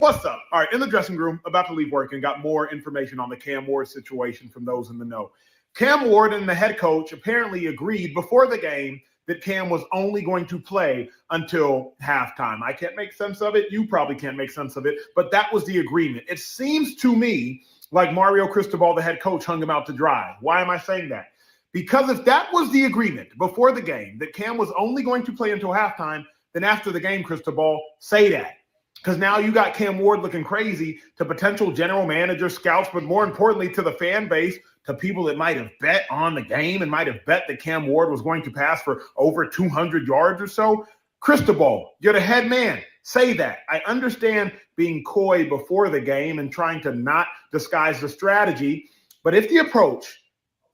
What's up? All right, in the dressing room, about to leave work and got more information on the Cam Ward situation from those in the know. Cam Ward and the head coach apparently agreed before the game that Cam was only going to play until halftime. I can't make sense of it. You probably can't make sense of it, but that was the agreement. It seems to me like Mario Cristobal, the head coach, hung him out to dry. Why am I saying that? Because if that was the agreement before the game, that Cam was only going to play until halftime, then after the game, Cristobal, say that. Because now you got Cam Ward looking crazy to potential general manager, scouts, but more importantly to the fan base, to people that might have bet on the game and might have bet that Cam Ward was going to pass for over 200 yards or so. Cristobal, you're the head man. Say that. I understand being coy before the game and trying to not disguise the strategy, but if the approach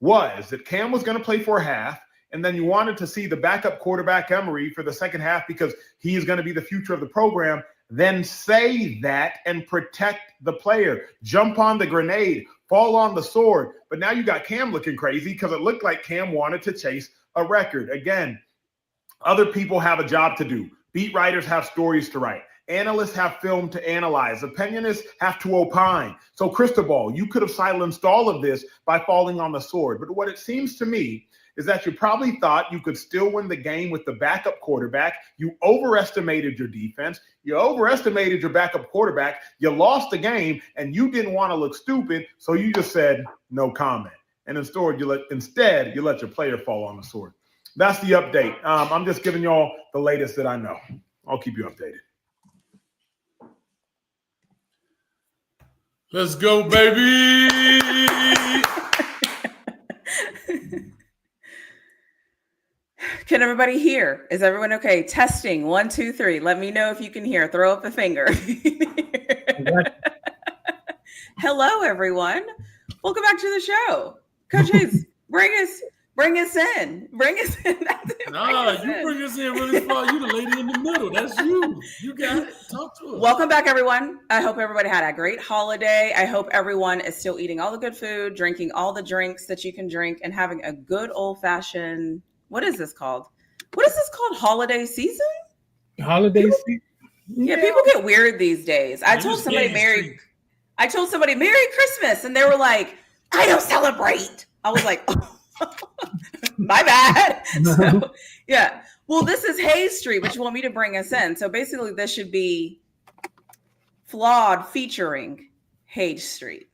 was that Cam was going to play for a half, and then you wanted to see the backup quarterback Emery for the second half because he is going to be the future of the program, then say that and protect the player. Jump on the grenade, fall on the sword. But now you got Cam looking crazy because it looked like Cam wanted to chase a record. Again, other people have a job to do. Beat writers have stories to write. Analysts have film to analyze. Opinionists have to opine. So Cristobal, you could have silenced all of this by falling on the sword. But what it seems to me is that you probably thought you could still win the game with the backup quarterback. You overestimated your defense. You overestimated your backup quarterback. You lost the game, and you didn't want to look stupid, so you just said no comment. And instead, you let your player fall on the sword. That's the update. I'm just giving y'all the latest that I know. I'll keep you updated. Let's go, baby. Can everybody hear? Is everyone okay? Testing 1, 2, 3. Let me know if you can hear. Throw up a finger. Hello, everyone. Welcome back to the show. Coach Hayes, bring us in. Bring us in. Bring us in really far. You the lady in the middle. That's you. You got it. Talk to us. Welcome back, everyone. I hope everybody had a great holiday. I hope everyone is still eating all the good food, drinking all the drinks that you can drink, and having a good old-fashioned, what is this called? What is this called? Holiday season? Holiday season? Yeah, people get weird these days. I told somebody Merry Christmas, and they were like, I don't celebrate. I was like, oh, my bad. So, yeah. Well, this is Hayes Street, which you want me to bring us in. So basically, this should be Flawed featuring Hayes Street.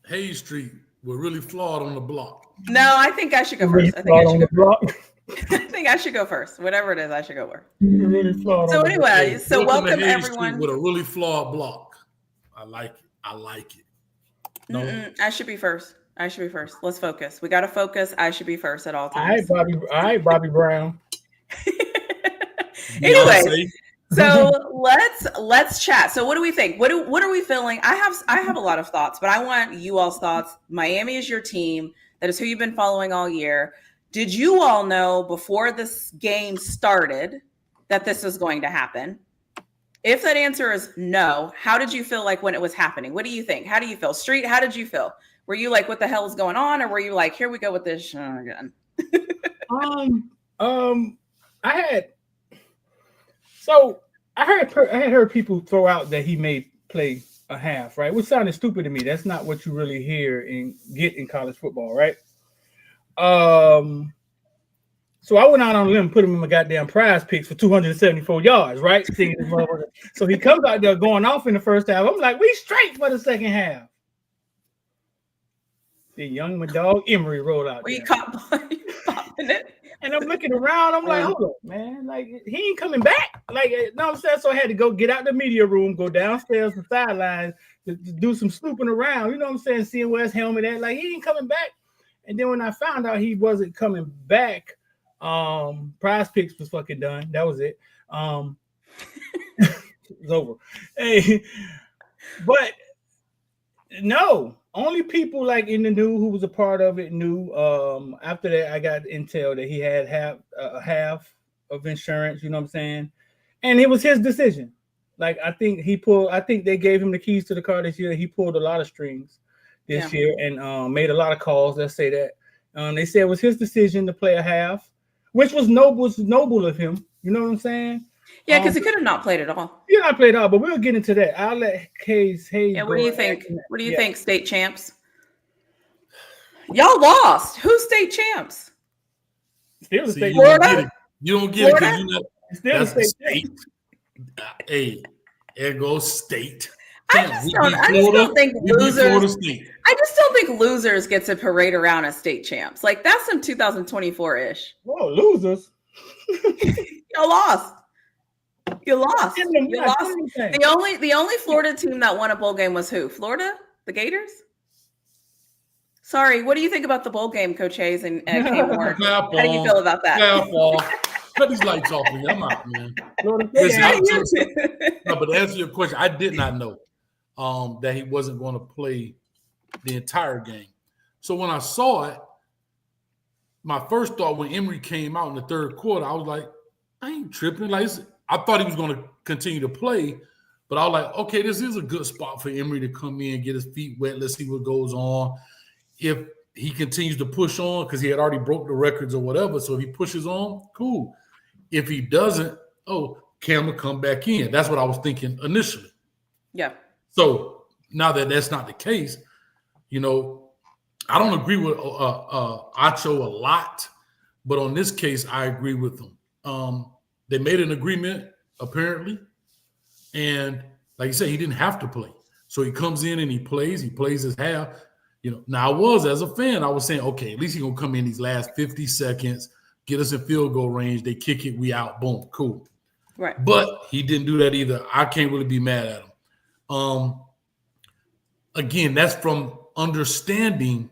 Hayes Street. We're really flawed on the block. No, I think I should go first. I think I should go first. Whatever it is, I should go first. So anyway, welcome everyone. Street with a really flawed block. I like it. No, I should be first. Let's focus. We got to focus. I should be first at all times. All right, Bobby Brown. Anyway, so let's chat. So what do we think? What are we feeling? I have a lot of thoughts, but I want you all's thoughts. Miami is your team. That is who you've been following all year. Did you all know before this game started that this was going to happen? If that answer is no, how did you feel like when it was happening? What do you think? How do you feel? Street, how did you feel? Were you like, what the hell is going on? Or were you like, here we go with this again? I had heard people throw out that he may play a half, right? Which sounded stupid to me. That's not what you really hear and get in college football, right? So I went out on a limb and put him in my goddamn prize picks for 274 yards, right? So he comes out there going off in the first half. I'm like, we straight for the second half. The young dog Emery rolled out. You popping it? And I'm looking around. I'm like, hold up, man. Like, he ain't coming back. Like, you know what I'm saying? So I had to go get out the media room, go downstairs to the sidelines to do some snooping around. You know what I'm saying? Seeing where his helmet at. Like, he ain't coming back. And then when I found out he wasn't coming back, prize picks was fucking done. That was it. It was over. Hey, but no. Only people like in the new who was a part of it knew. After that, I got intel that he had half of insurance. You know what I'm saying? And it was his decision. Like I think they gave him the keys to the car this year. He pulled a lot of strings this year and made a lot of calls. Let's say that. They said it was his decision to play a half, which was noble of him. You know what I'm saying? Yeah, because he could have not played at all. Yeah, I played all, but we'll get into that. I'll let Hayes. Yeah, what go do you think? after that. What do you Yeah. think, state champs? Y'all lost. Who's state champs? Still the See, state. you don't Florida? get it. You don't get it because Florida? you know Still the that's the state. state. Hey, there goes state. I Damn, just we don't. beat I just Florida, don't think we beat Florida losers. State. I just don't think losers get to parade around as state champs. Like that's some 2024 ish. Whoa, losers. You lost. You lost. Didn't You win lost. anything. The only Florida team that won a bowl game was who? Florida? The Gators? Sorry, what do you think about the bowl game, Coach Hayes and Cam Ward? Clap How do you on. feel about that? Clap on. Cut these lights off, man. I'm out, man. Florida Listen, State. No, but to answer your question, I did not know that he wasn't going to play the entire game. So when I saw it, my first thought when Emory came out in the third quarter, I was like, I ain't tripping. Like I thought he was going to continue to play, but I was like, okay, this is a good spot for Emory to come in, get his feet wet. Let's see what goes on. If he continues to push on, because he had already broke the records or whatever, so if he pushes on, cool. If he doesn't, Cam will come back in. That's what I was thinking initially. Yeah. So now that that's not the case, you know, I don't agree with Acho a lot, but on this case, I agree with them. They made an agreement, apparently, and like you said, he didn't have to play. So he comes in and he plays his half. You know, now as a fan, I was saying, okay, at least he's gonna come in these last 50 seconds, get us in field goal range, they kick it, we out, boom, cool. Right. But he didn't do that either. I can't really be mad at him. Again, that's from understanding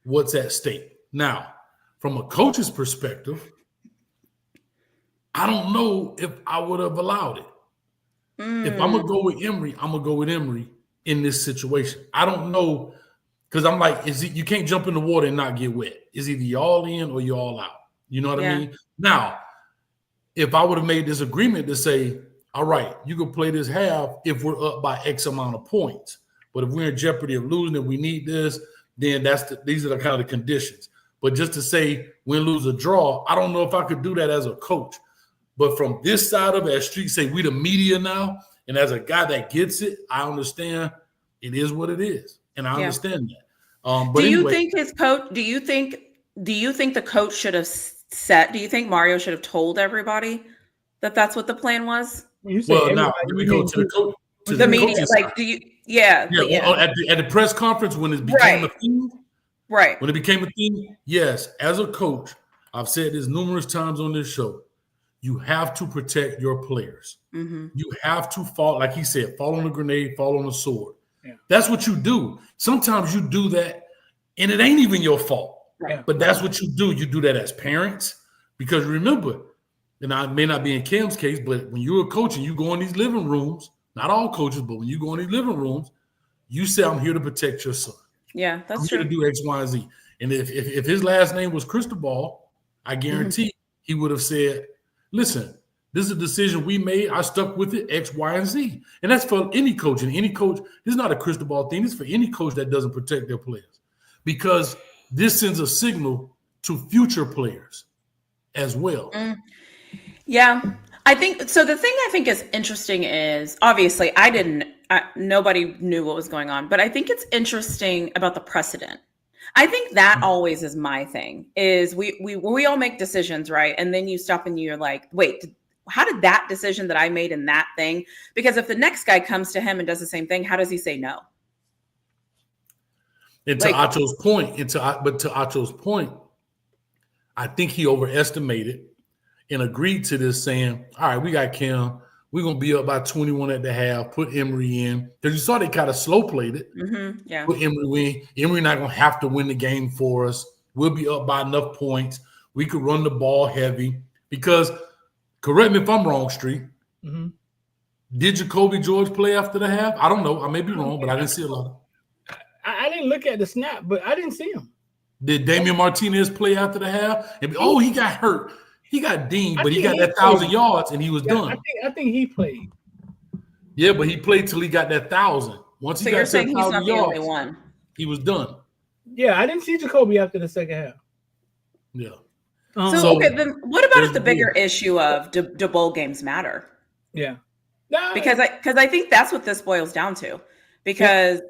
what's at stake. Now, from a coach's perspective, I don't know if I would have allowed it. If I'm gonna go with Emory, I'm gonna go with Emory in this situation. I don't know, because I'm like, you can't jump in the water and not get wet. It's either you all in or you all out. You know what I mean? Now, if I would have made this agreement to say, all right, you can play this half if we're up by X amount of points. But if we're in jeopardy of losing, if we need this, then these are the kind of conditions. But just to say win, lose, or draw, I don't know if I could do that as a coach. But from this side of it, as Street say, we the media now, and as a guy that gets it, I understand it is what it is, and I understand that. But do you anyway, think his coach? Do you think the coach should have set? Do you think Mario should have told everybody that that's what the plan was? Well, now here we go to the coach. To The media, coaching like, side. do you? Yeah. At the press conference when it became a thing. Right. When it became a thing, yes, as a coach, I've said this numerous times on this show, you have to protect your players. Mm-hmm. You have to fall, like he said, fall on a grenade, fall on a sword. Yeah. That's what you do. Sometimes you do that, and it ain't even your fault. Right. But that's what you do. You do that as parents. Because remember, and I may not be in Cam's case, but when you're a coach and you go in these living rooms, not all coaches, but when you go in these living rooms, you say, I'm here to protect your son. Yeah, that's I'm true. here to do X, Y, and Z. And if his last name was Cristobal, I guarantee he would have said, listen, this is a decision we made. I stuck with it, X, Y, and Z. And that's for any coach. And any coach, this is not a Cristobal thing. It's for any coach that doesn't protect their players. Because this sends a signal to future players as well. Yeah, I think so. The thing I think is interesting is obviously nobody knew what was going on, but I think it's interesting about the precedent. I think that always is my thing is we all make decisions, right? And then you stop and you're like, wait, how did that decision that I made in that thing? Because if the next guy comes to him and does the same thing, how does he say no? And to Acho's point, I think he overestimated and agreed to this, saying, all right, we got Cam. We're going to be up by 21 at the half, put Emory in. Because you saw they kind of slow played it. Mm-hmm. Yeah. Put Emory in. Emory not going to have to win the game for us. We'll be up by enough points. We could run the ball heavy. Because, correct me if I'm wrong, Street. Mm-hmm. Did Jacoby George play after the half? I don't know. I may be wrong, but I didn't see a lot. I didn't look at the snap, but I didn't see him. Did Damian Martinez play after the half? He got hurt. He got dinged, but he got that 1,000 yards and he was done. I think he played. Yeah, but he played till he got that 1,000. Once he So got you're saying that he's 1,000 not the yards, only one. he was done. Yeah, I didn't see Jacoby after the second half. Yeah. So okay, then what about if the bigger bowl. issue of do bowl games matter? Yeah. No, Because I think that's what this boils down to. Because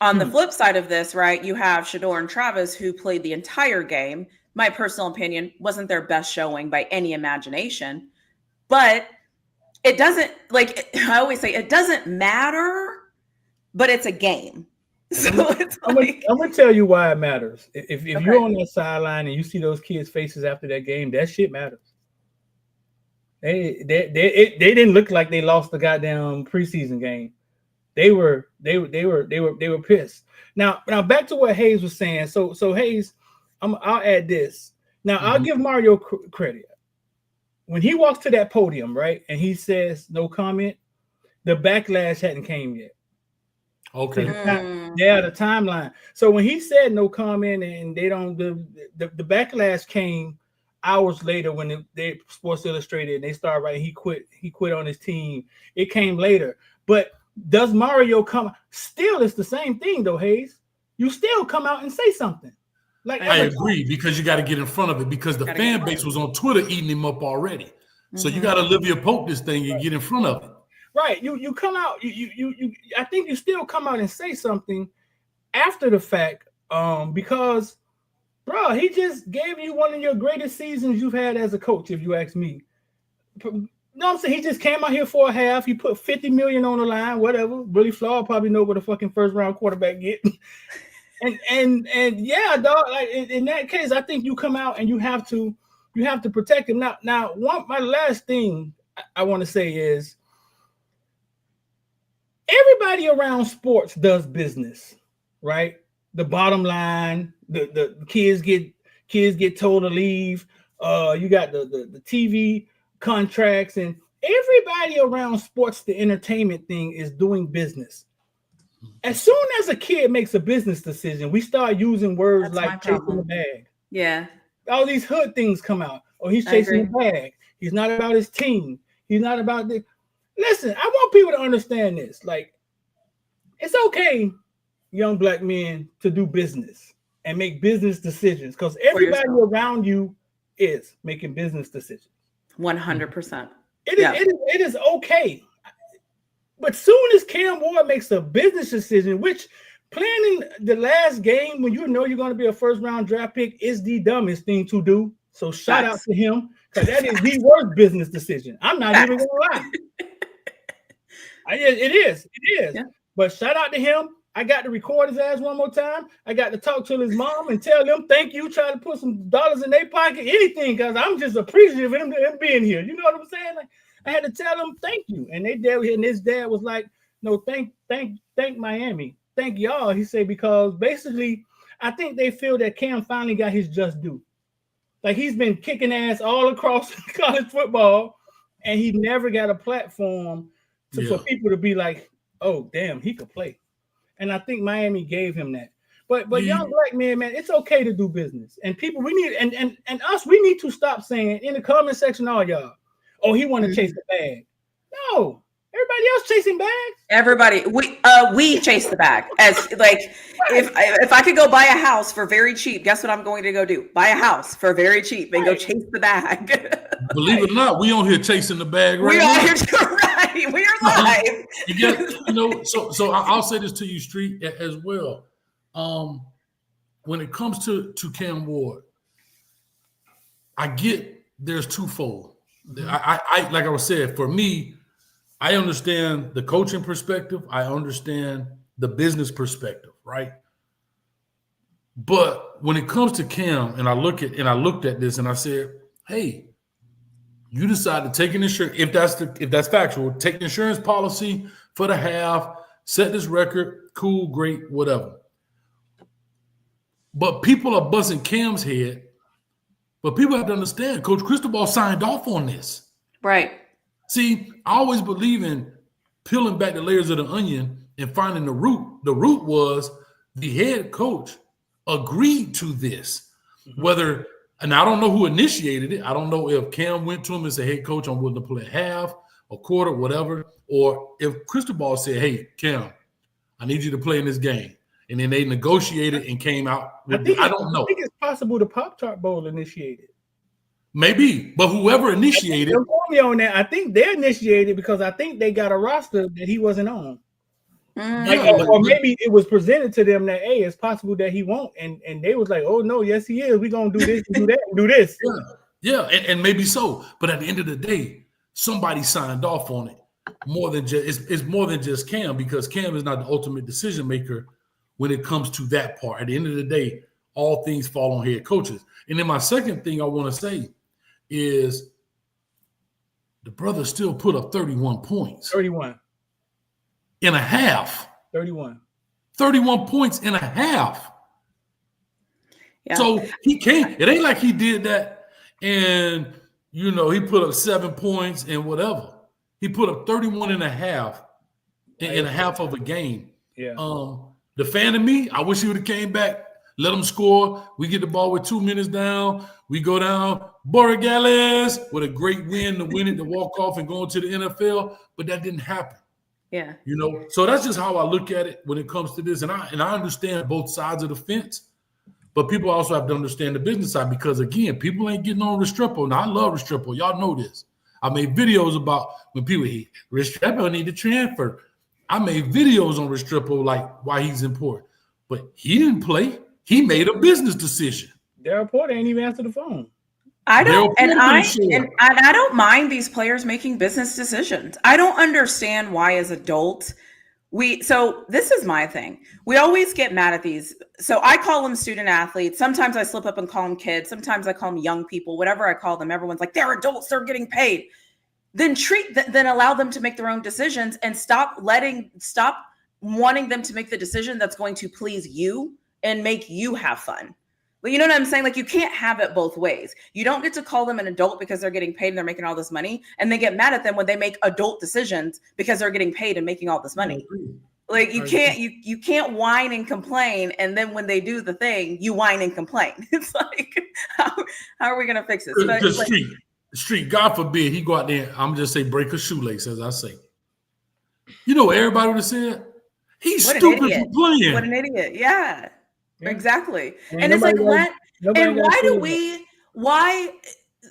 on the flip side of this, right, you have Shedeur and Travis who played the entire game. My personal opinion wasn't their best showing by any imagination, but it doesn't, like I always say, it doesn't matter, but it's a game. So it's like, I'm gonna tell you why it matters. If you're on that sideline and you see those kids' faces after that game, that shit matters. They didn't look like they lost the goddamn preseason game. They were pissed. Now back to what Hayes was saying. So Hayes, I'll add this. Now I'll give Mario credit. When he walks to that podium, right, and he says no comment, the backlash hadn't came yet. Okay. Yeah, the timeline. So when he said no comment and they don't, the backlash came hours later when they Sports Illustrated and they started writing he quit on his team. It came later. But does Mario come? Still, it's the same thing though, Hayes. You still come out and say something. Like I agree, because you got to get in front of it, because the fan base was on Twitter eating him up already. So you got to Olivia Pope this thing and get in front of it. Right. You come out, you I think you still come out and say something after the fact, because bro, he just gave you one of your greatest seasons you've had as a coach, if you ask me. You know what I'm saying? He just came out here for a half. He put $50 million on the line, whatever. Billy Flaw probably know what a fucking first round quarterback get. and yeah, dog. Like in that case, I think you come out and you have to protect him. Now, my last thing I want to say is everybody around sports does business, right? The bottom line, the kids get told to leave. You got the TV contracts, and everybody around sports, the entertainment thing is doing business. As soon as a kid makes a business decision, we start using words like chasing the bag. Yeah. All these hood things come out. Oh, he's chasing the bag. He's not about his team. He's not about the. Listen, I want people to understand this. Like, it's okay, young black men, to do business and make business decisions, because everybody around you is making business decisions. 100%. It is okay. But soon as Cam Ward makes a business decision, which planning the last game when you know you're going to be a first round draft pick is the dumbest thing to do. So shout out to him, because that is the worst business decision. I'm not even going to lie. It is. Yeah. But shout out to him. I got to record his ass one more time. I got to talk to his mom and tell them thank you, try to put some dollars in their pocket, anything, because I'm just appreciative of him being here. You know what I'm saying? Like, I had to tell them thank you. And his dad was like, no, thank Miami. Thank y'all. He said, because basically, I think they feel that Cam finally got his just due. Like, he's been kicking ass all across college football, and he never got a platform for people to be like, oh, damn, he could play. And I think Miami gave him that. But young black men, man, it's okay to do business. And people, we need, and us, we need to stop saying in the comment section, all y'all, oh, he want to chase the bag. No, everybody else chasing bags. Everybody, we chase the bag. As like, if I could go buy a house for very cheap, guess what I'm going to go do? Buy a house for very cheap and go chase the bag. Believe it or not, we on here chasing the bag right we now. are here too, right? We are live. So I'll say this to you, Street, as well. When it comes to Cam Ward, I get there's twofold. I like I was saying, for me, I understand the coaching perspective. I understand the business perspective, right? But when it comes to Cam, and I looked at this and I said, hey, you decide to take an insurance, if that's factual, take an insurance policy for the half, set this record, cool, great, whatever. But people are busting Cam's head. But people have to understand, Coach Cristobal signed off on this. Right. See, I always believe in peeling back the layers of the onion and finding the root. The root was the head coach agreed to this. Whether, and I don't know who initiated it. I don't know if Cam went to him and said, hey, coach, I'm willing to play half, a quarter, whatever. Or if Cristobal said, hey, Cam, I need you to play in this game. And then they negotiated and came out with I don't know. I think it's possible the Pop-Tart Bowl initiated. Maybe, but whoever initiated. Don't quote me on that. I think they initiated because I think they got a roster that he wasn't on. Or maybe it was presented to them that, hey, it's possible that he won't, and they was like, oh no, yes he is. We're gonna do this, do that, and do this. Yeah, and maybe so. But at the end of the day, somebody signed off on it. More than just it's more than just Cam, because Cam is not the ultimate decision maker when it comes to that part. At the end of the day, all things fall on head coaches. And then my second thing I want to say is the brother still put up 31 points. 31. In a half. 31. 31 points in a half. Yeah. So he can't. It ain't like he did that and, you know, he put up 7 points and whatever. He put up 31 and a half in a half of a game. Yeah. The fan of me, I wish he would have came back, let him score. We get the ball with 2 minutes down. We go down. Borregales with a great win to win it, to walk off and go into the NFL. But that didn't happen. Yeah. You know, so that's just how I look at it when it comes to this. And I understand both sides of the fence, but people also have to understand the business side, because again, people ain't getting on Restrepo. Now I love Restrepo. Y'all know this. I made videos about when people Restrepo need to transfer. I made videos on Restrepo, like why he's important. But he didn't play. He made a business decision. Their reporter ain't even answer the phone. I don't, and I don't mind these players making business decisions. I don't understand why, as adults, so this is my thing. We always get mad at these. So I call them student athletes. Sometimes I slip up and call them kids. Sometimes I call them young people. Whatever I call them, everyone's like, they're adults. They're getting paid. Then then allow them to make their own decisions, and stop wanting them to make the decision that's going to please you and make you have fun. Well, you know what I'm saying? Like, you can't have it both ways. You don't get to call them an adult because they're getting paid and they're making all this money, and they get mad at them when they make adult decisions because they're getting paid and making all this money. Like, you can't whine and complain, and then when they do the thing, you whine and complain. It's like, how are we gonna fix this? The street, God forbid he go out there, I'm just say break a shoelace, as I say. You know what everybody would have said? He's stupid for playing. What an idiot. Yeah. Exactly. And it's like, why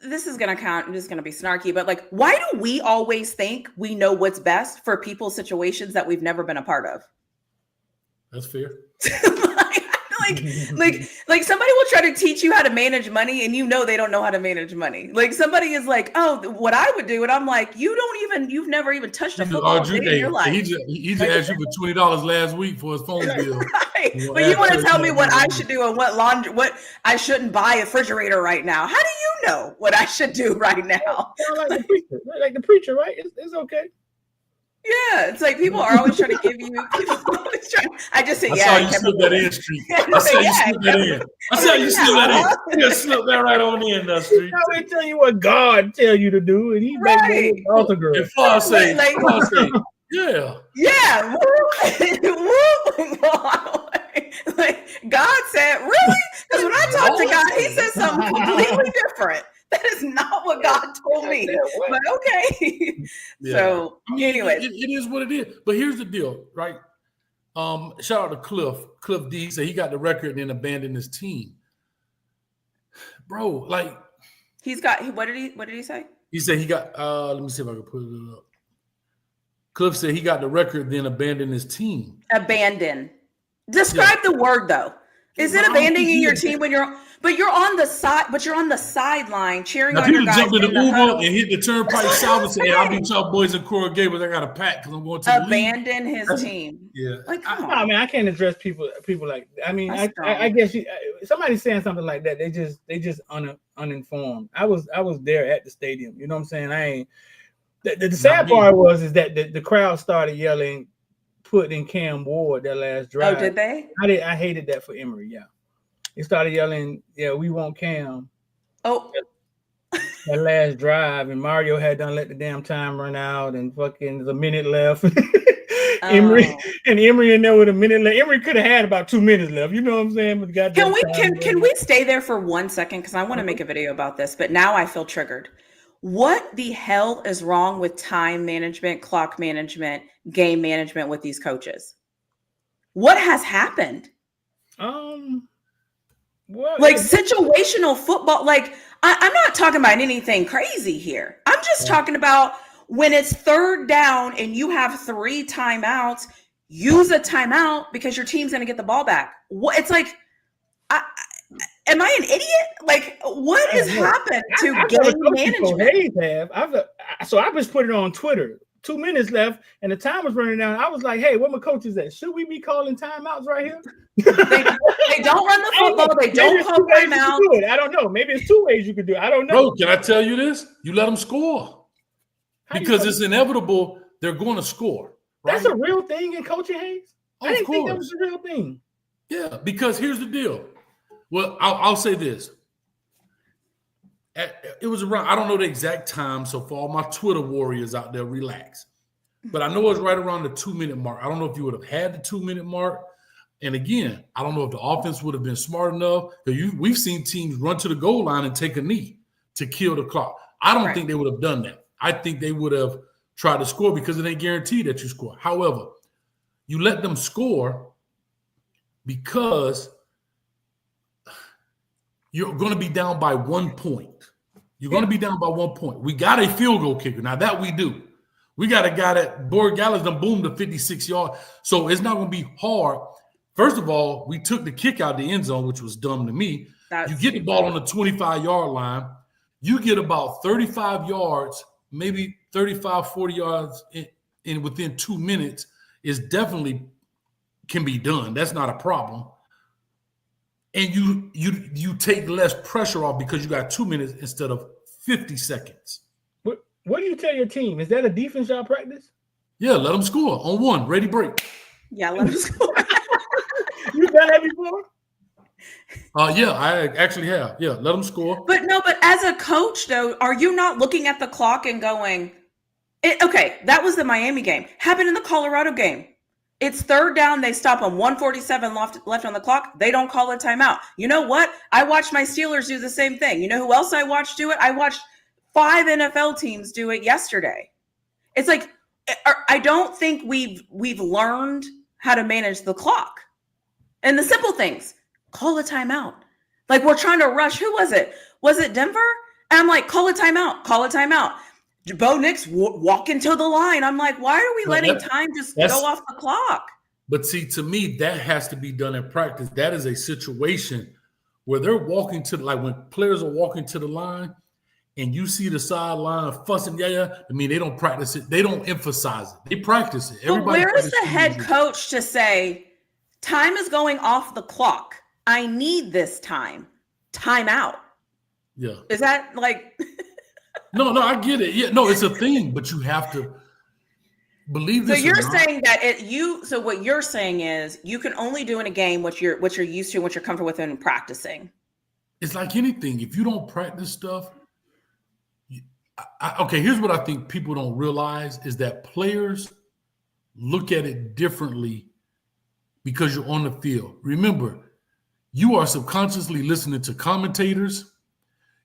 this is going to count. I'm just going to be snarky, but like, why do we always think we know what's best for people's situations that we've never been a part of? That's fair. like somebody will try to teach you how to manage money, and you know they don't know how to manage money. Like, somebody is like, oh, what I would do, and I'm like, you've never even touched a football day in your life. He just asked you for $20 last week for his phone bill. Right. But you want to tell me what I should do and what I shouldn't buy a refrigerator right now. How do you know what I should do right now? Like the preacher, right? It's okay. Yeah, it's like people are always trying to give you. I just say, I saw you slip that in, Street. I saw you slip that in. I saw you slip that in. You slip that right on in, Street. I tell you what God tell you to do, and he right. altar girl. And Far say, yeah. Like, God said, really? Because when I talk to God, he said something completely different. That is not what God told me. But okay. Yeah. So, anyway. It is what it is. But here's the deal, right? Shout out to Cliff. Cliff D said he got the record and then abandoned his team. Bro, like, he's got, what did he say? He said he got, let me see if I can put it up. Cliff said he got the record, then abandoned his team. Abandon. Describe the word, though. Is it abandoning your team when you're on the side, but you're on the sideline cheering on your guys? Jump in the Uber and hit the turnpike south and say, hey, I'll beat y'all boys in Coral Gables. I got a pack because I'm going to abandon his team. Yeah. Like, I mean, I can't address people like, I mean, I guess somebody's saying something like that. They just uninformed. I was there at the stadium. You know what I'm saying? I ain't. The sad part is that the crowd started yelling, put in Cam Ward that last drive. Oh, did they? I hated that for Emory. Yeah, they started yelling, "Yeah, we want Cam." Oh, that last drive, and Mario had done let the damn time run out, and fucking there's a minute left. Emory in there with a minute left. Emory could have had about 2 minutes left. You know what I'm saying? But can we stay there for 1 second? Because I want to make a video about this, but now I feel triggered. What the hell is wrong with time management, clock management, game management with these coaches? What has happened? Well, like situational football. Like, I'm not talking about anything crazy here. I'm just talking about when it's third down and you have 3 timeouts, use a timeout because your team's going to get the ball back. It's like, am I an idiot? Like, what has happened to game management? I just put it on Twitter. 2 minutes left, and the time was running down. I was like, "Hey, where my coaches at? Should we be calling timeouts right here?" They don't run the football. They don't call timeout. I don't know. Maybe it's 2 ways you could do it. I don't know. Bro, can I tell you this? You let them score because it's inevitable. They're going to score. Right? That's a real thing in coaching, Hayes. I didn't think that was a real thing. Yeah, because here's the deal. Well, I'll say this. It was around, I don't know the exact time, so for all my Twitter warriors out there, relax. But I know it was right around the 2-minute mark. I don't know if you would have had the 2-minute mark. And again, I don't know if the offense would have been smart enough. Because we've seen teams run to the goal line and take a knee to kill the clock. I don't think they would have done that. I think they would have tried to score because it ain't guaranteed that you score. However, you let them score because you're going to be down by 1 point. You're going to be down by 1 point. We got a field goal kicker. Now, that we do. We got a guy that Boyd Gallas done boomed to 56 yards. So it's not going to be hard. First of all, we took the kick out the end zone, which was dumb to me. You get the ball on the 25-yard line. You get about 35 yards, maybe 35, 40 yards in within 2 minutes is definitely can be done. That's not a problem. And you take less pressure off because you got 2 minutes instead of 50 seconds. What do you tell your team? Is that a defense y'all practice? Yeah, let them score on 1. Ready, break. Yeah, let them score. You've done that before? Yeah, I actually have. Yeah, let them score. But as a coach, though, are you not looking at the clock and going, okay, that was the Miami game. Happened in the Colorado game. It's third down. They stop on 147 left on the clock. They don't call a timeout. You know what? I watched my Steelers do the same thing. You know who else I watched do it? I watched 5 NFL teams do it yesterday. It's like, I don't think we've learned how to manage the clock. And the simple things, call a timeout. Like, we're trying to rush. Who was it? Was it Denver? And I'm like, call a timeout. Call a timeout. Bo Nix walking to the line. I'm like, why are we letting time just go off the clock? But see, to me, that has to be done in practice. That is a situation where they're walking to, like when players are walking to the line and you see the sideline fussing, I mean, they don't practice it. They don't emphasize it. They practice it. But where is the head coach to say, time is going off the clock. I need this time. Time out. Yeah. Is that like... No, I get it. Yeah, no, it's a thing, but you have to believe this. So you're saying that so what you're saying is you can only do in a game what you're used to, what you're comfortable with in practicing. It's like anything. If you don't practice stuff, okay, here's what I think people don't realize is that players look at it differently because you're on the field. Remember, you are subconsciously listening to commentators.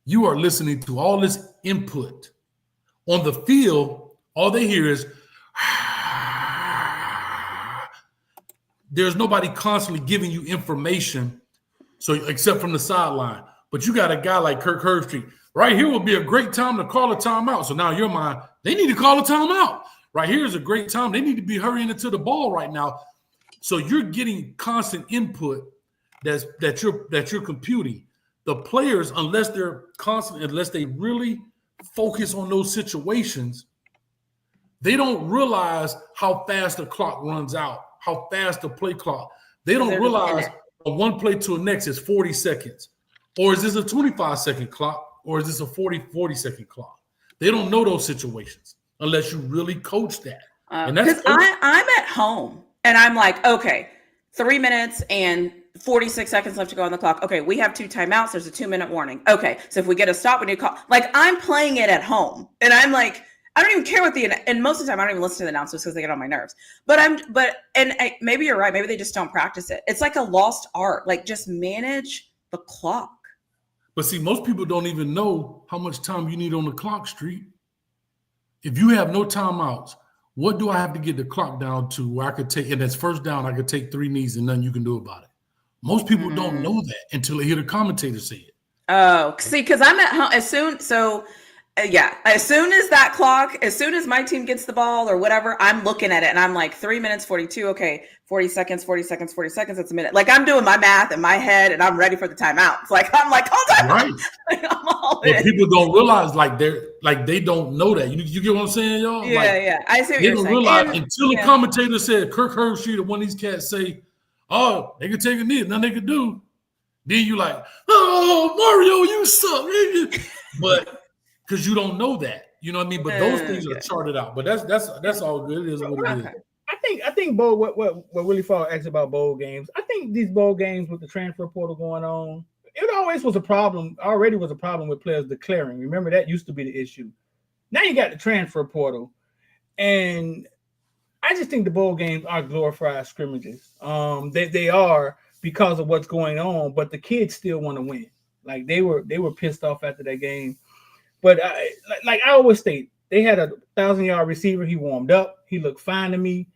You are listening to all this input. On the field, all they hear is, there's nobody constantly giving you information, so except from the sideline. But you got a guy like Kirk Herbstreit. Right here would be a great time to call a timeout. So now in your mind, they need to call a timeout. Right here is a great time. They need to be hurrying into the ball right now. So you're getting constant input that you're computing. The players, unless they really focus on those situations, they don't realize how fast the clock runs out, how fast the play clock. They don't realize from one play to the next is 40 seconds. Or is this a 25-second clock? Or is this a 40-second clock? They don't know those situations unless you really coach that. Because I'm at home and I'm like, okay, 3 minutes and 46 seconds left to go on the clock. Okay, we have 2 timeouts. There's a 2-minute warning. Okay, so if we get a stop, we need to call. Like, I'm playing it at home, and I'm like, I don't even care what and most of the time I don't even listen to the announcers because they get on my nerves. Maybe you're right. Maybe they just don't practice it. It's like a lost art. Like, just manage the clock. But see, most people don't even know how much time you need on the clock, Street. If you have no timeouts, what do I have to get the clock down to where I could take, and that's first down, I could take 3 knees and nothing you can do about it. Most people don't know that until they hear the commentator say it. Oh, see, because I'm at home as soon. So, as soon as that clock, as soon as my team gets the ball or whatever, I'm looking at it and I'm like 3 minutes 42. Okay, 40 seconds, 40 seconds, 40 seconds. That's a minute. Like I'm doing my math in my head and I'm ready for the timeout. It's like I'm like, hold on, Right. like, I'm all But in. people don't realize they don't know that. You get what I'm saying, y'all? Yeah, Like, yeah. I see what they you're don't saying. realize And, until the commentator said Kirk Herbstreit or one of these cats say, "Oh, they can take a knee, nothing they can do." Then you like, "Oh, Mario, you suck," but because you don't know that, you know what I mean. But those things are charted out. But that's all good. It is what it is. I think bowl what Willie Fall asked about bowl games. I think these bowl games with the transfer portal going on, it always was a problem. Already was a problem with players declaring. Remember that used to be the issue. Now you got the transfer portal, and I just think the bowl games are glorified scrimmages. They are because of what's going on, but the kids still want to win. Like they were pissed off after that game. But like I always state, they had a 1,000-yard receiver. He warmed up. He looked fine to me.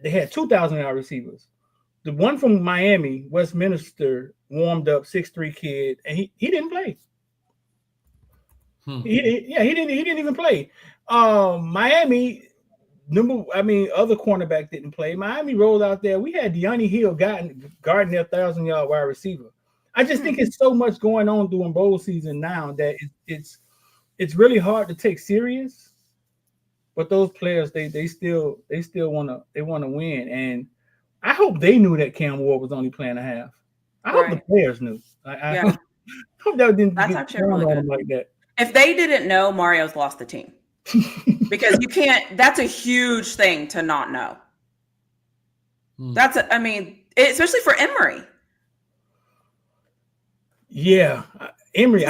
They had 2,000-yard receivers. The one from Miami, Westminster, warmed up, 6'3" kid, and he didn't play. He didn't even play. Miami, other cornerback didn't play. Miami rolled out there. We had De'Ani Hill guarding their 1,000-yard wide receiver. I just think it's so much going on during bowl season now that it's really hard to take serious. But those players, they still want to win, and I hope they knew that Cam Ward was only playing a half. I hope the players knew. I hope that didn't get really on them like that. If they didn't know, Mario's lost the team because you can't. That's a huge thing to not know. Especially for Emory. Yeah, Emory.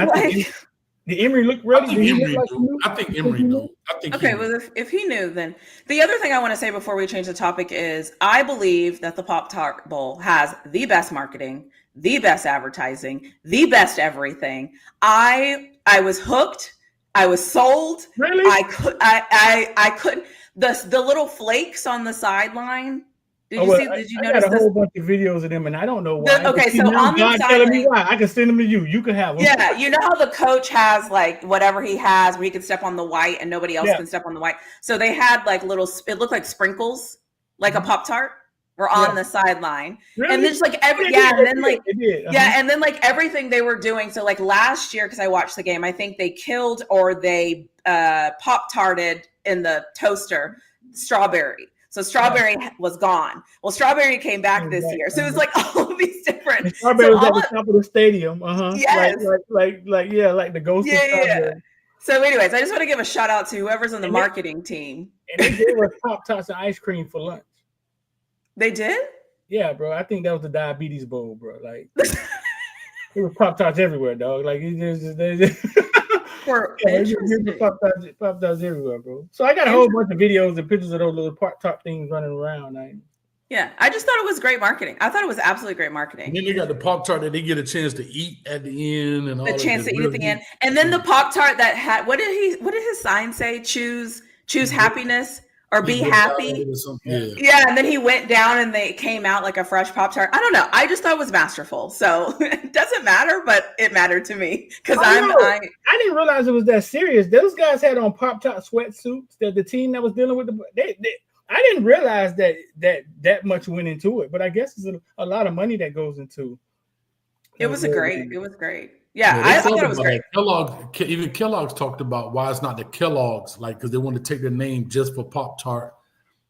Did Emory look ready? I think Emory knew. Okay, well, if he knew, then the other thing I want to say before we change the topic is I believe that the Pop-Tart Bowl has the best marketing, the best advertising, the best everything. I was hooked. I was sold. Really? I couldn't. The little flakes on the sideline. Did you notice? I got a whole bunch of videos of them, and I don't know why. So on the side, telling me why. I can send them to you. You can have them. Yeah, you know how the coach has like whatever he has, where he can step on the white and nobody else can step on the white. So they had like little. It looked like sprinkles, like a Pop-Tart, were on the sideline, really? and then just like and then like everything they were doing. So like last year, because I watched the game, I think they killed or they Pop-Tarted in the toaster strawberry. So strawberry was gone. Well, strawberry came back this year. So it was like all of these different. And strawberry was at the top of the stadium. Yes. Like the ghost of strawberry. Yeah. So anyways, I just want to give a shout out to whoever's on the marketing team. And they gave us Pop-Tarts and ice cream for lunch. They did? Yeah, bro. I think that was the diabetes bowl, bro. Like there were Pop-Tarts everywhere, dog. Like Pop-Tarts everywhere, bro. So I got a whole bunch of videos and pictures of those little Pop-Tart things running around. I just thought it was great marketing. I thought it was absolutely great marketing. And then they got the Pop-Tart that they get a chance to eat at the end, and all the chance to eat at the end. And then the Pop-Tart that had what did his sign say? Choose happiness or be happy. Yeah, and then he went down and they came out like a fresh Pop-Tart. I don't know. I just thought it was masterful. So it doesn't matter, but it mattered to me because I didn't realize it was that serious. Those guys had on Pop-Tart sweatsuits. The team that was dealing with I didn't realize that much went into it, but I guess it's a lot of money that goes into. It was great. Yeah, I thought it was great. Kellogg's talked about why it's not the Kellogg's, like because they want to take their name just for Pop-Tart.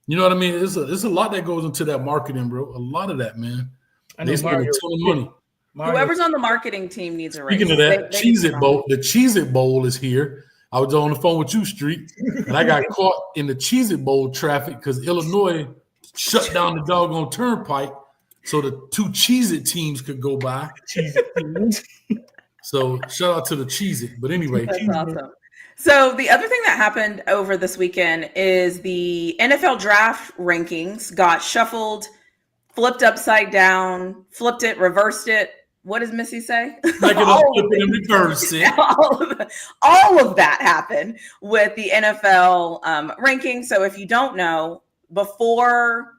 You know what I mean? It's a lot that goes into that marketing, bro. A lot of that, man. They spend a ton of money. Whoever's on the marketing team needs a raise. Speaking of that, Cheez-It Bowl, the Cheez-It Bowl is here. I was on the phone with you, Street, and I got caught in the Cheez-It Bowl traffic because Illinois shut down the doggone turnpike so the two Cheez-It teams could go by. Cheez-It teams. So shout out to the Cheez-It. But anyway. That's awesome. So the other thing that happened over this weekend is the NFL draft rankings got shuffled, flipped upside down, flipped it, reversed it. What does Missy say? Like it up, flip it, and reverse it. All of that happened with the NFL ranking. So if you don't know, before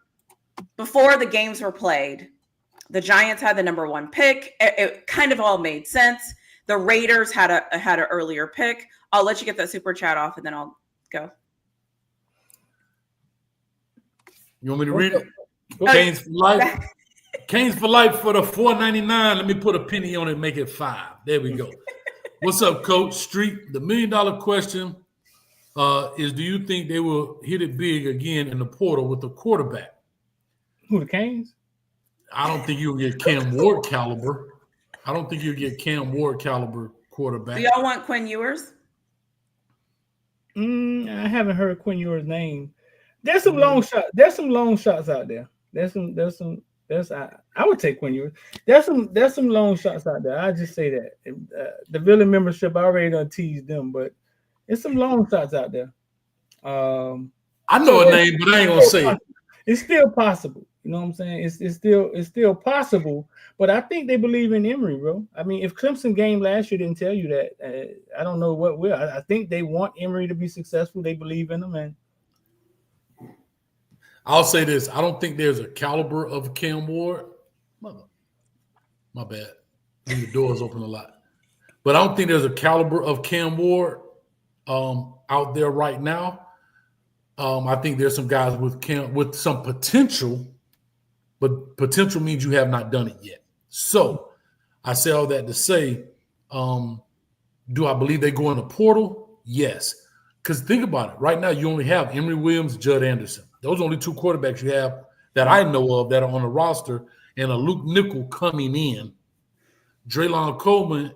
the games were played, the Giants had the number one pick. It kind of all made sense. The Raiders had an earlier pick. I'll let you get that super chat off, and then I'll go. You want me to read it? Oh, Canes for life. Canes for life for the $4.99. Let me put a penny on it and make it $5. There we go. What's up, Coach Street? The $1 million question is: do you think they will hit it big again in the portal with the quarterback? Who, the Canes? I don't think you'll get Cam Ward caliber. Quarterback. Do y'all want Quinn Ewers? I haven't heard Quinn Ewers' name. There's some long shots. There's some long shots out there. I would take Quinn Ewers. There's some long shots out there. I just say that. The Villa membership, I already done teased them, but there's some long shots out there. I know a name, but I ain't gonna say it. It's still possible. You know what I'm saying? It's still possible. But I think they believe in Emory, bro. I mean, if Clemson game last year didn't tell you that, I don't know what will. I think they want Emory to be successful. They believe in him, and I'll say this: I don't think there's a caliber of Cam Ward. My bad. The doors open a lot, but I don't think there's a caliber of Cam Ward out there right now. I think there's some guys with some potential, but potential means you have not done it yet. So I say all that to say, do I believe they go in the portal? Yes. Because think about it. Right now, you only have Emory Williams, Judd Anderson. Those are only two quarterbacks you have that I know of that are on the roster, and a Luke Nickel coming in. Draylon Coleman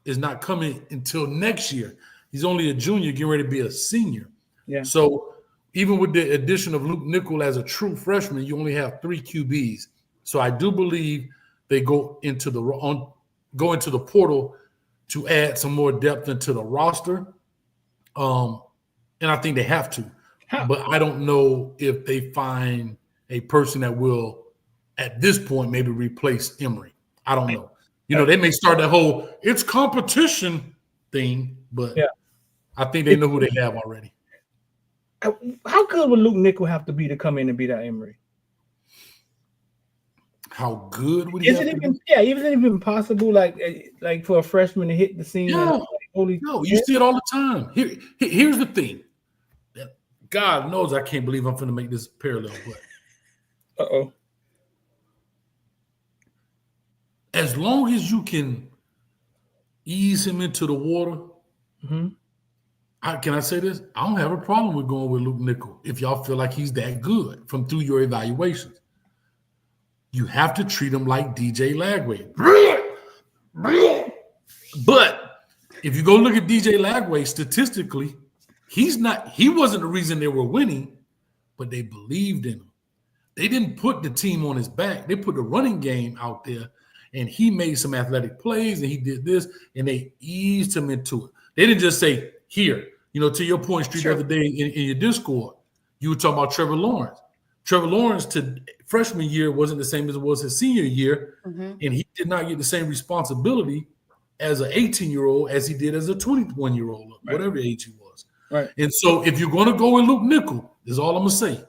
is not coming until next year. He's only a junior, getting ready to be a senior. yeah. So even with the addition of Luke Nickel as a true freshman, you only have 3 QBs. So I do believe they go into the portal to add some more depth into the roster. And I think they have to. But I don't know if they find a person that will, at this point, maybe replace Emory. I don't know. You know, they may start that whole it's competition thing, but I think they know who they have already. How good would Luke Nickel have to be to come in and beat out Emory? How good would he have to be? Even if it's possible, like for a freshman to hit the scene. Yeah. No, you see it all the time. Here's the thing. God knows I can't believe I'm going to make this parallel, but as long as you can ease him into the water, can I say this? I don't have a problem with going with Luke Nickel if y'all feel like he's that good through your evaluations. You have to treat him like DJ Lagway. But if you go look at DJ Lagway statistically, he wasn't the reason they were winning, but they believed in him. They didn't put the team on his back. They put the running game out there, and he made some athletic plays, and he did this, and they eased him into it. They didn't just say, here, to your point, Street, the other day in your Discord, you were talking about Trevor Lawrence. Trevor Lawrence to freshman year wasn't the same as it was his senior year, and he did not get the same responsibility as an 18-year-old as he did as a 21-year-old, whatever age he was. Right. And so if you're going to go with Luke Nickel, this is all I'm going to say.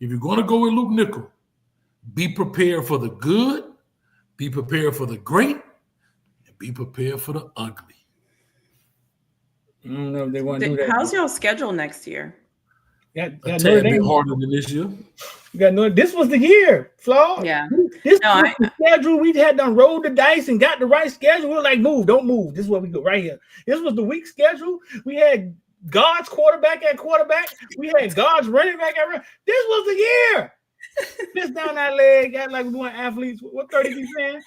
If you're going to go with Luke Nickel, be prepared for the good, be prepared for the great, and be prepared for the ugly. I don't know if they want to do that. How's y'all schedule next year? A tad bit harder than this year. You got no. This was the year, Flaw. Yeah. This was the schedule. We had done rolled the dice and got the right schedule. We were like, don't move. This is where we go right here. This was the week schedule. We had God's quarterback at quarterback. We had God's running back at running. This was the year. Piss down that leg, got like we want athletes. What 30 be saying?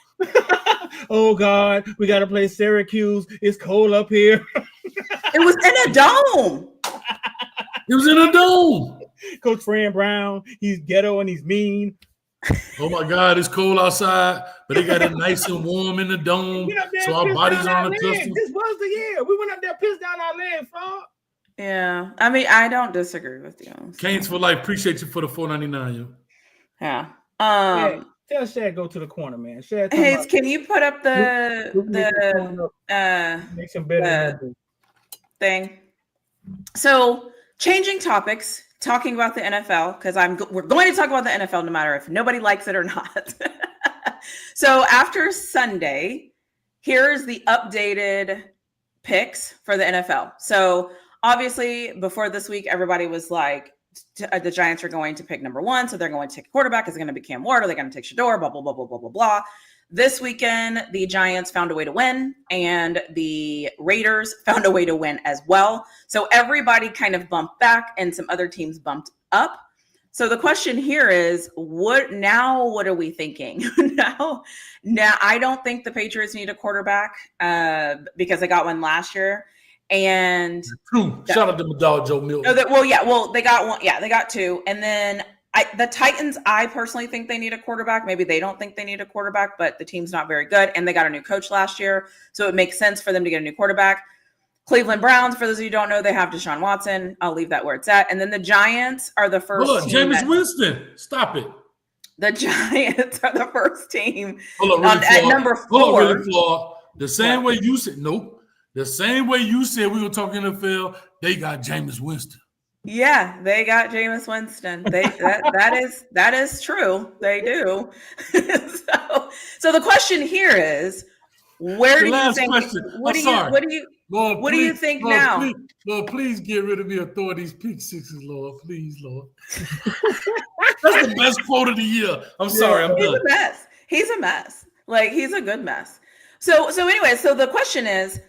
Oh God, we got to play Syracuse. It's cold up here. It was in a dome. It was in a dome. Coach Fran Brown, he's ghetto and he's mean. Oh my God, it's cold outside, but they got it nice and warm in the dome, so our bodies aren't adjusted. This was the year. We went up there, pissed down our leg, Flaw. Yeah, I mean, I don't disagree with you. Canes for life. Appreciate you for the $4.99, yo. Yeah. Tell Shad go to the corner, man. Shad, Hayes, can you put up the make some better thing? So, changing topics, talking about the NFL because we're going to talk about the NFL no matter if nobody likes it or not. So after Sunday, here's the updated picks for the NFL. So obviously, before this week, everybody was like, the Giants are going to pick number 1, so they're going to take a quarterback. Is it going to be Cam Ward? Are they going to take Shedeur? Blah, blah, blah, blah, blah, blah, blah. This weekend, the Giants found a way to win, and the Raiders found a way to win as well. So everybody kind of bumped back, and some other teams bumped up. So the question here is, what are we thinking? now, I don't think the Patriots need a quarterback because they got one last year. And true. Shout out to my dog Joe Milton. They got one. Yeah, they got 2. And then the Titans, I personally think they need a quarterback. Maybe they don't think they need a quarterback, but the team's not very good. And they got a new coach last year, so it makes sense for them to get a new quarterback. Cleveland Browns, for those of you who don't know, they have Deshaun Watson. I'll leave that where it's at. And then the Giants are the first team. Jameis Winston. Stop it. The Giants are the first team at number 4. The same way you said, nope. The same way you said we were talking NFL, they got Jameis Winston. Yeah, they got Jameis Winston. That is true. They do. So the question here is, where do you think? What do you think now? Lord, please get rid of me and throw these pick sixes, Lord. Please, Lord. That's the best quote of the year. I'm sorry. I'm done. A mess. He's a mess. Like, he's a good mess. So anyway, so the question is,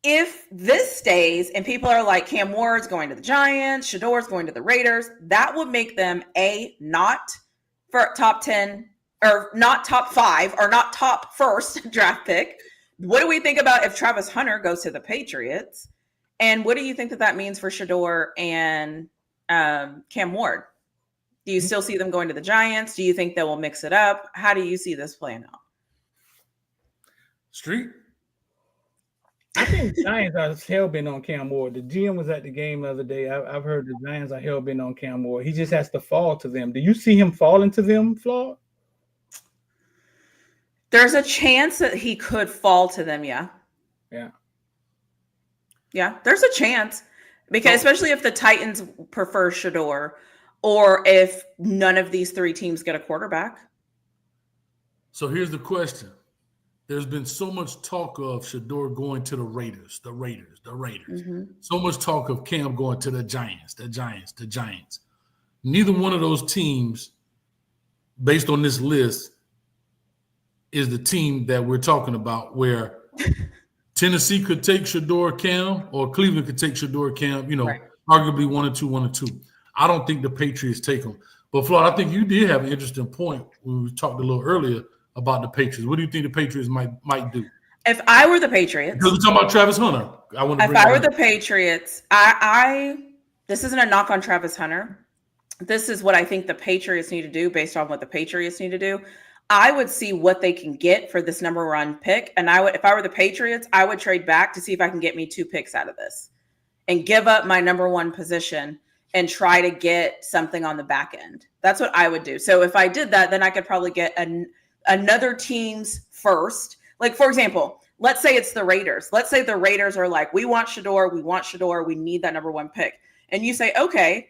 if this stays and people are like, Cam Ward's going to the Giants, Shedeur's going to the Raiders, that would make them not for top 10 or not top 5 or not top first draft pick. What do we think about if Travis Hunter goes to the Patriots? And what do you think that means for Shedeur and Cam Ward? Do you still see them going to the Giants? Do you think they will mix it up? How do you see this playing out? Street? I think the Giants are hell-bent on Cam Ward. The GM was at the game the other day. I've heard the Giants are hell-bent on Cam Ward. He just has to fall to them. Do you see him falling to them, Flaw? There's a chance that he could fall to them, yeah. Yeah, there's a chance. Because especially if the Titans prefer Shedeur or if none of these 3 teams get a quarterback. So here's the question. There's been so much talk of Shedeur going to the Raiders. Mm-hmm. So much talk of Cam going to the Giants. Neither one of those teams, based on this list, is the team that we're talking about where Tennessee could take Shedeur Cam or Cleveland could take Shedeur Cam, right. Arguably 1 or 2. I don't think the Patriots take them. But, Flaw, I think you did have an interesting point when we talked a little earlier about the Patriots. What do you think the Patriots might do? If I were the Patriots, because we're talking about Travis Hunter. If I were the Patriots, this isn't a knock on Travis Hunter. This is what I think the Patriots need to do based on what the Patriots need to do. I would see what they can get for this number 1 pick. And if I were the Patriots, I would trade back to see if I can get me 2 picks out of this and give up my number 1 position and try to get something on the back end. That's what I would do. So if I did that, then I could probably get another team's first. Like, for example, let's say it's the Raiders. Let's say the Raiders are like, we want Shedeur. We need that number 1 pick. And you say, okay,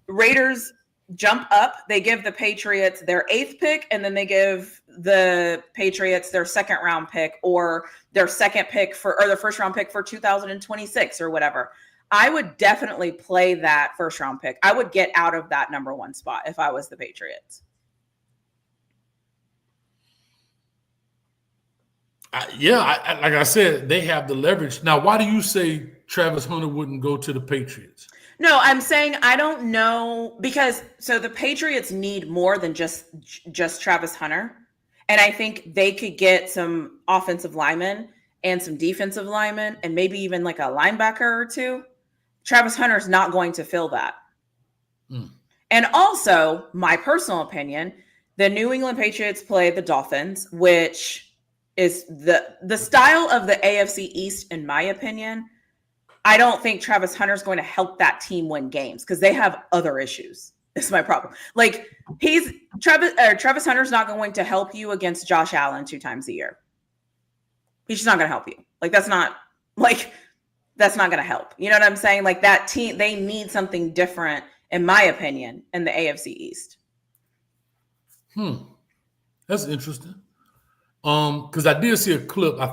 Raiders jump up. They give the Patriots their 8th pick, and then they give the Patriots their 2nd round pick or their 2nd pick or their 1st round pick for 2026 or whatever. I would definitely play that 1st round pick. I would get out of that number 1 spot if I was the Patriots. Like I said, they have the leverage. Now, why do you say Travis Hunter wouldn't go to the Patriots? No, I'm saying I don't know because the Patriots need more than just Travis Hunter. And I think they could get some offensive linemen and some defensive linemen and maybe even like a linebacker or 2. Travis Hunter's not going to fill that. And also, my personal opinion, the New England Patriots play the Dolphins, which is the style of the AFC East, in my opinion. I don't think Travis Hunter is going to help that team win games because they have other issues. That's my problem. Like Travis Hunter's not going to help you against Josh Allen 2 times a year. He's just not going to help you. That's not going to help. You know what I'm saying? Like that team, they need something different, in my opinion, in the AFC East. That's interesting. Because I did see a clip. I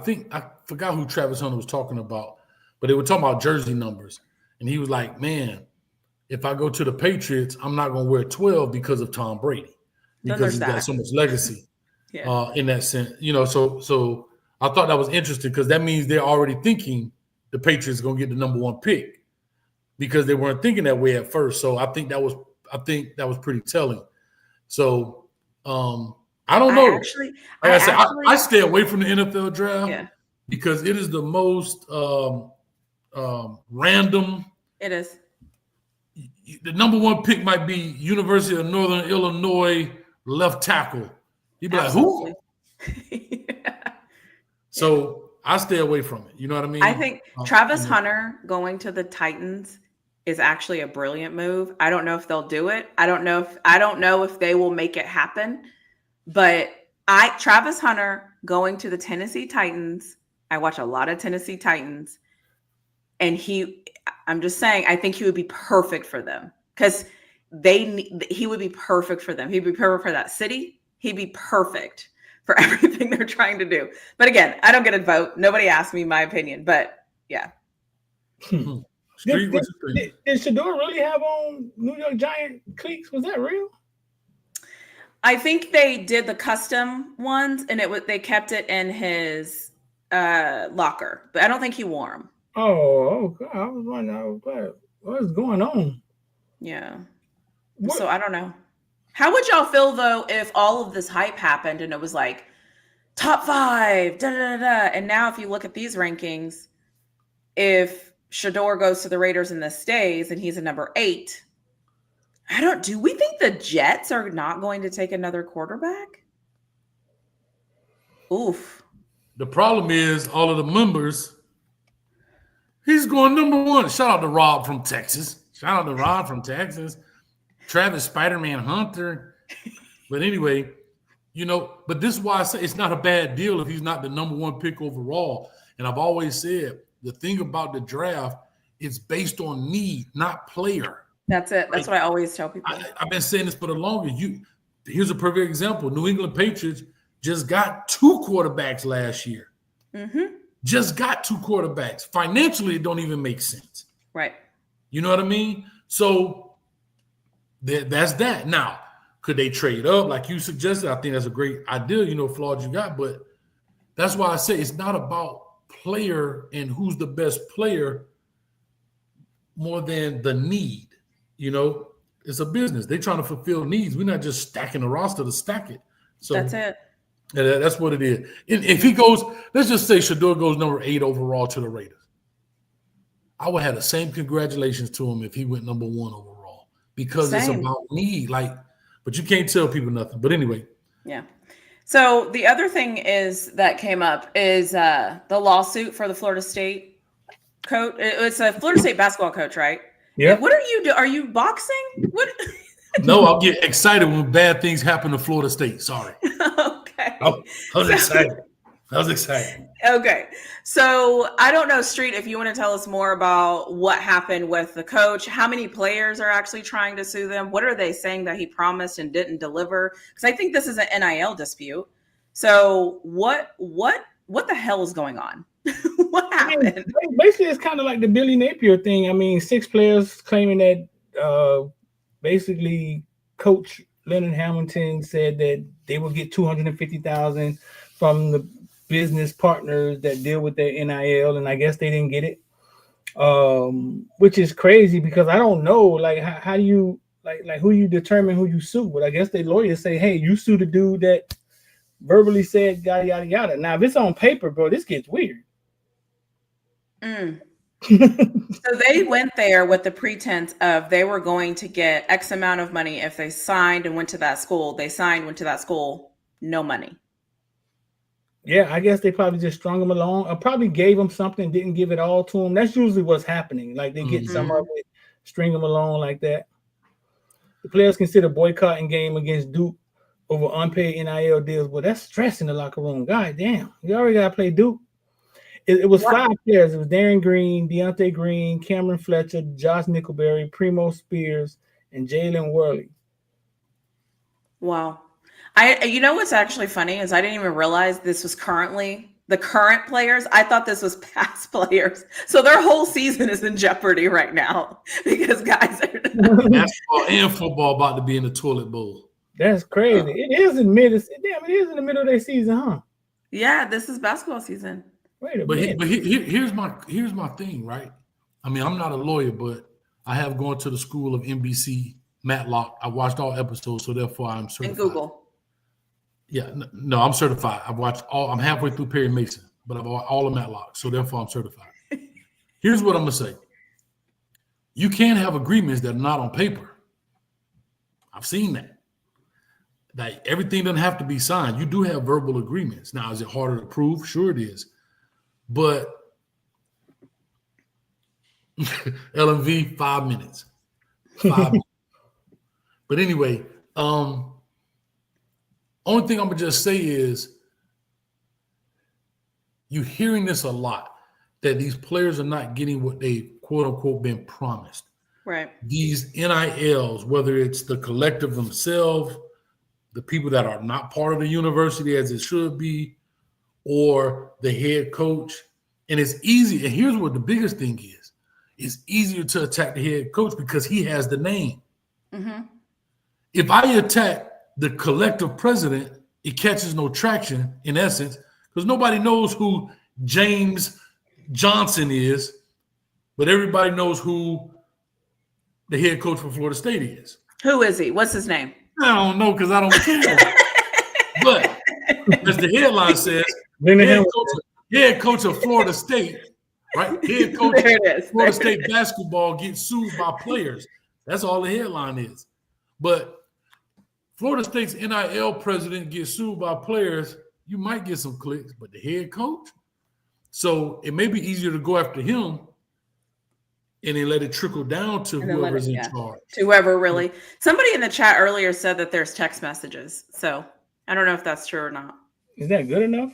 forgot who Travis Hunter was talking about, but they were talking about jersey numbers, and he was like, "Man, if I go to the Patriots, I'm not going to wear 12 because of Tom Brady, because he's got so much legacy in that sense." So I thought that was interesting because that means they're already thinking the Patriots are going to get the number 1 pick because they weren't thinking that way at first. So I think that was pretty telling. So I don't know. I stay away from the NFL draft because it is the most random. It is. The number 1 pick might be University of Northern Illinois left tackle. You'd be like, who? So I stay away from it. You know what I mean? I think Travis Hunter going to the Titans is actually a brilliant move. I don't know if they'll do it. I don't know if they will make it happen. But Travis Hunter going to the Tennessee Titans, I watch a lot of Tennessee Titans, and I'm just saying, I think he would be perfect for them because he would be perfect for them. He'd be perfect for that city. He'd be perfect for everything they're trying to do. But again, I don't get a vote. Nobody asked me my opinion, but yeah. Did Shedeur really have on New York Giant cleats? Was that real? I think they did the custom ones, and they kept it in his locker, but I don't think he wore them. Oh, God. I was wondering what's going on. Yeah. So I don't know. How would y'all feel though if all of this hype happened and it was like top 5, and now if you look at these rankings, if Shedeur goes to the Raiders and this stays and he's a number 8, do we think the Jets are not going to take another quarterback? Oof. The problem is all of the members, he's going number 1. Shout out to Rob from Texas. Travis Spider-Man Hunter. But anyway, but this is why I say it's not a bad deal if he's not the number 1 pick overall. And I've always said the thing about the draft, it's based on need, not player. That's it. That's what I always tell people. I've been saying this for the longest. Here's a perfect example. New England Patriots just got 2 quarterbacks last year. Mm-hmm. Just got 2 quarterbacks. Financially, it don't even make sense. Right. You know what I mean? So that's that. Now, could they trade up like you suggested? I think that's a great idea, flaws you got. But that's why I say it's not about player and who's the best player more than the need. It's a business. They're trying to fulfill needs. We're not just stacking the roster to stack it. So that's it. That's what it is. And if he goes, let's just say Shedeur goes number 8 overall to the Raiders. I would have the same congratulations to him if he went number 1 overall because it's about need. But you can't tell people nothing. But anyway. Yeah. So the other thing that came up is the lawsuit for the Florida State coach. It's a Florida State basketball coach, right? Yeah. What are you doing? Are you boxing? What? No, I'll get excited when bad things happen to Florida State. Sorry. Okay. I was excited. Okay. So I don't know, Street, if you want to tell us more about what happened with the coach, how many players are actually trying to sue them? What are they saying that he promised and didn't deliver? Because I think this is an NIL dispute. So what the hell is going on? What happened? Basically, it's kind of like the Billy Napier thing. 6 players claiming that basically Coach Leonard Hamilton said that they will get $250,000 from the business partners that deal with their NIL, and I guess they didn't get it, which is crazy because I don't know, how do you who you determine who you sue? But I guess the lawyers say, hey, you sue the dude that verbally said yada yada yada. Now, if it's on paper, bro, this gets weird. So they went there with the pretense of they were going to get X amount of money if they signed and went to that school. They signed, went to that school, no money. Yeah, I guess they probably just strung him along. Or probably gave him something, didn't give it all to him. That's usually what's happening. Like they get some of it, string them along like that. The players consider boycotting game against Duke over unpaid NIL deals. Well, that's stress in the locker room. God damn, you already got to play Duke. It was 5 players. It was Darren Green, Deontay Green, Cameron Fletcher, Josh Nickelberry, Primo Spears, and Jalen Worley. Wow. You know what's actually funny is I didn't even realize this was currently the current players. I thought this was past players. So their whole season is in jeopardy right now because guys are Basketball and football about to be in the toilet bowl. That's crazy. It is in middle. Damn, it is in the middle of their season, huh? Yeah, this is basketball season. Wait a minute. But here's my thing, right? I mean, I'm not a lawyer, but I have gone to the school of NBC Matlock. I watched all episodes, so therefore I'm certified. And Google. Yeah, no, I'm certified. I've watched all. I'm halfway through Perry Mason, but I've all of Matlock, so therefore I'm certified. Here's what I'm gonna say: you can have agreements that are not on paper. I've seen that. Like everything doesn't have to be signed. You do have verbal agreements. Now, is it harder to prove? Sure, it is. But LMV 5 minutes. 5 minutes. But anyway, only thing I'm gonna just say is you're hearing this a lot, that these players are not getting what they quote unquote been promised. Right. These NILs, whether it's the collective themselves, the people that are not part of the university as it should be, or the head coach. And it's easy. And here's what the biggest thing is. It's easier to attack the head coach because he has the name. Mm-hmm. If I attack the collective president, it catches no traction in essence because nobody knows who James Johnson is, but everybody knows who the head coach for Florida State is. Who is he? What's his name? I don't know because I don't care. But as the headline says, head coach of Florida State, right? Head coach of Florida State basketball gets sued by players. That's all the headline is. But Florida State's NIL president gets sued by players. You might get some clicks, but the head coach? So it may be easier to go after him and then let it trickle down to whoever's in charge. To whoever really. Somebody in the chat earlier said that there's text messages. So I don't know if that's true or not. Is that good enough?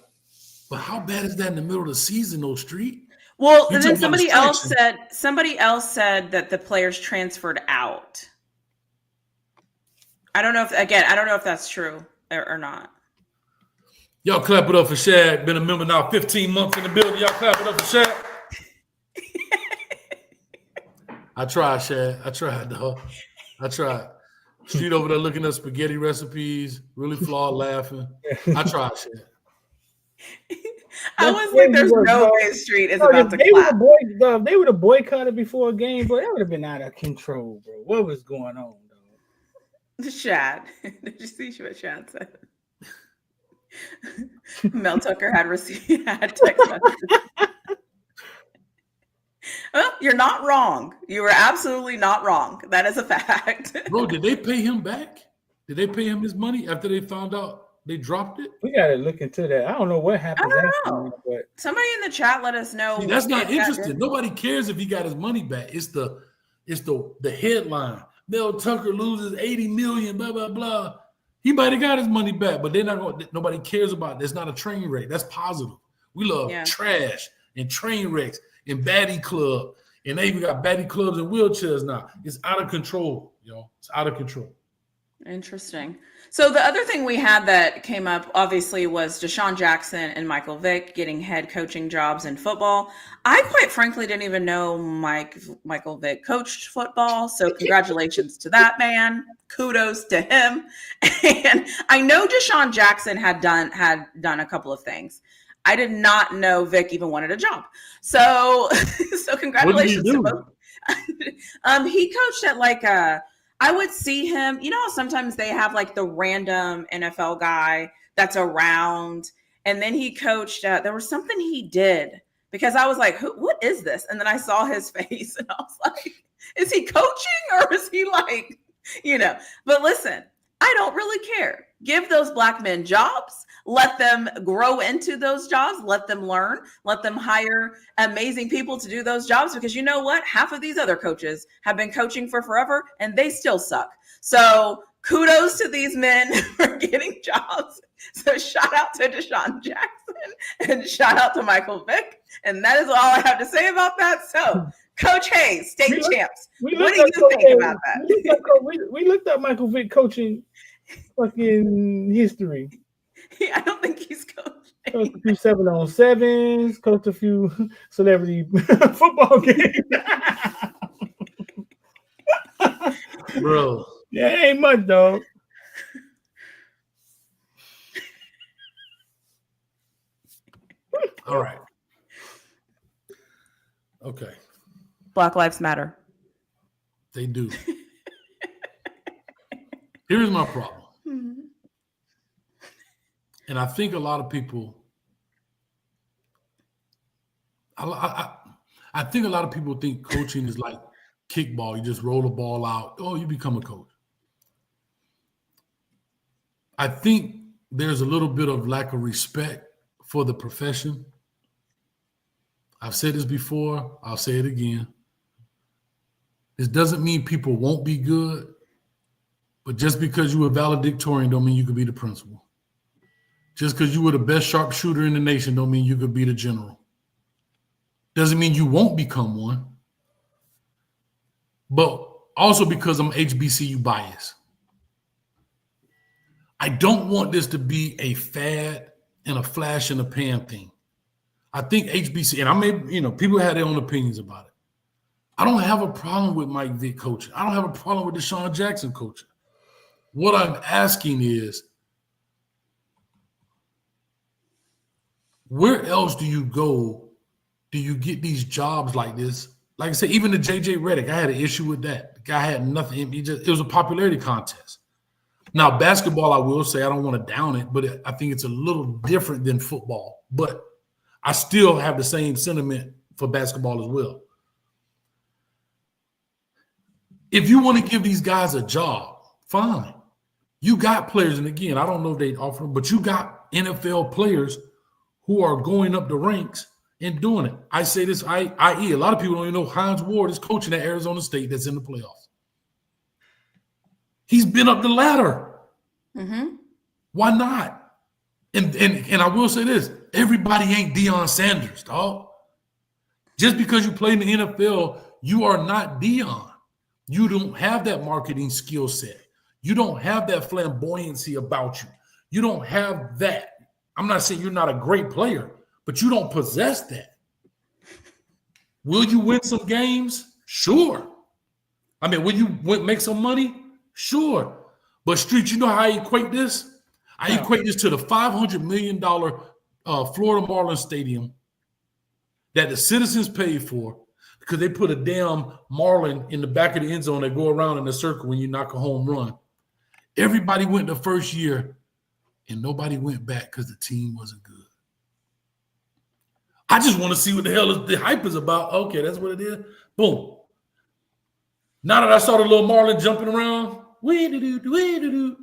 But how bad is that in the middle of the season, though, Street? Well, and then somebody else said that the players transferred out. I don't know if that's true or not. Y'all clap it up for Shad. Been a member now 15 months in the building. Y'all clap it up for Shad. I tried, Shad. I tried, dog. I tried. Street over there looking at spaghetti recipes, really flawed laughing. I tried, Shad. I was like, there's no way Street is about to clap. They would have boycotted before a game, but that would have been out of control, bro. What was going on, dog? Shad. Did you see what Shad said? Mel Tucker had text messages. Well, you're not wrong. You were absolutely not wrong. That is a fact. Bro, did they pay him back? Did they pay him his money after they found out they dropped it? We got to look into that. I don't know what happened. I don't know. But somebody in the chat let us know. See, that's not interesting. Nobody cares if he got his money back. It's the headline. Mel Tucker loses $80 million, blah, blah, blah. He might have got his money back, but they're not going. Nobody cares about it. It's not a train wreck. That's positive. We love trash and train wrecks and baddie club, and they even got baddie clubs and wheelchairs now. It's out of control, y'all. It's out of control. Interesting. So the other thing we had that came up, obviously, was Deshaun Jackson and Michael Vick getting head coaching jobs in football. I quite frankly didn't even know Michael Vick coached football. So congratulations to that man. Kudos to him. And I know Deshaun Jackson had done a couple of things. I did not know Vic even wanted a job. So congratulations to both. He coached at I would see him, sometimes they have like the random NFL guy that's around. And then he coached, there was something he did because I was like, what is this? And then I saw his face and I was like, is he coaching or is he but listen, I don't really care. Give those black men jobs. Let them grow into those jobs. Let them learn. Let them hire amazing people to do those jobs because you know what? Half of these other coaches have been coaching for forever and they still suck. So kudos to these men for getting jobs. So shout out to Deshaun Jackson and shout out to Michael Vick. And that is all I have to say about that. So Coach Hayes, state champs. What do you think about that? We looked up Michael Vick coaching fucking history. I don't think he's coaching. Coached a few 7-on-7s, coached a few celebrity football games. Bro. Yeah, it ain't much, dog. All right. Okay. Black Lives Matter. They do. Here's my problem. Mm-hmm. And I think a lot of people, I think a lot of people think coaching is like kickball. You just roll the ball out. Oh, you become a coach. I think there's a little bit of lack of respect for the profession. I've said this before. I'll say it again. This doesn't mean people won't be good, but just because you were valedictorian don't mean you could be the principal. Just because you were the best sharpshooter in the nation don't mean you could be the general. Doesn't mean you won't become one. But also because I'm HBCU biased. I don't want this to be a fad and a flash in the pan thing. I think HBC, and I may, people have their own opinions about it. I don't have a problem with Mike Vick coaching. I don't have a problem with Deshaun Jackson coaching. What I'm asking is, where else do you go? Do you get these jobs like this? Like I said, even the JJ Redick, I had an issue with that. The guy had nothing. It was a popularity contest. Now, basketball, I will say, I don't want to down it, but I think it's a little different than football. But I still have the same sentiment for basketball as well. If you want to give these guys a job, fine. You got players, and again, I don't know if they offer them, but you got NFL players who are going up the ranks and doing it. I say this, i.e., a lot of people don't even know Hines Ward is coaching at Arizona State that's in the playoffs. He's been up the ladder. Mm-hmm. Why not? And I will say this, everybody ain't Deion Sanders, dog. Just because you play in the NFL, you are not Deion. You don't have that marketing skill set. You don't have that flamboyancy about you. You don't have that. I'm not saying you're not a great player, but you don't possess that. Will you win some games? Sure. I mean, will you make some money? Sure. But Street, you know how I equate this? I equate this to the $500 million Florida Marlins stadium that the citizens paid for because they put a damn Marlin in the back of the end zone that go around in a circle when you knock a home run. Everybody went the first year and nobody went back because the team wasn't good. I just want to see what the hell the hype is about. Okay, that's what it is. Boom. Now that I saw the little Marlin jumping around, the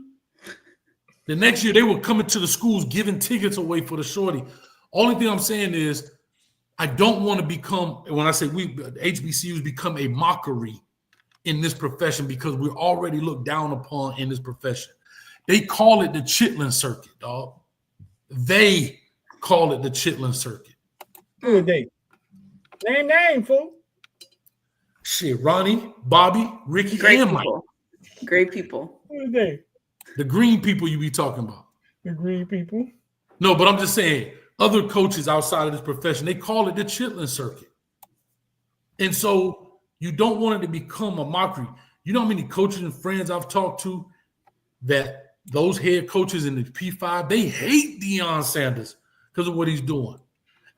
next year they were coming to the schools giving tickets away for the shorty. Only thing I'm saying is I don't want to become, when I say HBCUs become a mockery in this profession because we're already looked down upon in this profession. They call it the Chitlin Circuit, dog. They call it the Chitlin Circuit. Who are they? Name, fool. Shit, Ronnie, Bobby, Ricky, Great and people. Mike. Great people. Who are they? The green people you be talking about. The green people. No, but I'm just saying, other coaches outside of this profession, they call it the Chitlin Circuit. And so you don't want it to become a mockery. You know how many coaches and friends I've talked to that those head coaches in the P5, they hate Deion Sanders because of what he's doing.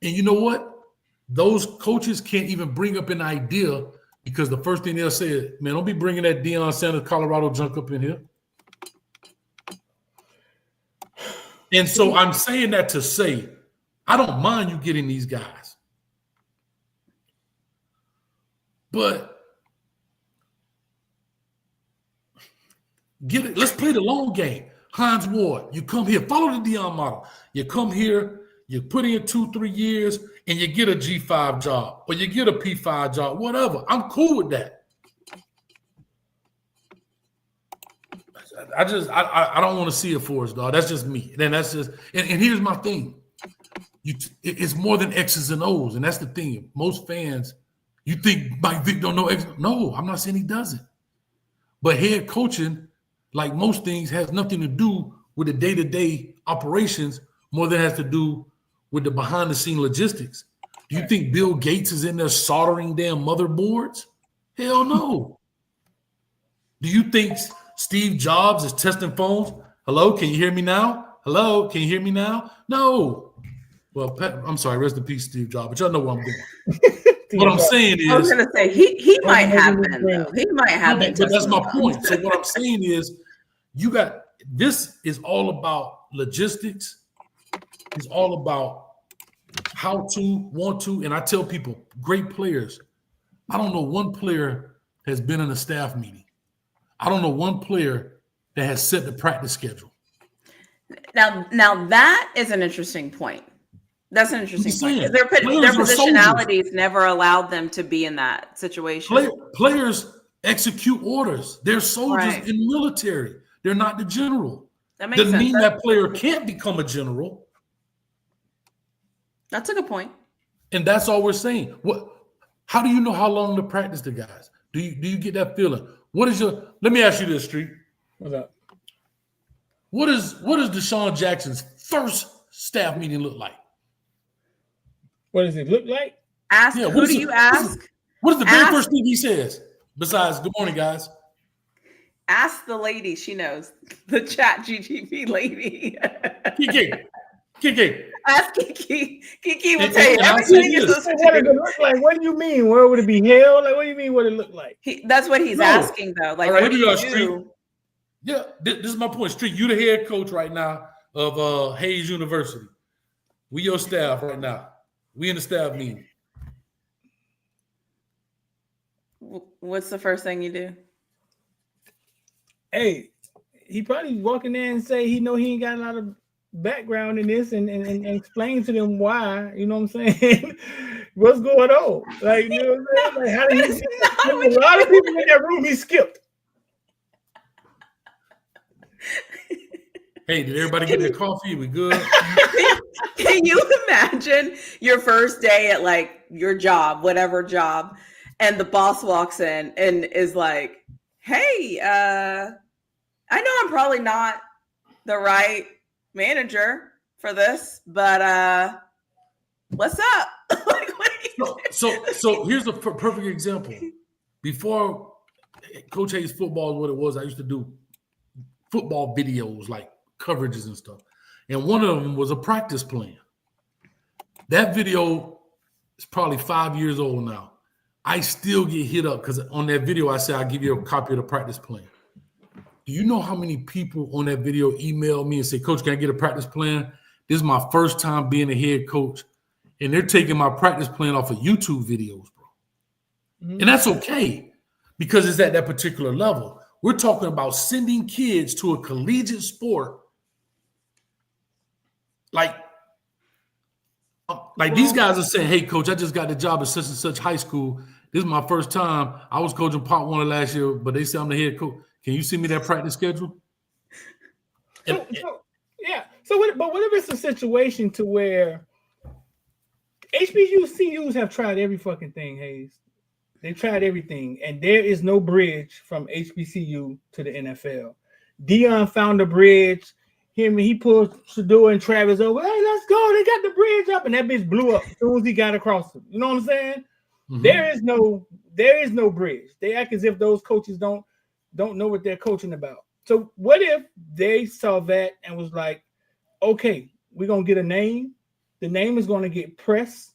And you know what? Those coaches can't even bring up an idea because the first thing they'll say is, man, don't be bringing that Deion Sanders Colorado junk up in here. And so I'm saying that to say, I don't mind you getting these guys. But get it. Let's play the long game. Hines Ward, you come here, follow the Deion model. You come here, you put in 2-3 years, and you get a G5 job or you get a P5 job, whatever. I'm cool with that. I don't want to see it for us, dog. That's just me. Then that's just and here's my thing. It's more than X's and O's, and that's the thing. Most fans, you think Mike Vick don't know X? No, I'm not saying he doesn't. But head coaching, like most things, has nothing to do with the day-to-day operations more than it has to do with the behind-the-scene logistics. Do you think Bill Gates is in there soldering damn motherboards? Hell no. Do you think Steve Jobs is testing phones? Hello, can you hear me now? Hello, can you hear me now? No. Well, I'm sorry, rest in peace, Steve Jobs, but y'all know where I'm going. What I'm saying is, I was going to say he might have been though. He might have been. But that's my point. So what I'm saying is, this is all about logistics. It's all about how to, want to, and I tell people, great players. I don't know one player has been in a staff meeting. I don't know one player that has set the practice schedule. Now that is an interesting point. That's an interesting point. Their positionalities never allowed them to be in that situation. Players execute orders. They're soldiers in the military. They're not the general. That makes sense. Doesn't mean that player can't become a general. That's a good point. And that's all we're saying. How do you know how long to practice the guys? Do you get that feeling? Let me ask you this, Street. What's up? What does Deshaun Jackson's first staff meeting look like? What does it look like? Who do you ask? What is the very first thing he says besides "Good morning, guys"? Ask the lady. She knows, the Chat GTP lady. Kiki. Ask Kiki. Kiki will tell you everything. What does it look like? What do you mean? Where would it be held? Like, what do you mean? What it look like? That's what he's asking, though. Like, right, what do you do? Yeah, this is my point. Street, you the head coach right now of Hayes University. We your staff right now. We in the staff meeting. What's the first thing you do? Hey, he probably walk in there and say he know he ain't got a lot of background in this and explain to them why, you know what I'm saying? What's going on? Like, you know what I'm saying? Like, how did he a lot of people in that room he skipped. Hey, did everybody get their coffee? We good? Can you imagine your first day at like your job, whatever job, and the boss walks in and is like, hey, I know I'm probably not the right manager for this, but what's up? So here's a perfect example. Before Coach Hayes football is what it was, I used to do football videos, like coverages and stuff. And one of them was a practice plan. That video is probably 5 years old now. I still get hit up because on that video, I said, I'll give you a copy of the practice plan. Do you know how many people on that video email me and say, Coach, can I get a practice plan? This is my first time being a head coach. And they're taking my practice plan off of YouTube videos, bro. Mm-hmm. And that's okay because it's at that particular level. We're talking about sending kids to a collegiate sport. Like these guys are saying, hey, Coach, I just got the job at such and such high school. This is my first time. I was coaching Pop Warner last year, but they say I'm the head coach. Can you send me that practice schedule? But what if it's a situation to where HBCUs have tried every fucking thing, Hayes? They tried everything, and there is no bridge from HBCU to the NFL. Deion found a bridge. He pulled Shador and Travis over. Hey, let's go. They got the bridge up, and that bitch blew up as soon as he got across it. You know what I'm saying? Mm-hmm. There is no bridge. They act as if those coaches don't know what they're coaching about. So what if they saw that and was like, okay, we're gonna get a name. The name is gonna get press.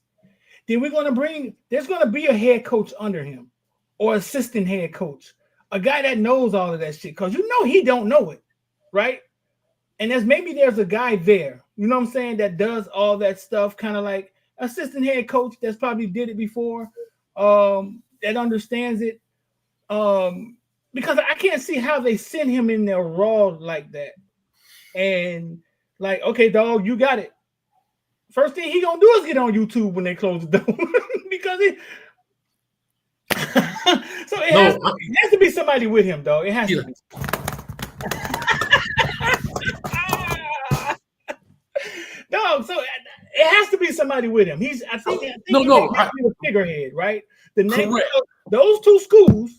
Then there's gonna be a head coach under him or assistant head coach, a guy that knows all of that shit. Because you know he don't know it, right? And there's a guy there, you know what I'm saying, that does all that stuff, kind of like assistant head coach that's probably did it before, that understands it. Because I can't see how they send him in there raw like that. And like, okay, dog, you got it. First thing he gonna do is get on YouTube when they close the door. Because it has to be somebody with him, dog. It has to be. No, so it has to be somebody with him. I think he's a figurehead, right? The name of those two schools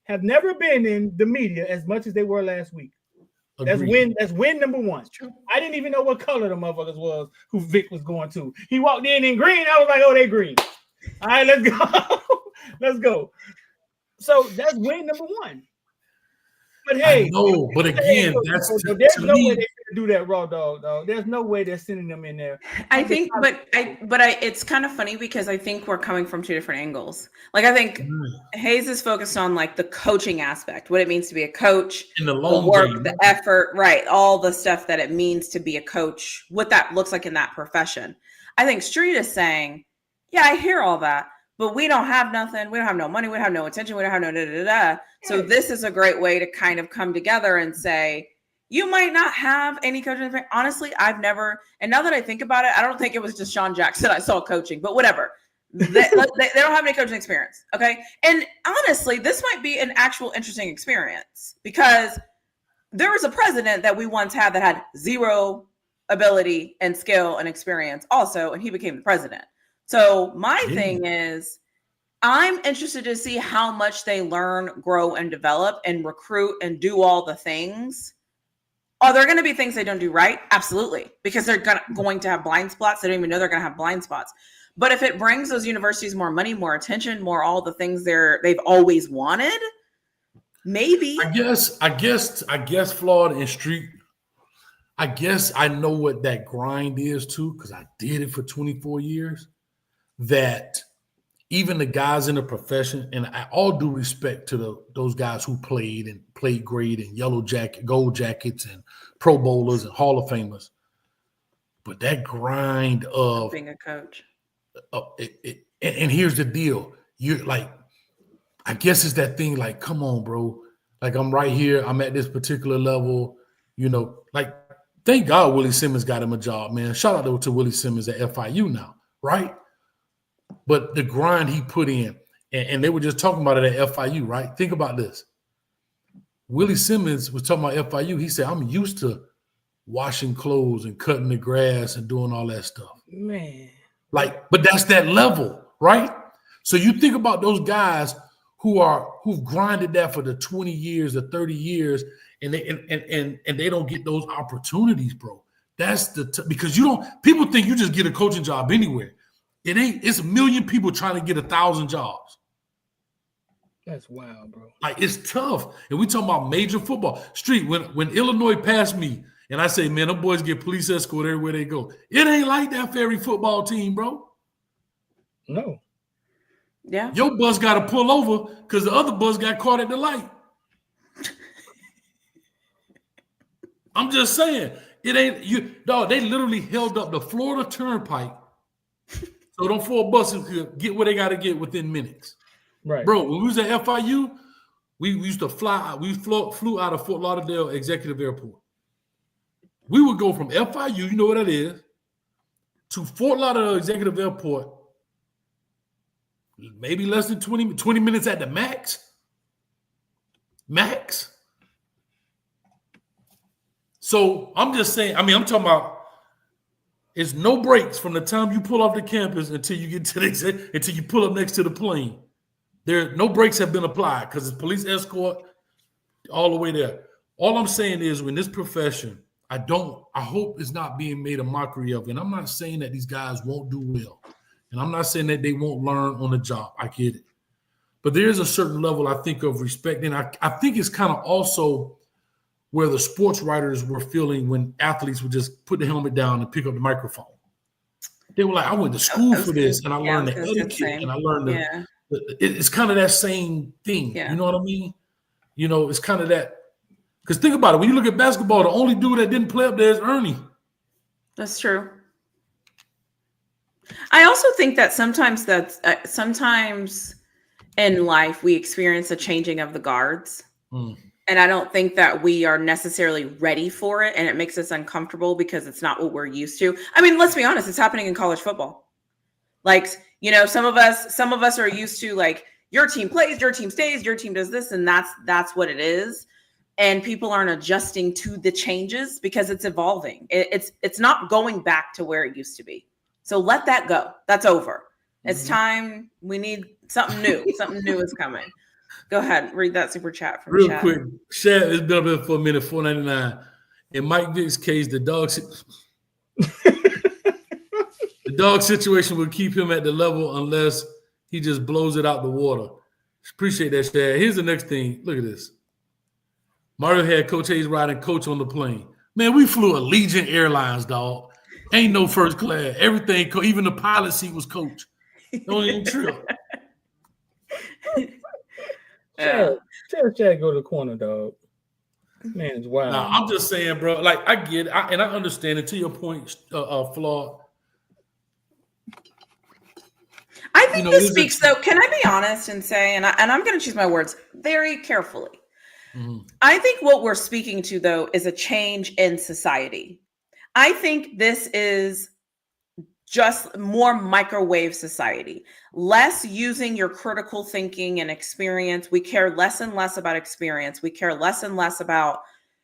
have never been in the media as much as they were last week. Agreed. That's win number one. I didn't even know what color the motherfuckers was who Vic was going to. He walked in green. I was like, oh, they green. All right, let's go. Let's go. So that's win number one. But hey, no, but again, there's no way they can do that, Raw Dog. There's no way they're sending them in there. I think, but it's kind of funny because I think we're coming from two different angles. Like I think Hayes is focused on like the coaching aspect, what it means to be a coach, in the long work, game, the effort, right? All the stuff that it means to be a coach, what that looks like in that profession. I think Street is saying, yeah, I hear all that, but we don't have nothing. We don't have no money. We don't have no attention. We don't have no da-da-da-da. So this is a great way to kind of come together and say, you might not have any coaching. Honestly, I've never, and now that I think about it, I don't think it was just Sean Jackson I saw coaching, but whatever. They don't have any coaching experience. Okay. And honestly, this might be an actual interesting experience because there was a president that we once had that had zero ability and skill and experience also, and he became the president. So my thing is, I'm interested to see how much they learn, grow, and develop and recruit and do all the things. Are there going to be things they don't do right? Absolutely. Because they're going to have blind spots. They don't even know they're going to have blind spots. But if it brings those universities more money, more attention, more all the things they've always wanted, maybe. I guess Florida and Street, I guess I know what that grind is too, because I did it for 24 years. That even the guys in the profession, and I all due respect to those guys who played great and gold jackets and Pro Bowlers and Hall of Famers, but that grind of being a coach. And here's the deal: you're like, I guess it's that thing. Like, come on, bro. Like, I'm right here. I'm at this particular level. You know, like, thank God Willie Simmons got him a job, man. Shout out to Willie Simmons at FIU now, right? But the grind he put in, and they were just talking about it at FIU, right? Think about this. Willie Simmons was talking about FIU. He said, I'm used to washing clothes and cutting the grass and doing all that stuff. Man. Like, but that's that level, right? So you think about those guys who've grinded that for the 20 years, the 30 years, and they don't get those opportunities, bro. That's because people think you just get a coaching job anywhere. It ain't. It's a million people trying to get 1,000 jobs. That's wild, bro. Like, it's tough. And we talking about major football. Street, when Illinois passed me, and I say, man, them boys get police escort everywhere they go. It ain't like that for every football team, bro. No. Yeah. Your bus got to pull over because the other bus got caught at the light. I'm just saying. It ain't you. Dog, they literally held up the Florida Turnpike so them 4 buses could get where they got to get within minutes. Right. Bro, when we was at FIU, we used to fly. We flew out of Fort Lauderdale Executive Airport. We would go from FIU, you know what that is, to Fort Lauderdale Executive Airport, maybe less than 20 minutes at the max. Max. So I'm just saying, I'm talking about it's no breaks from the time you pull off the campus until you get to until you pull up next to the plane. There, no breaks have been applied because it's police escort all the way there. All I'm saying is, in this profession, I hope it's not being made a mockery of. And I'm not saying that these guys won't do well. And I'm not saying that they won't learn on the job. I get it. But there is a certain level, I think, of respect. And I think it's kind of also where the sports writers were feeling when athletes would just put the helmet down and pick up the microphone. They were like, I went to school for this, and I learned the etiquette, and I learned it's kind of that same thing. Yeah. You know what I mean? You know, it's kind of that. Because think about it. When you look at basketball, the only dude that didn't play up there is Ernie. That's true. I also think that sometimes in life we experience a changing of the guards. And I don't think that we are necessarily ready for it. And it makes us uncomfortable because it's not what we're used to. I mean, let's be honest. It's happening in college football. Like, you know, some of us are used to like your team plays, your team stays, your team does this. And that's what it is. And people aren't adjusting to the changes because it's evolving. It's not going back to where it used to be. So let that go. That's over. It's time. We need something new. Something new is coming. Go ahead, read that super chat from Real Chad. quick, Shad, it's been up there for a minute, $4.99. In Mike Vick's case, the dog situation will keep him at the level unless he just blows it out the water. Appreciate that, Shad. Here's the next thing. Look at this. Mario had Coach Hayes riding coach on the plane. Man, we flew Allegiant Airlines, dog. Ain't no first class. Everything, even the pilot seat was coach. Don't even trip. Tell Chad go to the corner, dog. Man, it's wild. Nah, I'm just saying, bro. Like, I get it, and I understand it. To your point, Flawed. I think this speaks, though. Can I be honest and say, and I'm going to choose my words very carefully. Mm-hmm. I think what we're speaking to, though, is a change in society. I think this is just more microwave society, less using your critical thinking and experience. We care less and less about experience. We care less and less about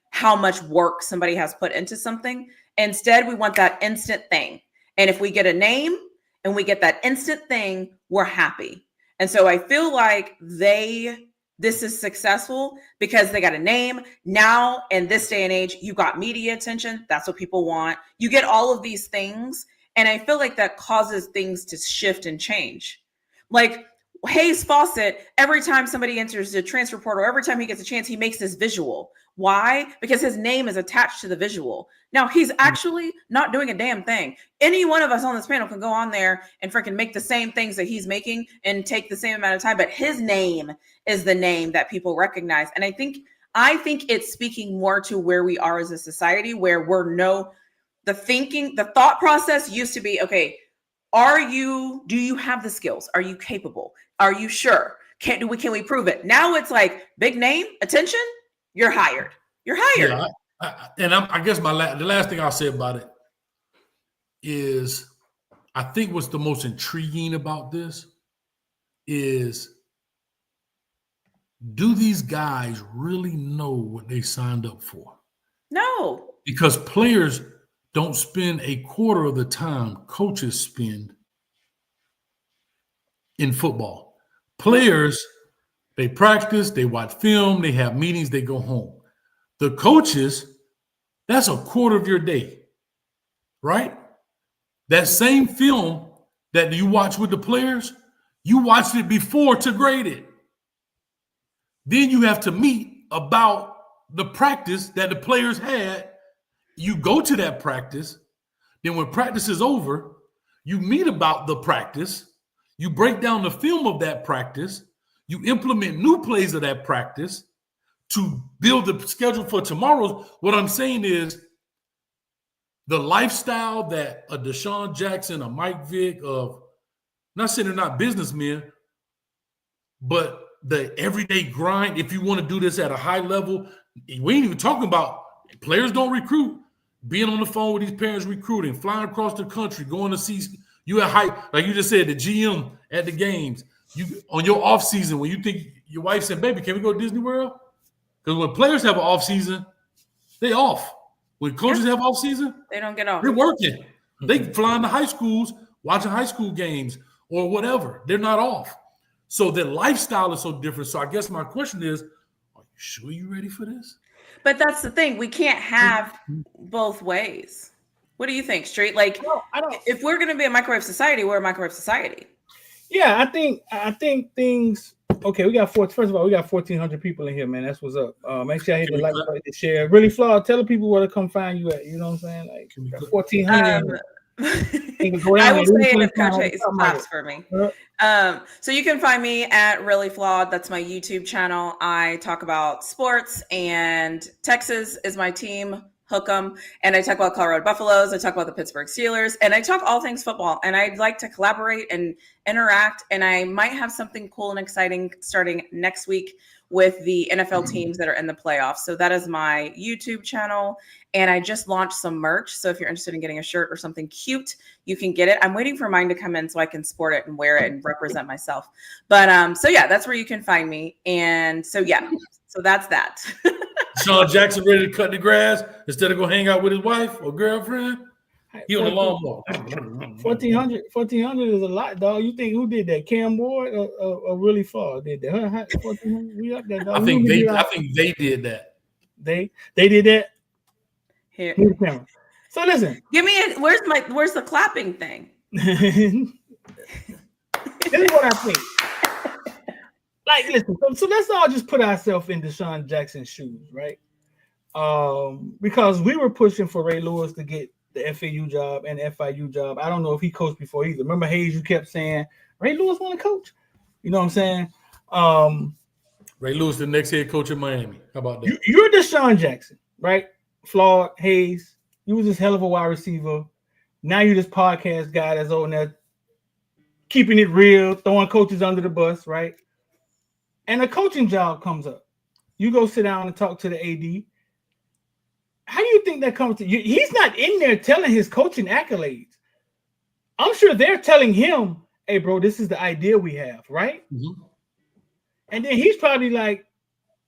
how much work somebody has put into something. Instead, we want that instant thing. And if we get a name and we get that instant thing, we're happy. And so I feel like this is successful because they got a name. Now, in this day and age, you got media attention. That's what people want. You get all of these things. And I feel like that causes things to shift and change. Like Hayes Fawcett, every time somebody enters the transfer portal, every time he gets a chance, he makes this visual. Why? Because his name is attached to the visual. Now, he's actually not doing a damn thing. Any one of us on this panel can go on there and freaking make the same things that he's making and take the same amount of time. But his name is the name that people recognize. And I think it's speaking more to where we are as a society, where the thought process used to be, okay, do you have the skills? Are you capable? Are you sure? Can we prove it? Now it's like big name, attention, you're hired. You're hired. Yeah, I guess the last thing I'll say about it is I think what's the most intriguing about this is, do these guys really know what they signed up for? No. Because players don't spend a quarter of the time coaches spend in football. Players, they practice, they watch film, they have meetings, they go home. The coaches, that's a quarter of your day, right? That same film that you watch with the players, you watched it before to grade it. Then you have to meet about the practice that the players had. You go to that practice. Then when practice is over, you meet about the practice. You break down the film of that practice. You implement new plays of that practice to build the schedule for tomorrow's. What I'm saying is the lifestyle that a Deshaun Jackson, a Mike Vick, not saying they're not businessmen, but the everyday grind, if you want to do this at a high level, we ain't even talking about players don't recruit. Being on the phone with these parents recruiting, flying across the country, going to see you at height, like you just said, the GM at the games. You on your off season when you think your wife said, "Baby, can we go to Disney World?" Because when players have an off season, they off. When coaches have off season, they don't get off. They're working. They flying to high schools, watching high school games or whatever. They're not off. So their lifestyle is so different. So I guess my question is, are you sure you're ready for this? But that's the thing. We can't have both ways. What do you think, Street? Like, if we're going to be a microwave society, we're a microwave society. Yeah, I think things. Okay, first of all, we got 1,400 people in here, man. That's what's up. Make sure I hit the like button, the share. Really Flawed. Tell the people where to come find you at. You know what I'm saying? Like 1,400. I will say it if Coach Hayes claps for me. So you can find me at Really Flawed. That's my YouTube channel. I talk about sports, and Texas is my team. Hook 'em. And I talk about Colorado Buffaloes. I talk about the Pittsburgh Steelers, and I talk all things football. And I'd like to collaborate and interact. And I might have something cool and exciting starting next week with the NFL teams that are in the playoffs. So that is my YouTube channel. And I just launched some merch. So if you're interested in getting a shirt or something cute, you can get it. I'm waiting for mine to come in so I can sport it and wear it and represent myself. But so yeah, that's where you can find me. And so yeah, so that's that. Sean Jackson ready to cut the grass instead of go hang out with his wife or girlfriend? He on the lawnmower. 1400 is a lot, dog. You think who did that? Cam Ward or really far did that? 1400, we up there, dog. I think they did that. They did that. Here. Move the camera. So listen. Give me it. Where's the clapping thing? This is what I think. Like, listen, so let's all just put ourselves in Deshaun Jackson's shoes, right? Because we were pushing for Ray Lewis to get the FAU job and the FIU job. I don't know if he coached before either. Remember, Hayes, you kept saying Ray Lewis want to coach. You know what I'm saying? Ray Lewis, the next head coach in Miami. How about that? You're Deshaun Jackson, right? Flawed, Hayes. You was this hell of a wide receiver. Now you're this podcast guy that's on there keeping it real, throwing coaches under the bus, right? And a coaching job comes up. You go sit down and talk to the AD. How do you think that comes to you? He's not in there telling his coaching accolades. I'm sure they're telling him, hey, bro, this is the idea we have, right? Mm-hmm. And then he's probably like,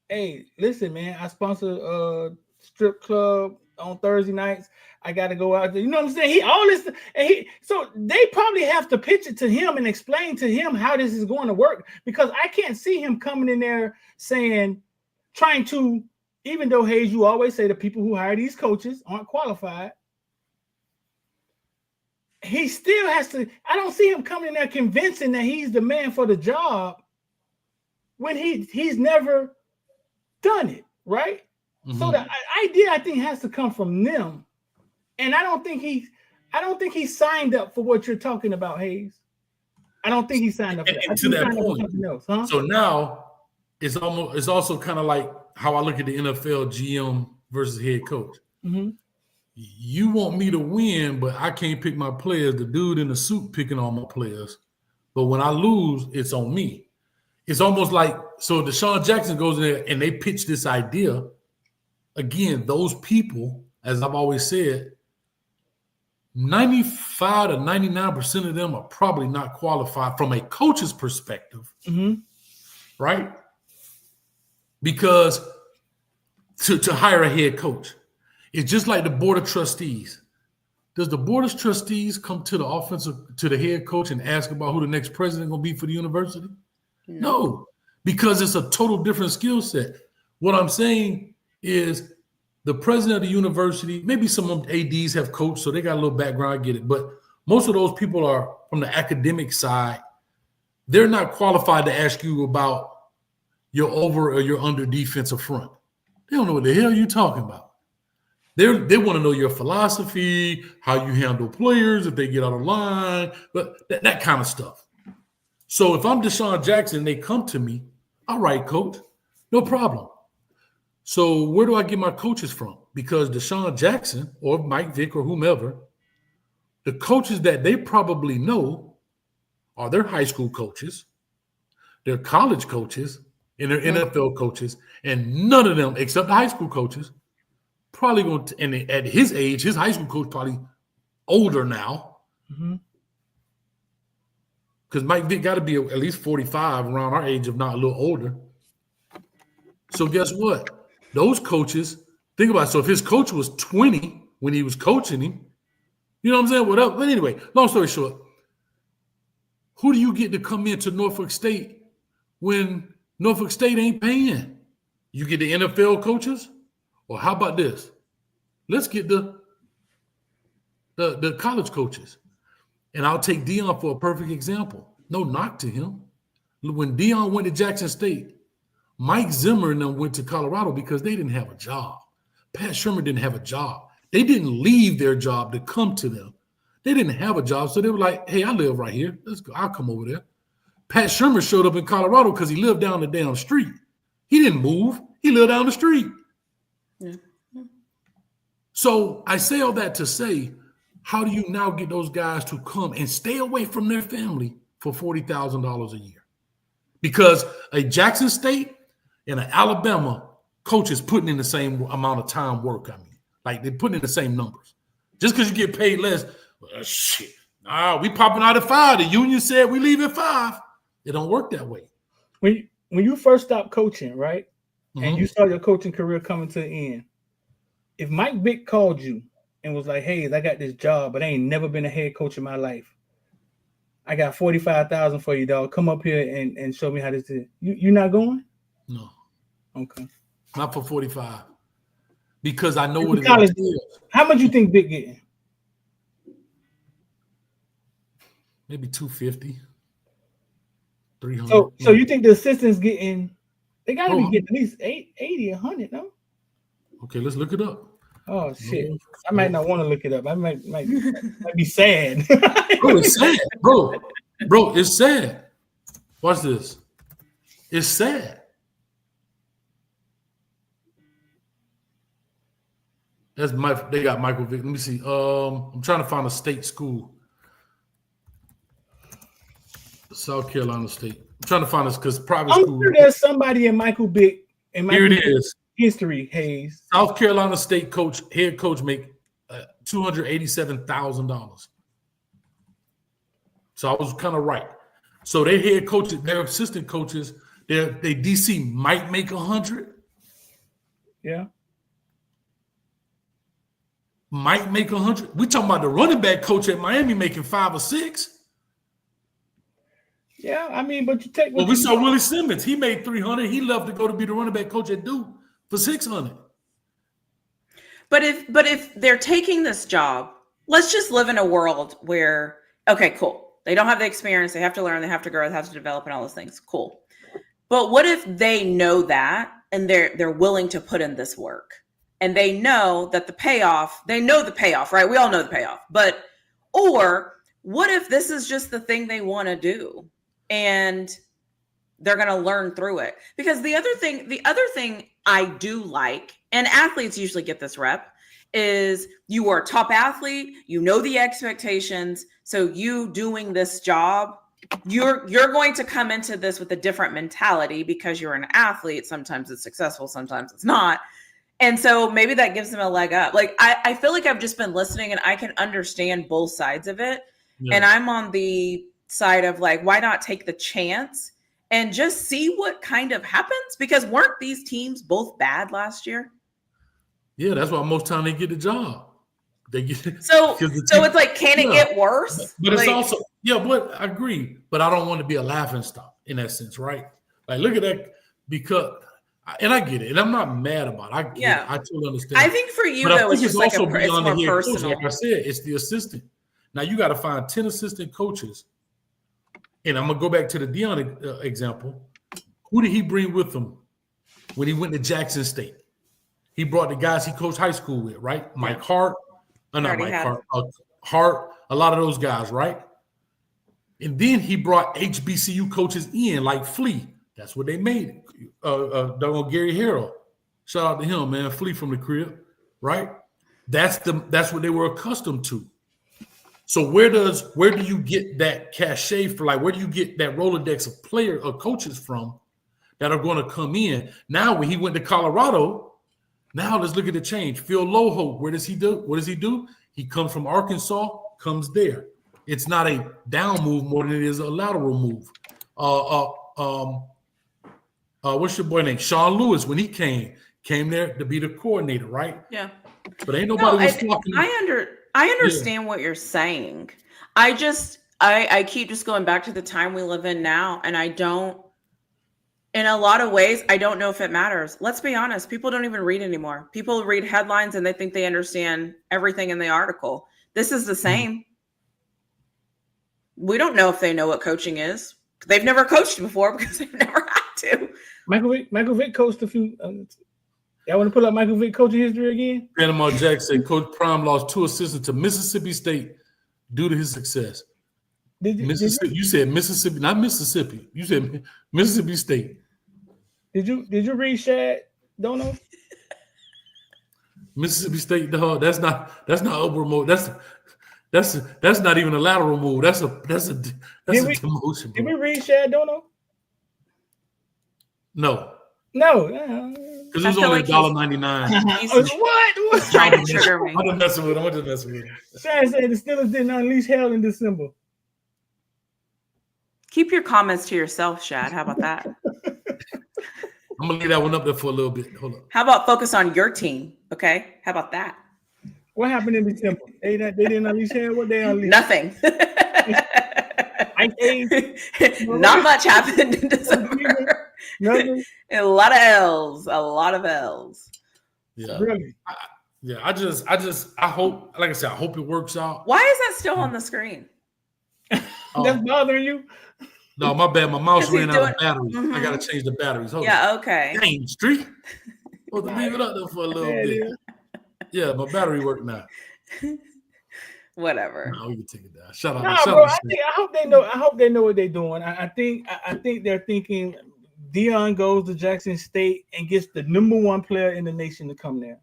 hey, listen, man, I sponsor a strip club on Thursday nights. I got to go out there. You know what I'm saying? So they probably have to pitch it to him and explain to him how this is going to work, because I can't see him coming in there trying to, even though, Hayes, you always say the people who hire these coaches aren't qualified. He still has to, I don't see him coming in there convincing that he's the man for the job when he's never done it, right? Mm-hmm. So the idea, I think, has to come from them. And I don't think he signed up for what you're talking about, Hayes. I don't think he signed up for that. And to that point, else, huh? So now it's also kind of like how I look at the NFL GM versus head coach. Mm-hmm. You want me to win, but I can't pick my players. The dude in the suit picking on my players. But when I lose, it's on me. It's almost like, so Deshaun Jackson goes in there and they pitch this idea. Again, those people, as I've always said, 95 to 99% of them are probably not qualified from a coach's perspective, mm-hmm. right? Because to hire a head coach, it's just like the board of trustees. Does the board of trustees come to the head coach and ask about who the next president going to be for the university? No, because it's a total different skill set. What I'm saying is the president of the university, maybe some of ADs have coached, so they got a little background, I get it. But most of those people are from the academic side. They're not qualified to ask you about your over or your under defensive front. They don't know what the hell you're talking about. They want to know your philosophy, how you handle players, if they get out of line, but that kind of stuff. So if I'm Deshaun Jackson and they come to me, all right, coach, no problem. So where do I get my coaches from? Because Deshaun Jackson or Mike Vick or whomever, the coaches that they probably know are their high school coaches, their college coaches, and their NFL coaches, and none of them, except the high school coaches, probably going to, and at his age, his high school coach probably older now. Mm-hmm. Because Mike Vick got to be at least 45 around our age, if not a little older. So guess what? Those coaches, think about it. So if his coach was 20 when he was coaching him, you know what I'm saying? Whatever. But anyway, long story short, who do you get to come into Norfolk State when Norfolk State ain't paying? You get the NFL coaches? Or how about this? Let's get the college coaches. And I'll take Deion for a perfect example. No knock to him. When Deion went to Jackson State, Mike Zimmer and them went to Colorado because they didn't have a job. Pat Shermer didn't have a job. They didn't leave their job to come to them. They didn't have a job, so they were like, hey, I live right here. Let's go. I'll come over there. Pat Shermer showed up in Colorado because he lived down the damn street. He didn't move. He lived down the street. Yeah. So I say all that to say, how do you now get those guys to come and stay away from their family for $40,000 a year? Because a Jackson State and an Alabama coach is putting in the same amount of time work. I mean, like they're putting in the same numbers. Just because you get paid less, shit. We popping out at 5. The union said we leave at 5. It don't work that way. When you first stopped coaching, right? Mm-hmm. And you saw your coaching career coming to the end, if Mike Vick called you and was like, "Hey, I got this job, but I ain't never been a head coach in my life. I got $45,000 for you, dog. Come up here and show me how this is." You not going? No, Okay. not for 45. Because I know what it College, is. how much you think Vic getting? Maybe 250, 300. So you think the assistants getting? They got to be Oh. getting at least 80, 100, no? Okay, let's look it up. Oh shit! No. I might not want to look it up. I might be sad. Bro, it's sad, bro. Bro, it's sad. Watch this. It's sad. They got Michael Vick. Let me see. I'm trying to find a state school. South Carolina State. I'm trying to find this because private I'm school. sure there's somebody in Michael Vick in Here Michael it Vick is. history, Hayes. South Carolina State head coach make $287,000. So I was kind of right. So their head coaches, their assistant coaches, they DC might make 100, Yeah. might make 100. We talking about the running back coach at Miami making 5 or 6. Yeah, I mean, but you take. Well, we saw Willie Simmons. He made 300. He left to go to be the running back coach at Duke for 600. But if they're taking this job, let's just live in a world where, okay, cool. They don't have the experience. They have to learn. They have to grow. They have to develop, and all those things. Cool. But what if they know that and they're willing to put in this work, and they know that the payoff? They know the payoff, right? We all know the payoff. But or what if this is just the thing they want to do, and they're going to learn through it? Because the other thing I do like, and athletes usually get this rep, is you are a top athlete, you know the expectations. So you doing this job, you're going to come into this with a different mentality because you're an athlete. Sometimes it's successful, sometimes it's not. And so maybe that gives them a leg up. Like I feel like I've just been listening and I can understand both sides of it. Yeah. And I'm on the side of like, why not take the chance and just see what kind of happens? Because weren't these teams both bad last year? Yeah, that's why most time they get the job. They get so it's like, can it get worse? But it's also but I agree. But I don't want to be a laughing stock in that sense, right? Like, look at that, because and I get it, and I'm not mad about it. I get it. I totally understand. I think for you, though, it's just like also it's more personal. Like I said, it's the assistant. Now you got to find 10 assistant coaches. And I'm gonna go back to the Deion example. Who did he bring with him when he went to Jackson State? He brought the guys he coached high school with, right? Mike Hart, not Mike Hart, Hart, a lot of those guys, right? And then he brought HBCU coaches in, like Flea. That's what they made. Gary Harrell. Shout out to him, man. Flea from the crib, right? That's what they were accustomed to. So where do you get that cachet for? Like, where do you get that Rolodex of players or coaches from that are going to come in? Now, when he went to Colorado, now let's look at the change. Phil Loho, where does he do? What does he do? He comes from Arkansas, comes there. It's not a down move more than it is a lateral move. What's your boy name? Sean Lewis, when he came there to be the coordinator, right? Yeah. But ain't nobody was talking. I understand what you're saying. I keep just going back to the time we live in now, and in a lot of ways, I don't know if it matters. Let's be honest. People don't even read anymore. People read headlines and they think they understand everything in the article. This is the same. We don't know if they know what coaching is. They've never coached before because they've never had to. Michael Vick coached a few. Y'all want to pull up Michael Vick coaching history again? Panama Jack said Coach Prime lost 2 assistants to Mississippi State due to his success. You said Mississippi, not Mississippi. You said Mississippi State. Did you read Shad? Don't know. Mississippi State, dog. That's not upward move. That's not even a lateral move. That's a demotion. Did we read Shad? Don't know. No. Because it was only $1.99. What? Trying to trigger me. I'm just messing with him. Shad said the Steelers didn't unleash hell in December. Keep your comments to yourself, Shad. How about that? I'm gonna leave that one up there for a little bit. Hold up. How about focus on your team? Okay. How about that? What happened in December? They didn't unleash hell. What they unleashed? Nothing. Ice age? Not much happened in December. Nothing. A lot of L's. A lot of L's. Yeah. Really? I hope, like I said, I hope it works out. Why is that still on the screen? That's bothering you? No, my bad. My mouse 'Cause he's ran out of doing- batteries. Mhm. I gotta change the batteries. Hold on. Yeah, okay. Dang, Street. Supposed to leave it up there for a little bit. Yeah, my battery worked now. Whatever. No, we can take it down. Shut up. Nah, Shut bro. up. I hope they know. I hope they know what they're doing. I think they're thinking Deion goes to Jackson State and gets the number one player in the nation to come there,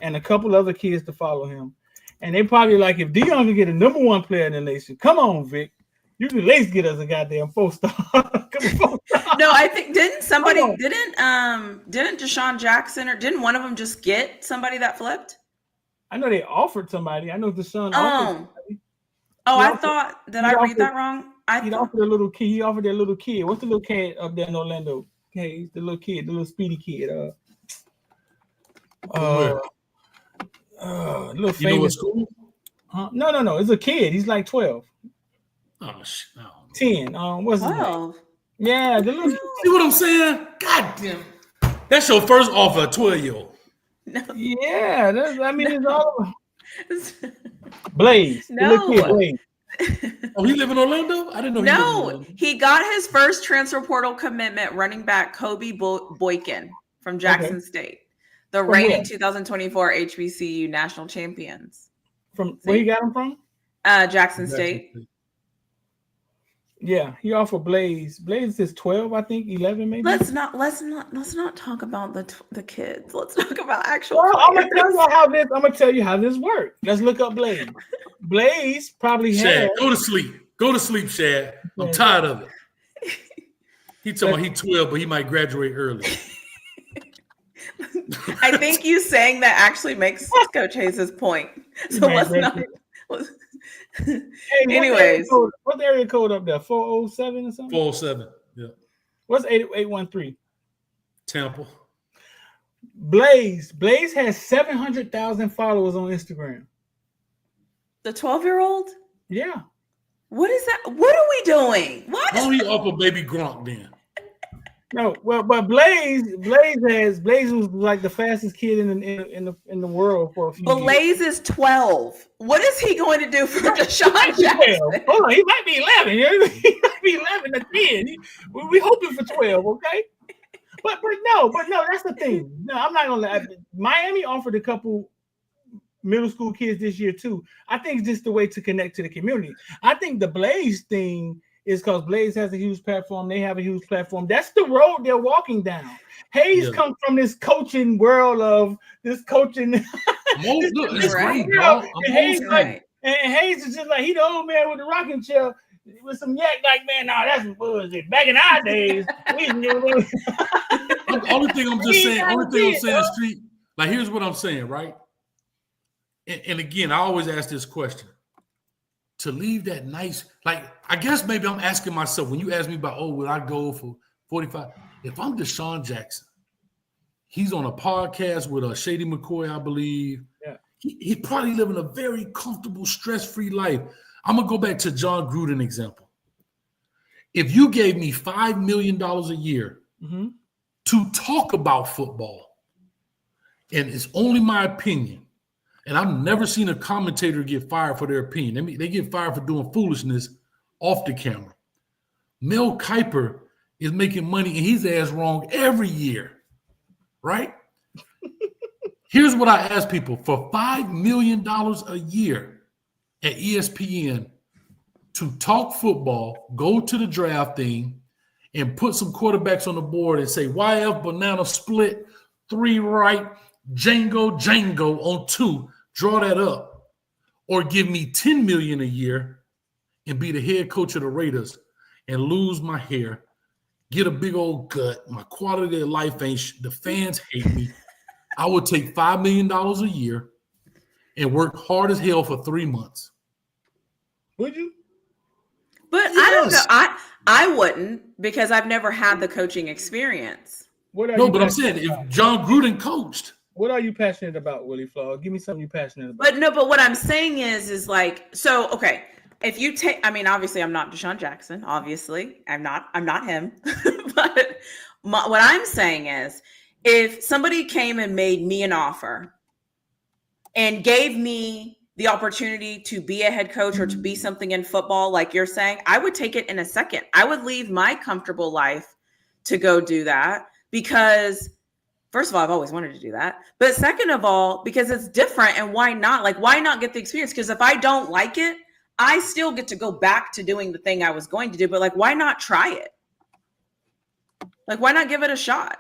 and a couple other kids to follow him. And they probably like, if Deion can get a number one player in the nation, come on, Vic. You can at least get us a goddamn 4-star. No, I think didn't Deshaun Jackson or didn't one of them just get somebody that flipped? I know they offered somebody. I know Deshaun offered somebody. Oh, He I offered- thought he that I read offered- that wrong. He offered a little kid. He offered that little kid. What's the little kid up there in Orlando? Hey, he's the little kid, the little speedy kid. Where? Little You know what famous. school? No. It's a kid. He's like 12, Oh shit. No. 10. What's his name? Oh, Yeah, the little. See what I'm saying? God damn. That's your first offer, a 12-year-old. Yeah, it's all Blaze. The little kid, No. Blaze. Oh, he live in Orlando? I didn't know he lived in no, Orlando. he got his first transfer portal commitment running back Kobe Boykin from Jackson State, the From reigning where? 2024 HBCU national champions. From where you got him from? Jackson State. Yeah, he offered Blaze. Blaze is 12, I think, 11 maybe. Let's not talk about the kids. Let's talk about actual. Well, I'm gonna players. tell you how this works. Let's look up Blaze. Blaze probably Shad, had. go to sleep. Go to sleep, Shad. I'm Yeah. tired of it. He talking about he 12, but he might graduate early. I think you saying that actually makes Coach Hayes' point. So let's not. Hey, Anyways, what's the area code up there? 407 or something? 407. Yeah. What's 813? Tampa. Blaze has 700,000 followers on Instagram. the 12-year-old. Yeah. What is that? What are we doing? What? Why don't he up a baby Gronk then? No, well, but Blaze was like the fastest kid in the world for a few years. Blaze is 12. What is he going to do for Deshaun Jackson? Hold on, he might be 11. He might be 11 or 10. We hoping for 12, okay? But no, that's the thing. No, I'm not gonna lie. Miami offered a couple middle school kids this year too. I think it's just the way to connect to the community. I think the Blaze thing is because Blaze has a huge platform. They have a huge platform. That's the road they're walking down. Hayes comes from this coaching world of this coaching. It's right. great, dog. And Hayes, and Hayes is just like, he the old man with the rocking chair with some yak. Like, man, nah, that's some bullshit. Back in our days, we The only thing I'm just saying, Street, like, here's what I'm saying, right? And again, I always ask this question. To leave that nice, like, I guess maybe I'm asking myself, when you ask me about, will I go for 45? If I'm Deshaun Jackson, he's on a podcast with Shady McCoy, I believe. Yeah. He's probably living a very comfortable, stress-free life. I'm going to go back to John Gruden example. If you gave me $5 million a year to talk about football, and it's only my opinion, and I've never seen a commentator get fired for their opinion. They get fired for doing foolishness off the camera. Mel Kiper is making money, and he's ass wrong every year, right? Here's what I ask people. For $5 million a year at ESPN to talk football, go to the draft thing, and put some quarterbacks on the board and say, YF banana split, 3 right, Django on 2, draw that up, or give me $10 million a year and be the head coach of the Raiders and lose my hair, get a big old gut, my quality of life the fans hate me. I would take $5 million a year and work hard as hell for 3 months. Would you? But I don't know. I wouldn't, because I've never had the coaching experience. No, but I'm saying if John Gruden coached, What are you passionate about, Willie Flaw? Give me something you're passionate about. But what I'm saying is like, so okay. If you take, I mean, obviously, I'm not Deshaun Jackson. Obviously, I'm not him. But what I'm saying is, if somebody came and made me an offer and gave me the opportunity to be a head coach or to be something in football, like you're saying, I would take it in a second. I would leave my comfortable life to go do that because, first of all, I've always wanted to do that. But second of all, because it's different, and why not? Like, why not get the experience? Because if I don't like it, I still get to go back to doing the thing I was going to do. But like, why not try it? Like, why not give it a shot?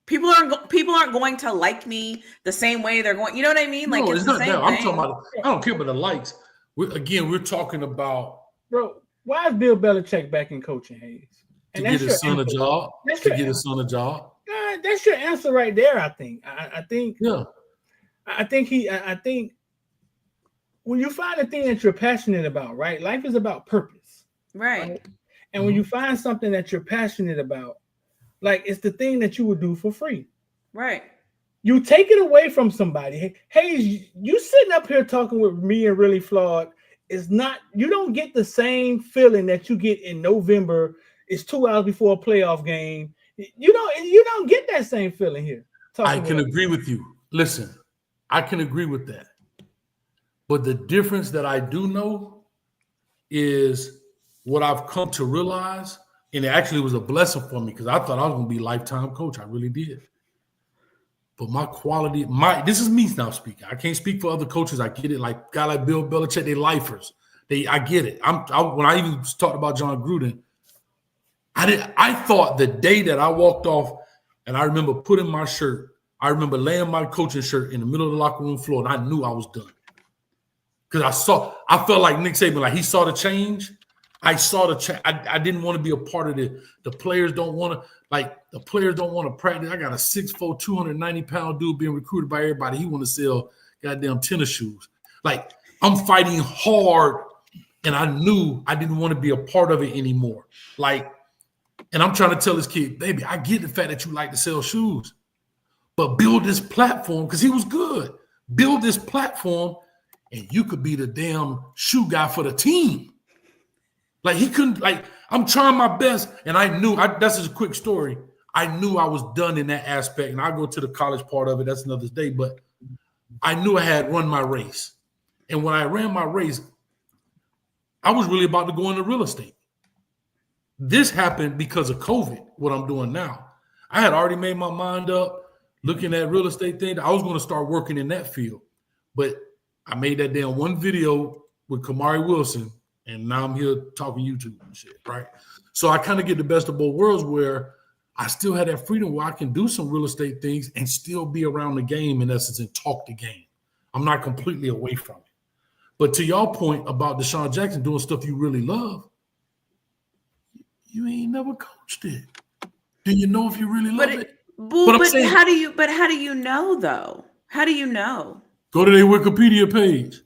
People aren't going to like me the same way they're going. You know what I mean? Like, no, it's not the same that. I'm thing. talking about. I don't care about the likes. We're talking about. Bro, why is Bill Belichick back in coaching, Hayes? To get his son a job. To get his son a job. That's your answer right there. I think. I think. Yeah. I think when you find a thing that you're passionate about, right? Life is about purpose, right? And when you find something that you're passionate about, like it's the thing that you would do for free, right? You take it away from somebody. Hey, you sitting up here talking with me and Really Flawed is not. You don't get the same feeling that you get in November. It's 2 hours before a playoff game. You don't get that same feeling here. I can agree with you. Listen, I can agree with that. But the difference that I do know is what I've come to realize, and it actually was a blessing for me because I thought I was going to be a lifetime coach. I really did. But my quality, this is me now speaking. I can't speak for other coaches. I get it. Like a guy like Bill Belichick, they lifers. I get it. When I even talked about John Gruden, I thought the day that I walked off, and I remember putting my shirt, I remember laying my coaching shirt in the middle of the locker room floor, and I knew I was done. Because I felt like Nick Saban, like he saw the change. I saw the change. I didn't want to be a part of it. The players don't want to practice. I got a 6'4", 290-pound dude being recruited by everybody. He want to sell goddamn tennis shoes. Like, I'm fighting hard, and I knew I didn't want to be a part of it anymore. Like, and I'm trying to tell this kid, baby, I get the fact that you like to sell shoes, but build this platform, because he was good. Build this platform, and you could be the damn shoe guy for the team. Like, he couldn't, like, I'm trying my best, and I knew, that's just a quick story. I knew I was done in that aspect, and I'll go to the college part of it. That's another day, but I knew I had run my race. And when I ran my race, I was really about to go into real estate. This happened because of COVID, what I'm doing now. I had already made my mind up looking at real estate thing. I was going to start working in that field. But I made that damn one video with Kamari Wilson, and now I'm here talking YouTube and shit, right? So I kind of get the best of both worlds where I still had that freedom where I can do some real estate things and still be around the game, in essence, and talk the game. I'm not completely away from it. But to y'all point about Deshaun Jackson doing stuff you really love, you ain't never coached it. Do you know if you really love it? But how do you know though? How do you know? Go to their Wikipedia page.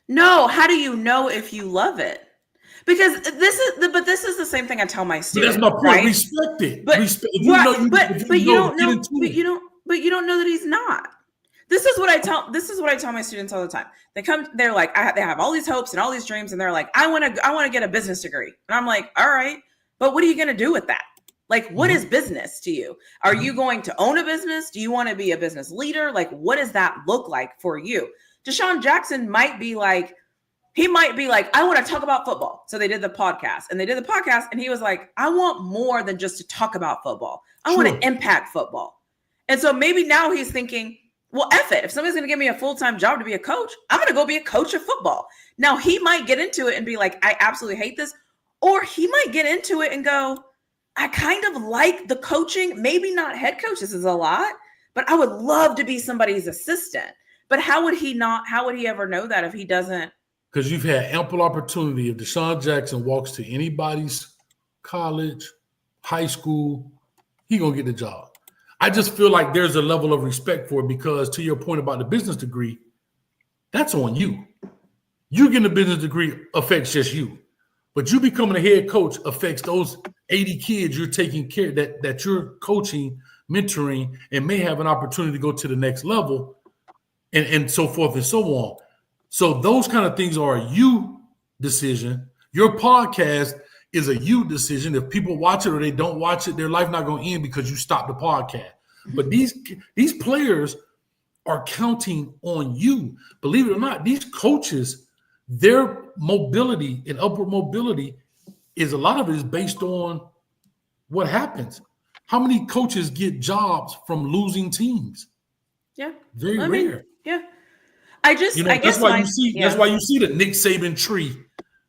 No, how do you know if you love it? Because this is the same thing I tell my students. But that's my point. Right? Respect it. But you don't know that he's not. This is what I tell my students all the time. They're like, they have all these hopes and all these dreams, and they're like, I want to get a business degree. And I'm like, all right, but what are you going to do with that? Like, what is business to you? Are you going to own a business? Do you want to be a business leader? Like, what does that look like for you? Deshaun Jackson might be like, I want to talk about football. So they did the podcast, and he was like, I want more than just to talk about football. I want to impact football. And so maybe now he's thinking, well, F it. If somebody's going to give me a full-time job to be a coach, I'm going to go be a coach of football. Now, he might get into it and be like, I absolutely hate this. Or he might get into it and go, I kind of like the coaching, maybe not head coach. This is a lot, but I would love to be somebody's assistant. But how would he ever know that if he doesn't? Because you've had ample opportunity. If Deshaun Jackson walks to anybody's college, high school, he's going to get the job. I just feel like there's a level of respect for it because, to your point about the business degree, that's on you. You getting a business degree affects just you. But you becoming a head coach affects those 80 kids you're taking care that you're coaching, mentoring, and may have an opportunity to go to the next level, and so forth and so on. So those kind of things are a you decision. Your podcast is a you decision. If people watch it or they don't watch it, their life not going to end because you stopped the podcast. But these players are counting on you. Believe it or not, these coaches, their mobility and upward mobility is a lot of it is based on what happens. How many coaches get jobs from losing teams? Yeah. Very rare. Yeah. I guess that's why you see the Nick Saban tree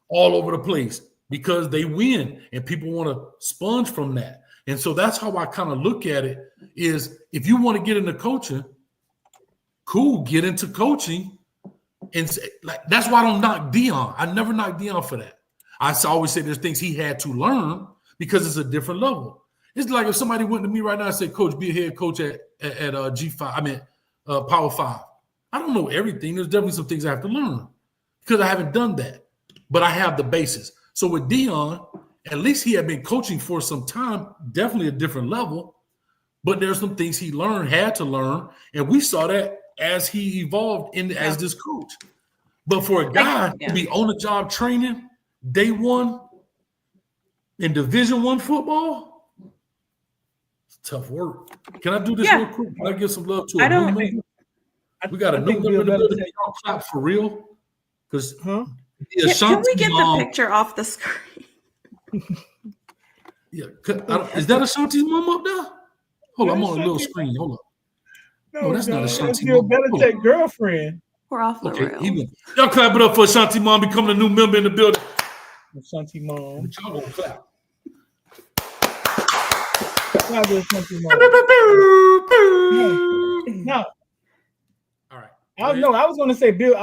all over the place, because they win and people want to sponge from that. And so that's how I kind of look at it is, if you want to get into coaching, cool, get into coaching. And that's why I don't knock Deion. I never knock Deion for that. I always say there's things he had to learn because it's a different level. It's like if somebody went to me right now and said, Coach, be a head coach at G5, Power 5. I don't know everything. There's definitely some things I have to learn because I haven't done that, but I have the basis. So with Deion, at least he had been coaching for some time, definitely a different level, but there's some things he had to learn, and we saw that as he evolved as this coach. But for a guy to be on the job training day one in Division I football, it's tough work. Can I do this real quick? Can I give some love to a new member? We got a new member in the building. Y'all clap for real? Because can we get the picture off the screen? Yeah, is that Ashanti's mom up there? Hold on, I'm on a little screen. Hold on. No, that's not Ashanti's mom. Belichick girlfriend. We're off the rails. Y'all clap it up for Ashanti mom becoming a new member in the building. Ashanti mom. Y'all gonna clap. No. All right. I was gonna say Bill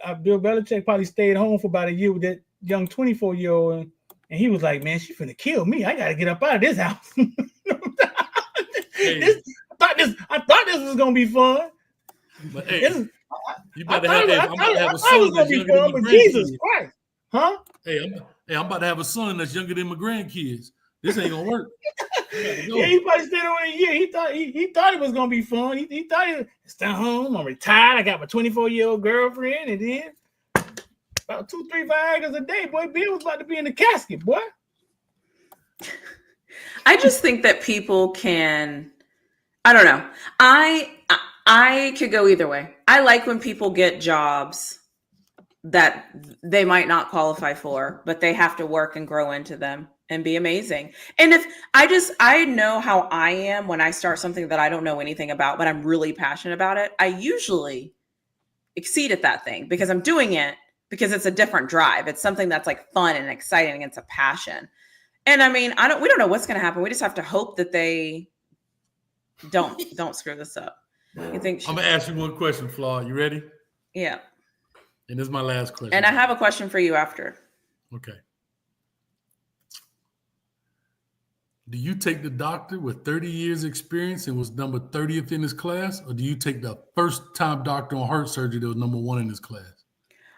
Belichick probably stayed home for about a year with that young 24-year-old, and he was like, "Man, she finna kill me. I gotta get up out of this house." I thought this was gonna be fun. But hey, you better have a son that's younger than my grandkids. Jesus Christ, huh? Hey, I'm about to have a son that's younger than my grandkids. This ain't gonna work. Yeah, he probably stayed over a year. He thought it was gonna be fun. He thought he stay home. I'm retired. I got my 24-year-old girlfriend, and then about 2-3 Viagra's a day. Boy, Bill was about to be in the casket, boy. I just think that people can. I don't know. I could go either way. I like when people get jobs that they might not qualify for, but they have to work and grow into them and be amazing. And if I know how I am when I start something that I don't know anything about, but I'm really passionate about it, I usually exceed at that thing because I'm doing it because it's a different drive. It's something that's like fun and exciting. And it's a passion. And I mean, we don't know what's going to happen. We just have to hope that they don't screw this up. You think I'm gonna ask you one question, Flaw. You ready? Yeah. And this is my last question. And I have a question for you after. Okay. Do you take the doctor with 30 years experience and was number 30th in his class, or do you take the first-time doctor on heart surgery that was number 1 in his class?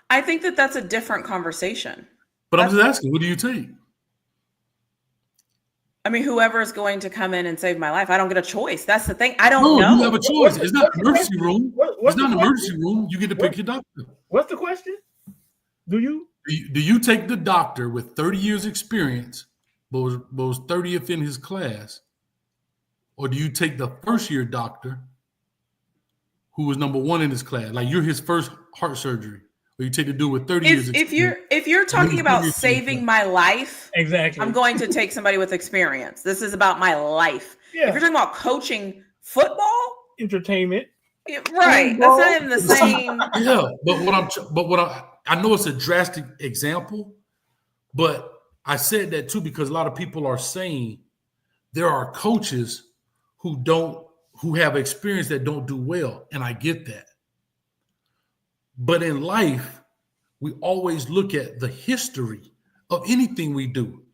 I think that that's a different conversation. But I'm just asking, what do you take? I mean, whoever is going to come in and save my life, I don't get a choice. That's the thing. I don't know. No, you have a choice. It's not an emergency room. It's not an emergency room. You get to pick your doctor. What's the question? Do you take the doctor with 30 years experience, but was 30th in his class, or do you take the first-year doctor who was number 1 in his class, like you're his first heart surgery? Or you take the dude with 30 years experience. If you're talking about saving my life, exactly, I'm going to take somebody with experience. This is about my life. Yeah. If you're talking about coaching football, entertainment, right? That's not even the same. Yeah, but I know it's a drastic example, but I said that too because a lot of people are saying there are coaches who have experience that don't do well, and I get that. But in life, we always look at the history of anything we do.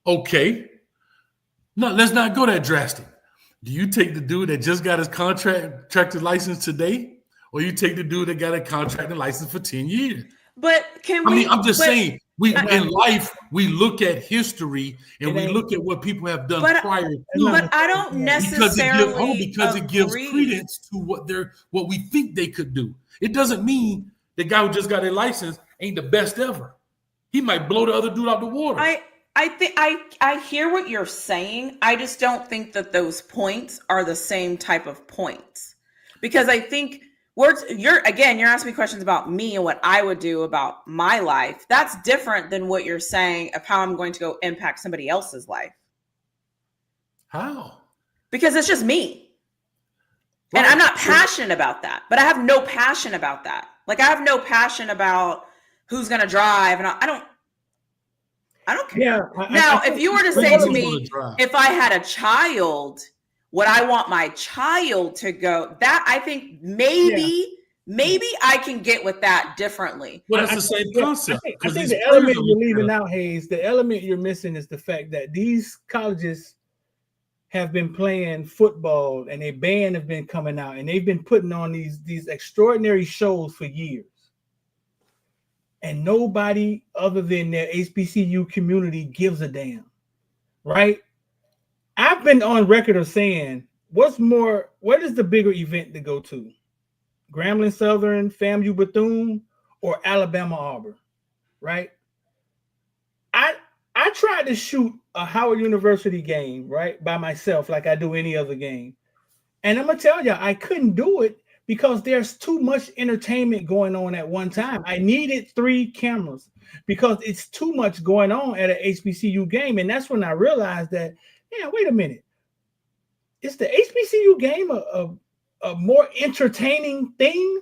Okay. No, let's not go that drastic. Do you take the dude that just got his contracted license today? Or you take the dude that got a contracted license for 10 years? But I'm just saying, In life, we look at history and we look at what people have done prior to. But I don't necessarily because it gives credence to what we think they could do. It doesn't mean the guy who just got a license ain't the best ever. He might blow the other dude out the water. I think I hear what you're saying. I just don't think that those points are the same type of points, because I think you're asking me questions about me and what I would do about my life. That's different than what you're saying of how I'm going to go impact somebody else's life. How? Because it's just me. Right. And I'm not passionate about that, but I have no passion about that. Like, I have no passion about who's going to drive. And I don't care. Yeah, if you were to say to me, if I had a child, would I want my child to go? That I think maybe I can get with that differently. Well, that's the same concept. I think the element you're leaving out, Hayes, the element you're missing is the fact that these colleges have been playing football and a band have been coming out and they've been putting on these extraordinary shows for years. And nobody other than their HBCU community gives a damn, right? I've been on record of saying, what is the bigger event to go to? Grambling Southern, FAMU Bethune, or Alabama Auburn, right? I tried to shoot a Howard University game, right, by myself like I do any other game. And I'm going to tell you, I couldn't do it because there's too much entertainment going on at one time. I needed 3 cameras because it's too much going on at an HBCU game. And that's when I realized that, wait a minute. Is the HBCU game a more entertaining thing?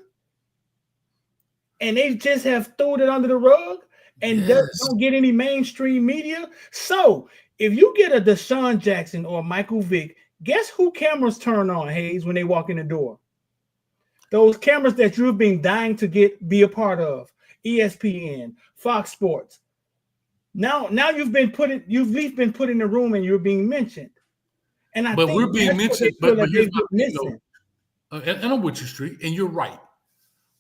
And they just have thrown it under the rug and don't get any mainstream media. So if you get a Deshaun Jackson or Michael Vick, guess who cameras turn on, Hayes, when they walk in the door? Those cameras that you've been dying to be a part of. ESPN, Fox Sports. Now you've been put in the room and you're being mentioned. And I think we're being mentioned, but here's my thing, and I'm with you, Street, and you're right.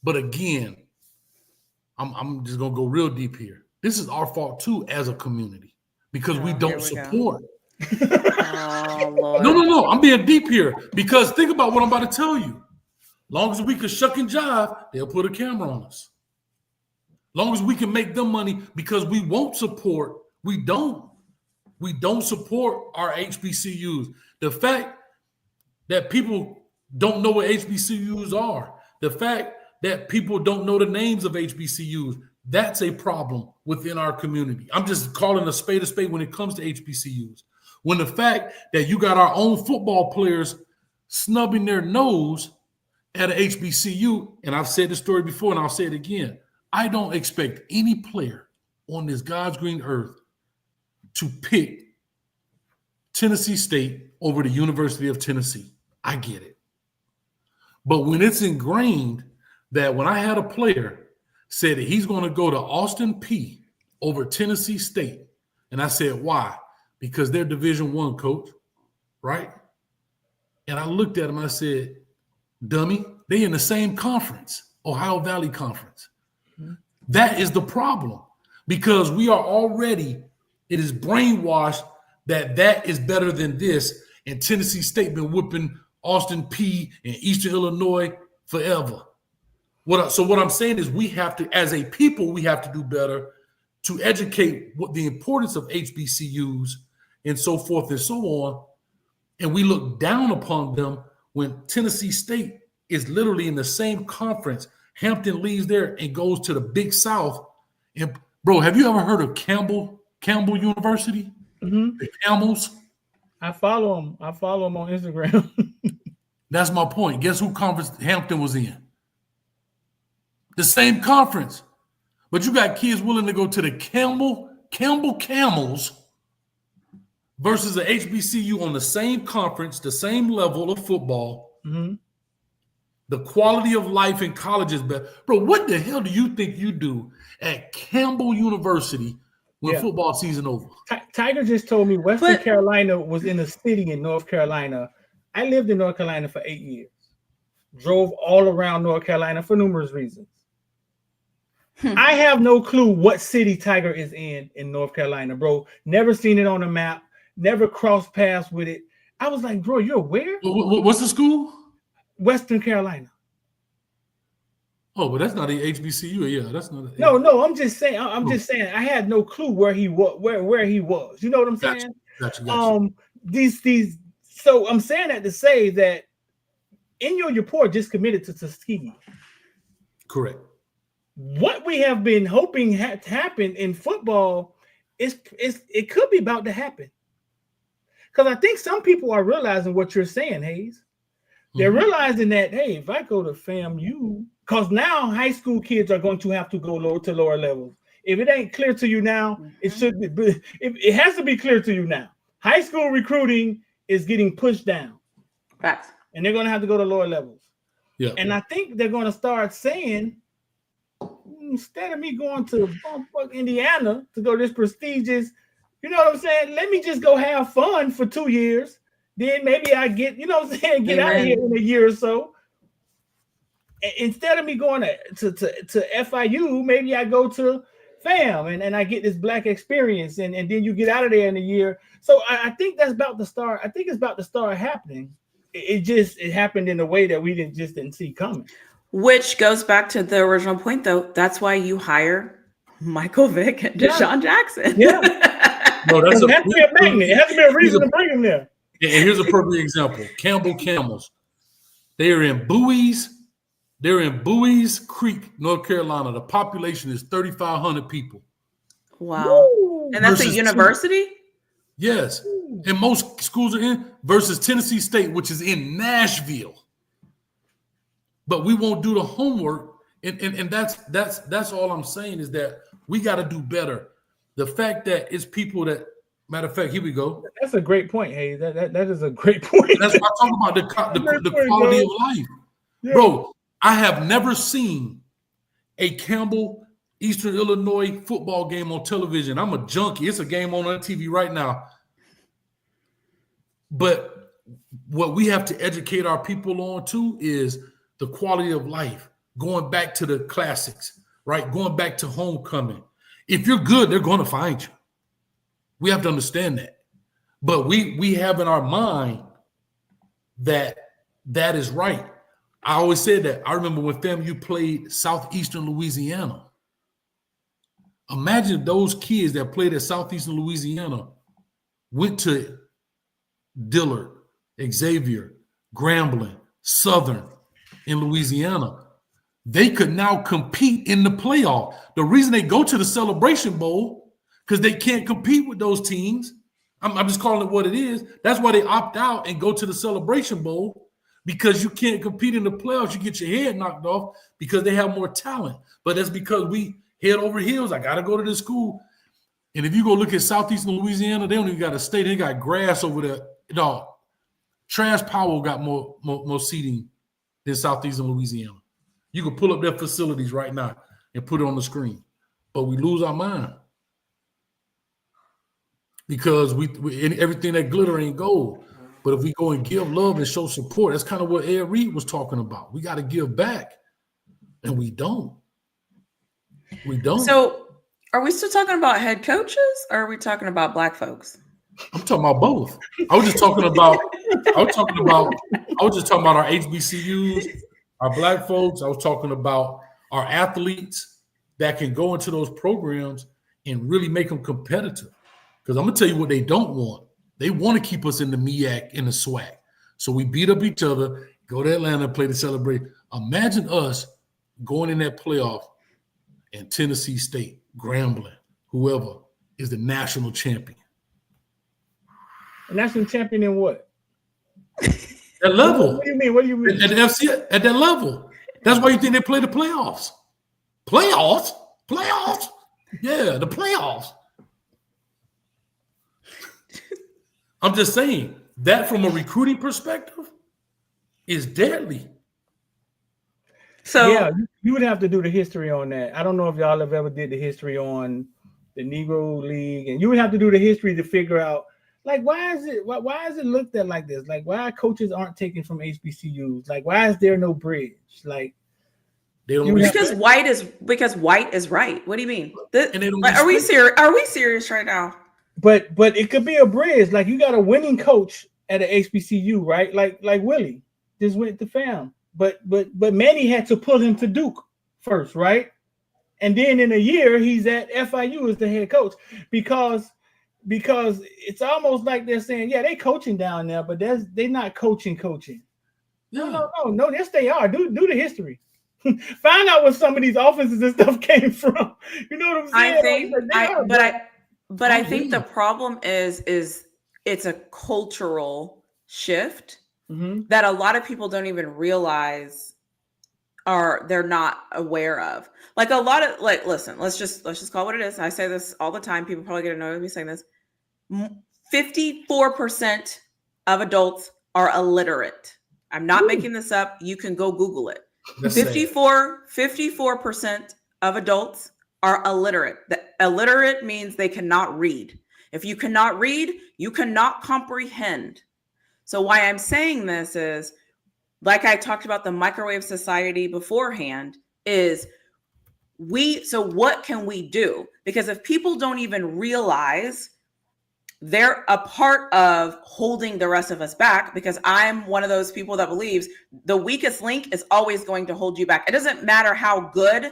But again, I'm just gonna go real deep here. This is our fault too as a community because we don't support. No. I'm being deep here because think about what I'm about to tell you. Long as we can shuck and jive, they'll put a camera on us. Long as we can make them money because we won't support. We don't support our HBCUs. The fact that people don't know what HBCUs are, the fact that people don't know the names of HBCUs, that's a problem within our community. I'm just calling a spade when it comes to HBCUs. When the fact that you got our own football players snubbing their nose at an HBCU, and I've said this story before and I'll say it again, I don't expect any player on this God's green earth to pick Tennessee State over the University of Tennessee. I get it. But when it's ingrained that when I had a player said that he's going to go to Austin Peay over Tennessee State, and I said, why? Because they're Division I, coach, right? And I looked at him and I said, dummy, they in the same conference, Ohio Valley Conference. Mm-hmm. That is the problem because we are already, it is brainwashed that is better than this, and Tennessee State been whipping Austin Peay and Eastern Illinois forever. So what I'm saying is we have to, as a people, we have to do better to educate what the importance of HBCUs and so forth and so on. And we look down upon them when Tennessee State is literally in the same conference. Hampton leaves there and goes to the Big South. And bro, have you ever heard of Campbell University? Mm-hmm. The Camels? I follow them on Instagram. That's my point. Guess who conference Hampton was in? The same conference. But you got kids willing to go to the Campbell Camels versus the HBCU on the same conference, the same level of football. Mm-hmm. The quality of life in college is better. Bro, what the hell do you think you do at Campbell University when football season over? Tiger just told me Western Carolina was in a city in North Carolina. I lived in North Carolina for 8 years. Drove all around North Carolina for numerous reasons. I have no clue what city Tiger is in North Carolina, bro. Never seen it on the map. Never crossed paths with it. I was like, bro, you're where? What's the school? Western Carolina. Oh, but that's not a HBCU. Yeah, that's not. No. I'm just saying. I'm just saying. I had no clue where he was. Where he was. You know what I'm saying? Gotcha. These. So I'm saying that to say that Inyo Yapor just committed to Tuskegee. Correct. What we have been hoping had to happen in football it could be about to happen. Because I think some people are realizing what you're saying, Hayes. They're realizing that, hey, if I go to FAMU, because now high school kids are going to have to go lower levels. If it ain't clear to you now, it should be. It has to be clear to you now. High school recruiting is getting pushed down. Facts. And they're going to have to go to lower levels. Yeah. And I think they're going to start saying, instead of me going to Indiana to go to this prestigious, you know what I'm saying? Let me just go have fun for 2 years. Then maybe I get, you know what I'm saying, get out of here in a year or so. Instead of me going to FIU, maybe I go to FAM and I get this black experience and then you get out of there in a year. So I think that's about to start. I think it's about to start happening. It happened in a way that we didn't see coming. Which goes back to the original point, though. That's why you hire Michael Vick and Deshaun Jackson. Yeah. No, it has to be a magnet. It has to be a reason to bring him there. And here's a perfect example. Campbell Camels. They are in Bowies. They're in Bowies Creek, North Carolina. The population is 3,500 people. Wow. Woo. And that's a university? Yes. And most schools are in versus Tennessee State, which is in Nashville. But we won't do the homework. And that's all I'm saying is that we got to do better. The fact that it's people that, matter of fact, here we go. That's a great point, Hey. That is a great point. That's what I'm talking about, the quality of life. Yeah. Bro, I have never seen a Campbell, Eastern Illinois football game on television. I'm a junkie. It's a game on TV right now. But what we have to educate our people on, too, is the quality of life, going back to the classics, right? Going back to homecoming. If you're good, they're going to find you. We have to understand that. But we have in our mind that is right. I always said that. I remember when FAMU played Southeastern Louisiana. Imagine those kids that played at Southeastern Louisiana went to Dillard, Xavier, Grambling, Southern in Louisiana. They could now compete in the playoff. The reason they go to the Celebration Bowl, because they can't compete with those teams. I'm just calling it what it is. That's why they opt out and go to the Celebration Bowl, because you can't compete in the playoffs. You get your head knocked off because they have more talent. But that's because we head over heels. I got to go to this school. And if you go look at Southeastern Louisiana, they don't even got a state. They got grass over there. No, Trash Powell got more seating than Southeastern Louisiana. You can pull up their facilities right now and put it on the screen. But we lose our mind because we everything that glitter ain't gold. But if we go and give love and show support, that's kind of what Ed Reed was talking about. We got to give back, and we don't. We don't. So are we still talking about head coaches, or are we talking about black folks? I'm talking about both. I was just talking about our HBCUs, our black folks. I was talking about our athletes that can go into those programs and really make them competitive. Because I'm gonna tell you what they don't want. They want to keep us in the MEAC and the SWAC. So we beat up each other, go to Atlanta and play to celebrate. Imagine us going in that playoff and Tennessee State, Grambling, whoever is the national champion. A national champion in what? That level. What do you mean? What do you mean? At the FC, at that level. That's why you think they play the playoffs. Playoffs? Playoffs? Yeah, the playoffs. I'm just saying that from a recruiting perspective is deadly. So yeah, you would have to do the history on that. I don't know if y'all have ever did the history on the Negro League, and you would have to do the history to figure out, like, why is it looked at like this? Like, why coaches aren't taken from HBCUs? Like, why is there no bridge? Like, They don't because white is right. What do you mean? And they don't Are we serious? Are we serious right now? But it could be a bridge. Like, you got a winning coach at an HBCU, right? Like Willie just went to FAM, but Manny had to pull him to Duke first, right? And then in a year he's at FIU as the head coach because it's almost like they're saying, yeah, they coaching down there, but they're not coaching. Yeah. No, yes they are. Do the history. Find out where some of these offenses and stuff came from. You know what I'm saying? I think the problem is it's a cultural shift that a lot of people don't even realize they're not aware of. Like, a lot of, like, listen, let's just call it what it is. I say this all the time. People probably get annoyed with me saying this. 54% of adults are illiterate. I'm not making this up. You can go Google it. 54% of adults are illiterate. Illiterate means they cannot read. If you cannot read, you cannot comprehend. So why I'm saying this is, like I talked about the microwave society beforehand, is so what can we do? Because if people don't even realize they're a part of holding the rest of us back, because I'm one of those people that believes the weakest link is always going to hold you back. It doesn't matter how good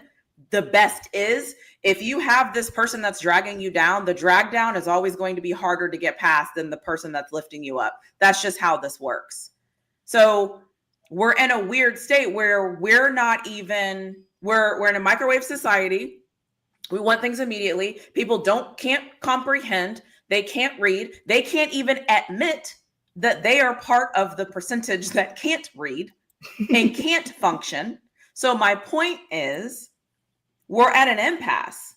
the best is. If you have this person that's dragging you down, the drag down is always going to be harder to get past than the person that's lifting you up. That's just how this works. So we're in a weird state where we're in a microwave society. We want things immediately. People can't comprehend. They can't read. They can't even admit that they are part of the percentage that can't read and can't function. So my point is, we're at an impasse.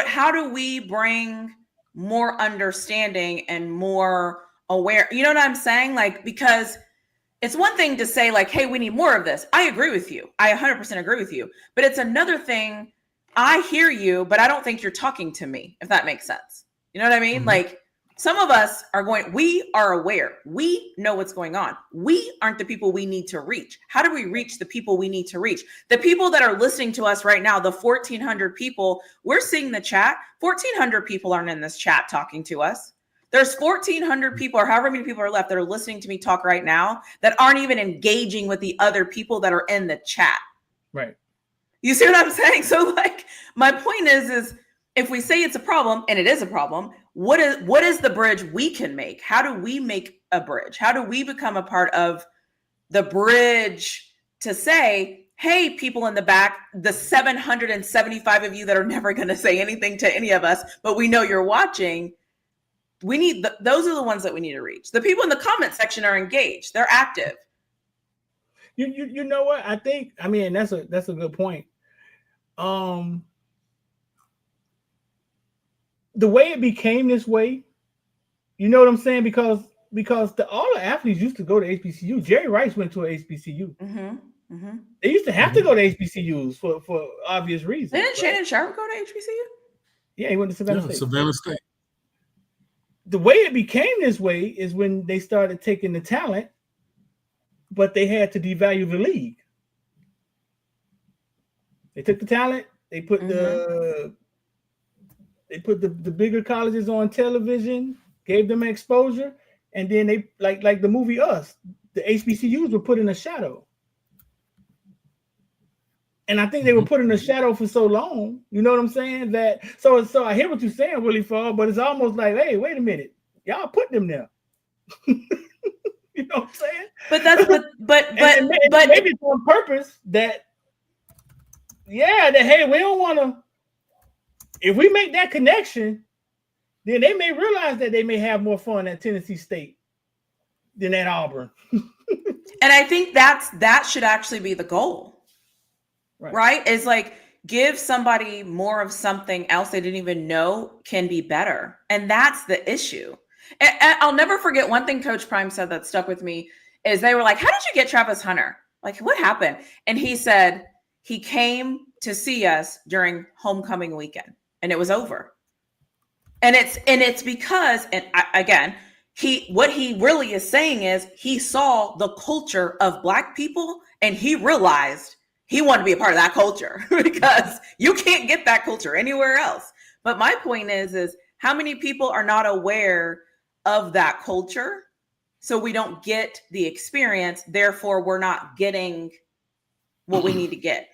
How do we bring more understanding and more aware? You know what I'm saying? Like, because it's one thing to say, like, hey, we need more of this. I agree with you. I 100% agree with you. But it's another thing. I hear you, but I don't think you're talking to me, if that makes sense. You know what I mean? Mm-hmm. Like, some of us we are aware. We know what's going on. We aren't the people we need to reach. How do we reach the people we need to reach? The people that are listening to us right now, the 1,400 people, we're seeing the chat. 1,400 people aren't in this chat talking to us. There's 1,400 people, or however many people are left, that are listening to me talk right now that aren't even engaging with the other people that are in the chat. Right. You see what I'm saying? So, like, my point is if we say it's a problem, and it is a problem, what is the bridge we can make? How do we make a bridge? How do we become a part of the bridge to say, hey, people in the back, the 775 of you that are never going to say anything to any of us, but we know you're watching, those are the ones that we need to reach. The people in the comment section are engaged. They're active. You know what? I mean, that's a good point. The way it became this way, you know what I'm saying? Because all the athletes used to go to HBCU. Jerry Rice went to an HBCU. Mm-hmm. Mm-hmm. They used to have to go to HBCUs for obvious reasons. Didn't Shannon Sharp go to HBCU? Yeah, he went to Savannah State. Savannah State. The way it became this way is when they started taking the talent, but they had to devalue the league. They took the talent, they put the bigger colleges on television, gave them exposure, and then they like the movie Us, the HBCUs were put in a shadow. And I think they were put in a shadow for so long, you know what I'm saying? That so I hear what you're saying, Willie Fall, but it's almost like, hey, wait a minute, y'all put them there. You know what I'm saying? But maybe it's on purpose that hey, we don't want to. If we make that connection, then they may realize that they may have more fun at Tennessee State than at Auburn. And I think that should actually be the goal. Right? It's like, give somebody more of something else they didn't even know can be better. And that's the issue. And I'll never forget one thing Coach Prime said that stuck with me is they were like, how did you get Travis Hunter? Like, what happened? And he said he came to see us during homecoming weekend and it was over. And it's because, what he really is saying is he saw the culture of Black people and he realized he wanted to be a part of that culture because you can't get that culture anywhere else. But my point is how many people are not aware of that culture? So we don't get the experience. Therefore, we're not getting what we need to get.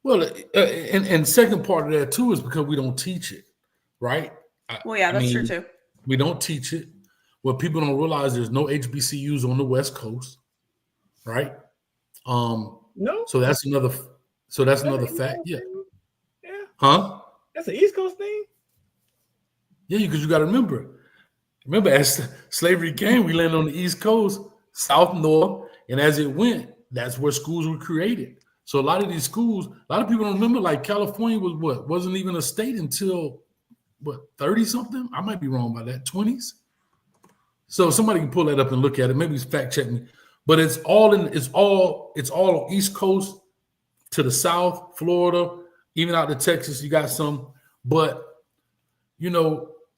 Well, and second part of that too is because we don't teach it, right? Well, yeah, that's true too. We don't teach it. What people don't realize, there's no HBCUs on the West Coast, right? No. So that's another fact. Yeah. Yeah. Huh? That's an East Coast thing. Yeah, because you got to remember, as slavery came, we landed on the East Coast, South, North, and as it went, that's where schools were created. So a lot of these schools, a lot of people don't remember, like California wasn't even a state until 30 something? I might be wrong by that, 20s. So somebody can pull that up and look at it. Maybe fact check me. But it's all on East Coast to the South, Florida, even out to Texas. You got some, but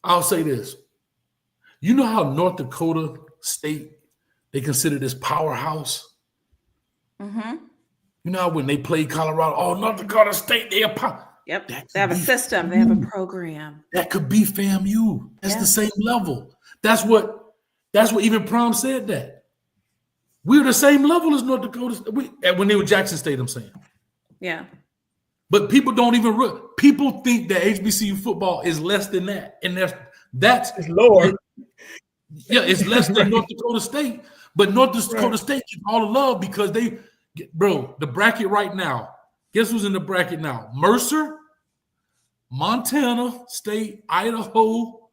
I'll say this. You know how North Dakota State, they consider this powerhouse? Mm-hmm. You know how when they play Colorado, North Dakota State, they are Yep. They have a system. They have a program. That could be FAMU. That's the same level. That's what even Prom said that. We're the same level as North Dakota State. When they were Jackson State, I'm saying. Yeah. But people don't even people think that HBCU football is less than that. And that's it's lower. Yeah, it's less than North Dakota State. But North Dakota State gets all the love because the bracket right now, guess who's in the bracket now? Mercer, Montana State, Idaho,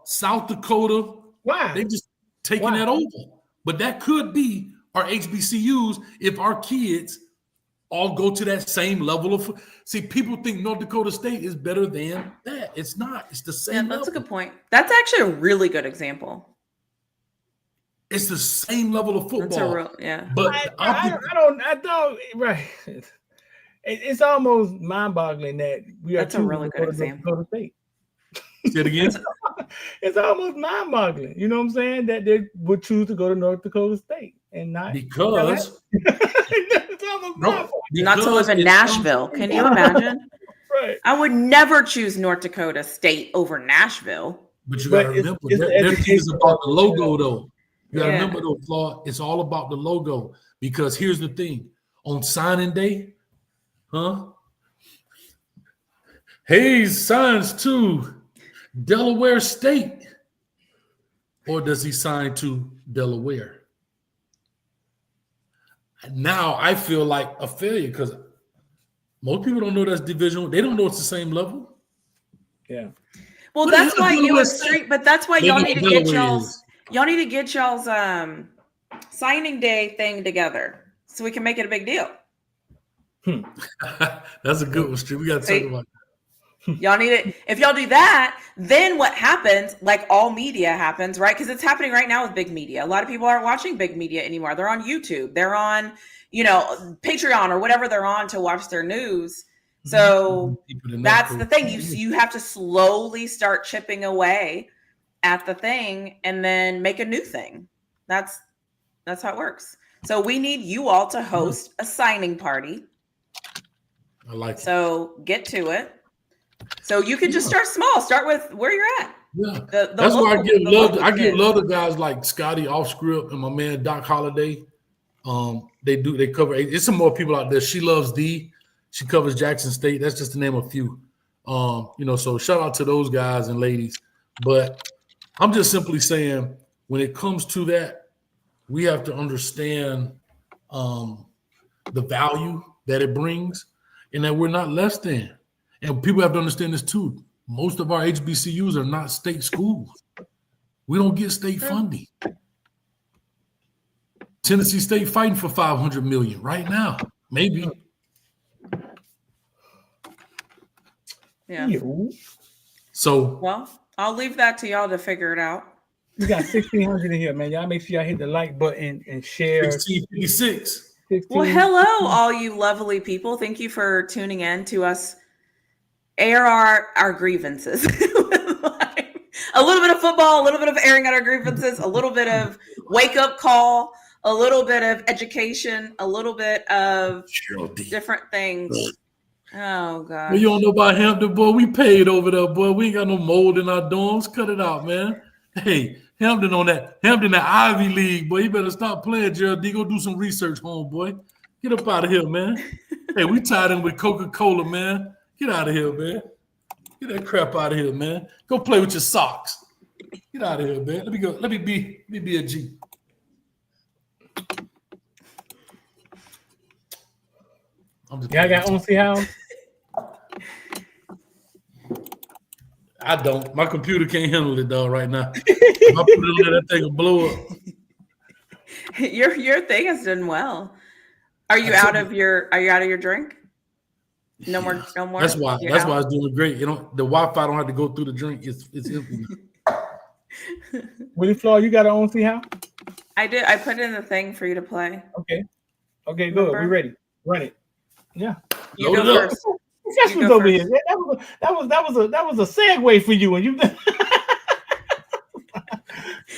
South Dakota. Why? They just taking that over. But that could be our HBCUs if our kids all go to that same level of. See, people think North Dakota State is better than that. It's not. It's the same. Yeah, that's level. a good point. That's actually a really good example. It's the same level of football. But I don't. Right. It's almost mind-boggling that we are. That's a really good example. Dakota State. Say it again. It's almost mind-boggling. You know what I'm saying? That they would choose to go to North Dakota State and not because not to live in Nashville. Can you imagine? Right. I would never choose North Dakota State over Nashville. But you got to remember, their thing is about the logo, though. You got to remember, though, Claude, it's all about the logo. Because here's the thing. On signing day, Hayes signs to Delaware State. Or does he sign to Delaware? Now I feel like a failure because most people don't know that's division. They don't know it's the same level. Yeah. Well, that's why that's why y'all need to get y'all's signing day thing together so we can make it a big deal. That's a good one, Stu. We got to talk about that. Y'all need it. If y'all do that, then what happens, like all media happens, right? Because it's happening right now with big media. A lot of people aren't watching big media anymore. They're on YouTube. They're on, Patreon or whatever they're on to watch their news. So that's the thing. You have to slowly start chipping away at the thing and then make a new thing. That's how it works. So we need you all to host a signing party. I like it. So get to it. So you can just start small. Start with where you're at. Yeah, that's why I give love. I give love to guys like Scotty Off Script and my man Doc Holliday. They cover. It's some more people out there. She loves D. She covers Jackson State. That's just to name a few. So shout out to those guys and ladies. But I'm just simply saying, when it comes to that, we have to understand the value that it brings, and that we're not less than. And people have to understand this too. Most of our HBCUs are not state schools. We don't get state funding. Tennessee State fighting for $500 million right now, maybe. Yeah. So, well, I'll leave that to y'all to figure it out. We got 1,600 in here, man. Y'all make sure y'all hit the like button and share. 1656. Well, hello, all you lovely people. Thank you for tuning in to us air our grievances. A little bit of football, a little bit of airing out our grievances, a little bit of wake up call, a little bit of education, a little bit of Cheryl D. different things. Oh God. Well, you don't know about Hampton, boy. We paid over there, boy. We ain't got no mold in our dorms. Cut it out, man. Hey, Hampton on that. Hampton, the Ivy League, boy. You better stop playing, Gerald D. Go do some research, homeboy. Get up out of here, man. Hey, we tied in with Coca-Cola, man. Get out of here, man. Get that crap out of here, man. Go play with your socks. Get out of here, man. Let me go. Let me be a G. Y'all got OC House? I don't. My computer can't handle it, though, right now. If I put it in, that thing will blow up. Your thing has done well. Are you out of your drink? No more. That's why it's doing great. You know, the Wi-Fi don't have to go through the drink. It's empty now. Willie Floyd, you got an OC House? I did. I put in the thing for you to play. Okay, good. We ready. Run it. Yeah. You go first. That's what's over here. That was a segue for you, and you.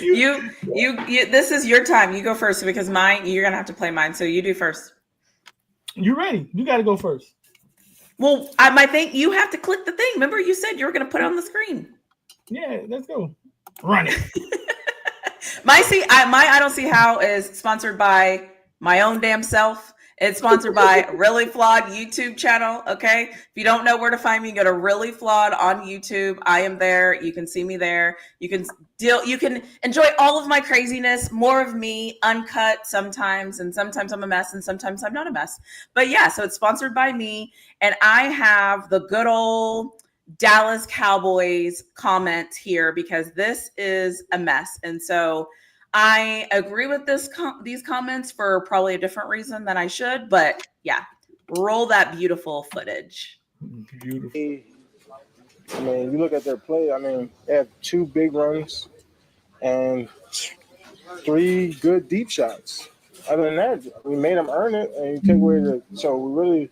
you. This is your time. You go first because you're gonna have to play mine. So you do first. You ready? You got to go first. Well, my thing. You have to click the thing. Remember, you said you were gonna put it on the screen. Yeah, let's go. Run it. My I don't see how is sponsored by my own damn self. It's sponsored by Really Flawed YouTube channel. Okay. If you don't know where to find me, go to Really Flawed on YouTube. I am there. You can see me there. You can enjoy all of my craziness, more of me uncut sometimes. And sometimes I'm a mess and sometimes I'm not a mess. But yeah, so it's sponsored by me. And I have the good old Dallas Cowboys comment here because this is a mess. And so I agree with these comments for probably a different reason than I should, but yeah, roll that beautiful footage. Beautiful. I mean, you look at their play. I mean, they have 2 big runs and 3 good deep shots. Other than that, we made them earn it, and you take away so we really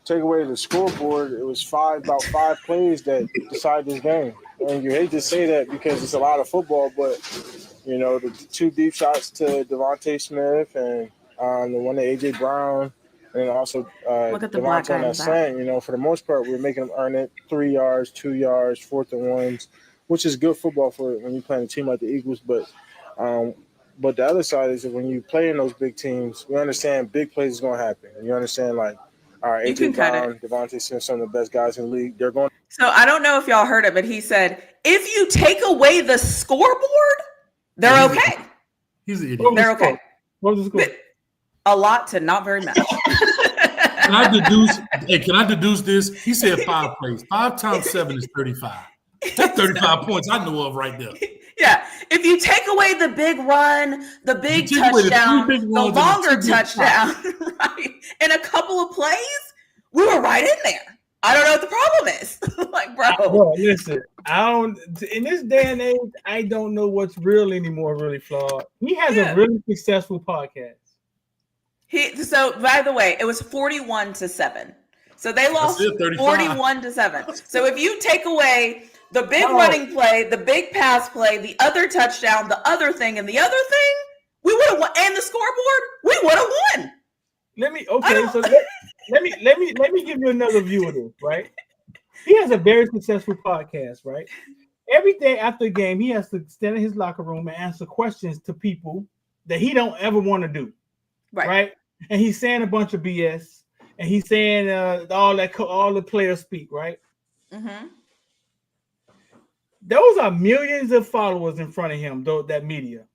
take away the scoreboard. It was about 5 plays that decided this game, and you hate to say that because it's a lot of football, but. You know, the 2 deep shots to Devontae Smith and the one to A.J. Brown and also Devontae on that slant. You know, for the most part, we're making them earn it 3 yards, 2 yards, 4th and 1s, which is good football for when you're playing a team like the Eagles. But the other side is that when you play in those big teams, we understand big plays is going to happen. And you understand, like, all right, A.J. Brown, Devontae Smith, some of the best guys in the league, they're going. So I don't know if y'all heard it, but he said, if you take away the scoreboard, they're okay. He's an idiot. They're okay. What was the score? A lot to not very much. Can I deduce this? He said 5 plays. 5 times 7 is 35. That's 35 points I know of right there. Yeah. If you take away the big run, the big touchdown, the longer touchdown, right, and a couple of plays, we were right in there. I don't know what the problem is. Like, bro, listen, in this day and age, I don't know what's real anymore, Really Flawed. He has a really successful podcast. So by the way, it was 41-7. So they lost 41-7. So if you take away the big running play, the big pass play, the other touchdown, the other thing, and the other thing, we would have won, and the scoreboard, we would have won. Let me give you another view of this, right? He has a very successful podcast, right? Every day after the game, he has to stand in his locker room and answer questions to people that he don't ever want to do, right? And he's saying a bunch of BS, and he's saying all the players speak, right? Mm-hmm. Those are millions of followers in front of him, though, that media.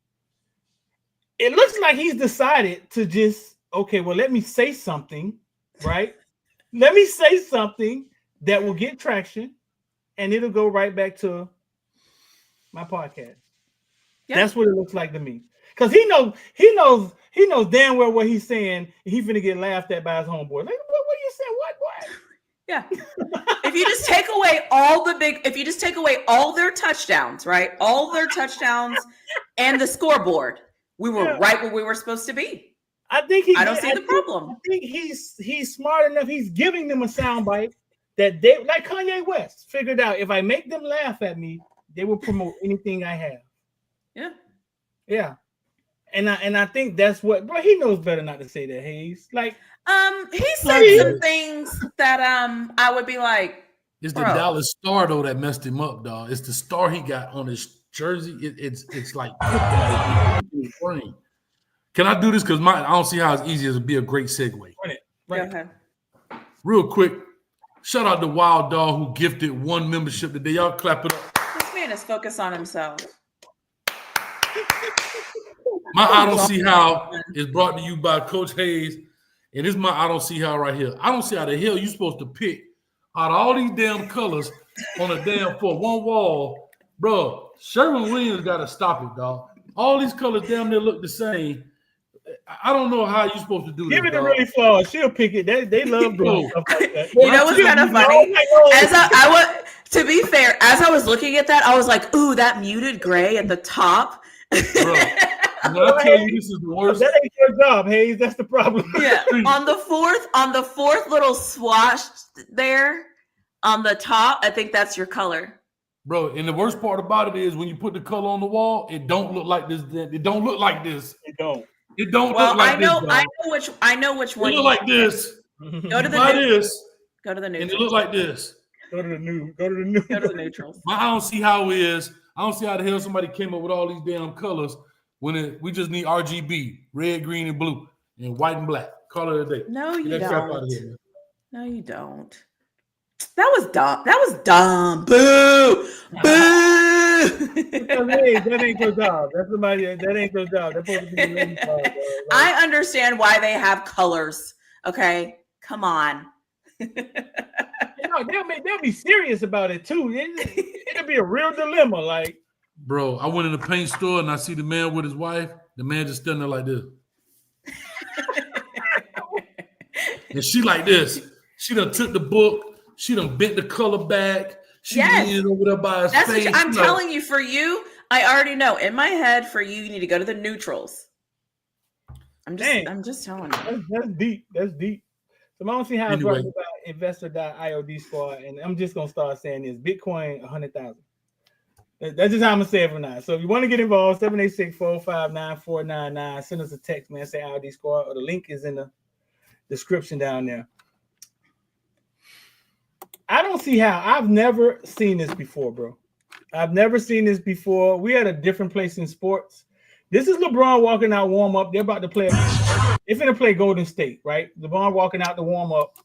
It looks like he's decided to just, okay, well, let me say something, right? Let me say something that will get traction, and it'll go right back to my podcast. Yep. That's what it looks like to me. Because he knows damn well what he's saying. He's finna get laughed at by his homeboy. Like, what are you saying? What? Yeah. If you just take away all their touchdowns, right? All their touchdowns and the scoreboard, we were right where we were supposed to be. I don't see the problem. I think he's smart enough. He's giving them a soundbite that they, like Kanye West, figured out. If I make them laugh at me, they will promote anything I have. Yeah. Yeah. And I think that's what, bro. He knows better not to say that, Hayes. Like, he said some things that I would be like, It's the bro. Dallas Star though that messed him up, dog. It's the star he got on his jersey. It's like brain. Can I do this? Because I don't see how it's easy as to be a great segue. Go ahead. Real quick, shout out to Wild Dog who gifted 1 membership today. Y'all clap it up. This man is focused on himself. My I don't see how is brought to you by Coach Hayes. And this is my I don't see how right here. I don't see how the hell you supposed to pick out of all these damn colors on a damn for one wall. Bro, Sherwin Williams got to stop it, dog. All these colors damn near look the same. I don't know how you're supposed to do this. Give it to really flaw. She'll pick it. They love doing stuff like that. You know what's kind of funny? As I was, to be fair, as I was looking at that, I was like, "Ooh, that muted gray at the top." Bro, when I tell you this is the worst. That ain't your job, Hayes. That's the problem. Yeah, on the fourth little swatch there on the top, I think that's your color. Bro, and the worst part about it is when you put the color on the wall, it don't look like this. It don't look like this. It don't. It don't Well, look like I know this. I know which one. It look like this. Go to the Like neutral. this. Go to the And it neutrals. look like this. Go to the new. Go to the neutrals. I don't see how it is. I don't see how the hell somebody came up with all these damn colors when we just need RGB, red, green, and blue, and white and black. Color of the day. No, you Get that crap out of don't. here, man. No, you don't. That was dumb. That was dumb. Boo! Boo! Hey, that ain't your job. That's somebody. That ain't your job. That's supposed to be the lady's job. Bro. I understand why they have colors. Okay, come on. They'll be serious about it too. It'll be a real dilemma. Like, Bro, I went in the paint store and I see the man with his wife. The man just standing there like this. And she like this. She done took the book. She done bent the color back. She leaned over there by his That's face. what I'm telling you. For you, I already know. In my head, for you, you need to go to the neutrals. I'm just telling you. that's deep. That's deep. So I don't see how it's Anyway. brought about investor.iod squad, and I'm just gonna start saying this: Bitcoin 100,000. That's just how I'm gonna say it for now. So if you want to get involved, 786-459-499. Send us a text, man. Say IOD squad, or the link is in the description down there. I don't see how. I've never seen this before, bro. I've never seen this before. We at a different place in sports. This is LeBron walking out warm up. They're about to play. They're finna play Golden State, right? LeBron walking out to warm up.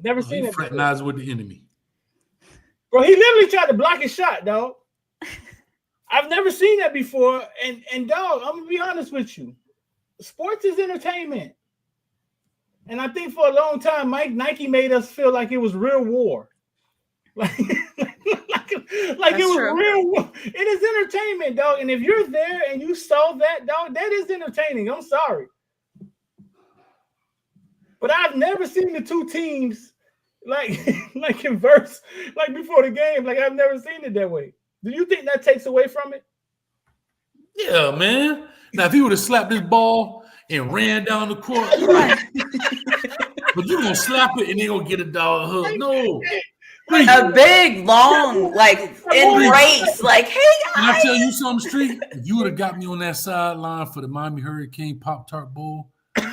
Never He seen it before. fraternized with the enemy. Bro, he literally tried to block his shot, dog. I've never seen that before. And dog, I'm gonna be honest with you. Sports is entertainment. And I think for a long time, Nike made us feel like it was real war. Like it was true. real war. It is entertainment, dog. And if you're there and you saw that, dog, that is entertaining. I'm sorry. But I've never seen the two teams like converse like before the game. Like I've never seen it that way. Do you think that takes away from it? Yeah, man. Now, if he would have slapped this ball and ran down the court, but you gonna slap it and then gonna get a dog hug. No. A big, long, like embrace. Like, hey, Can I guys. tell you something, Street? If you would have got me on that sideline for the Miami Hurricane Pop-Tart Bowl, as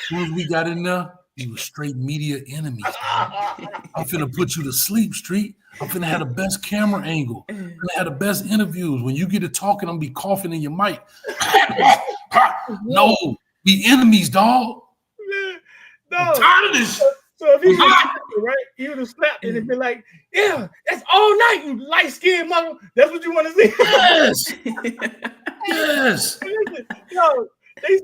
soon as we got in there, we were straight media enemies. I'm finna put you to sleep, Street. I'm finna have the best camera angle. I'm finna have the best interviews. When you get to talking, I'm gonna be coughing in your mic. No, be enemies, dog. No. I'm tired of this. So if he was right, he would have slapped and it'd be like, yeah, that's all night, you light-skinned mother. That's what you want to see. Yes. Yes. Yo, they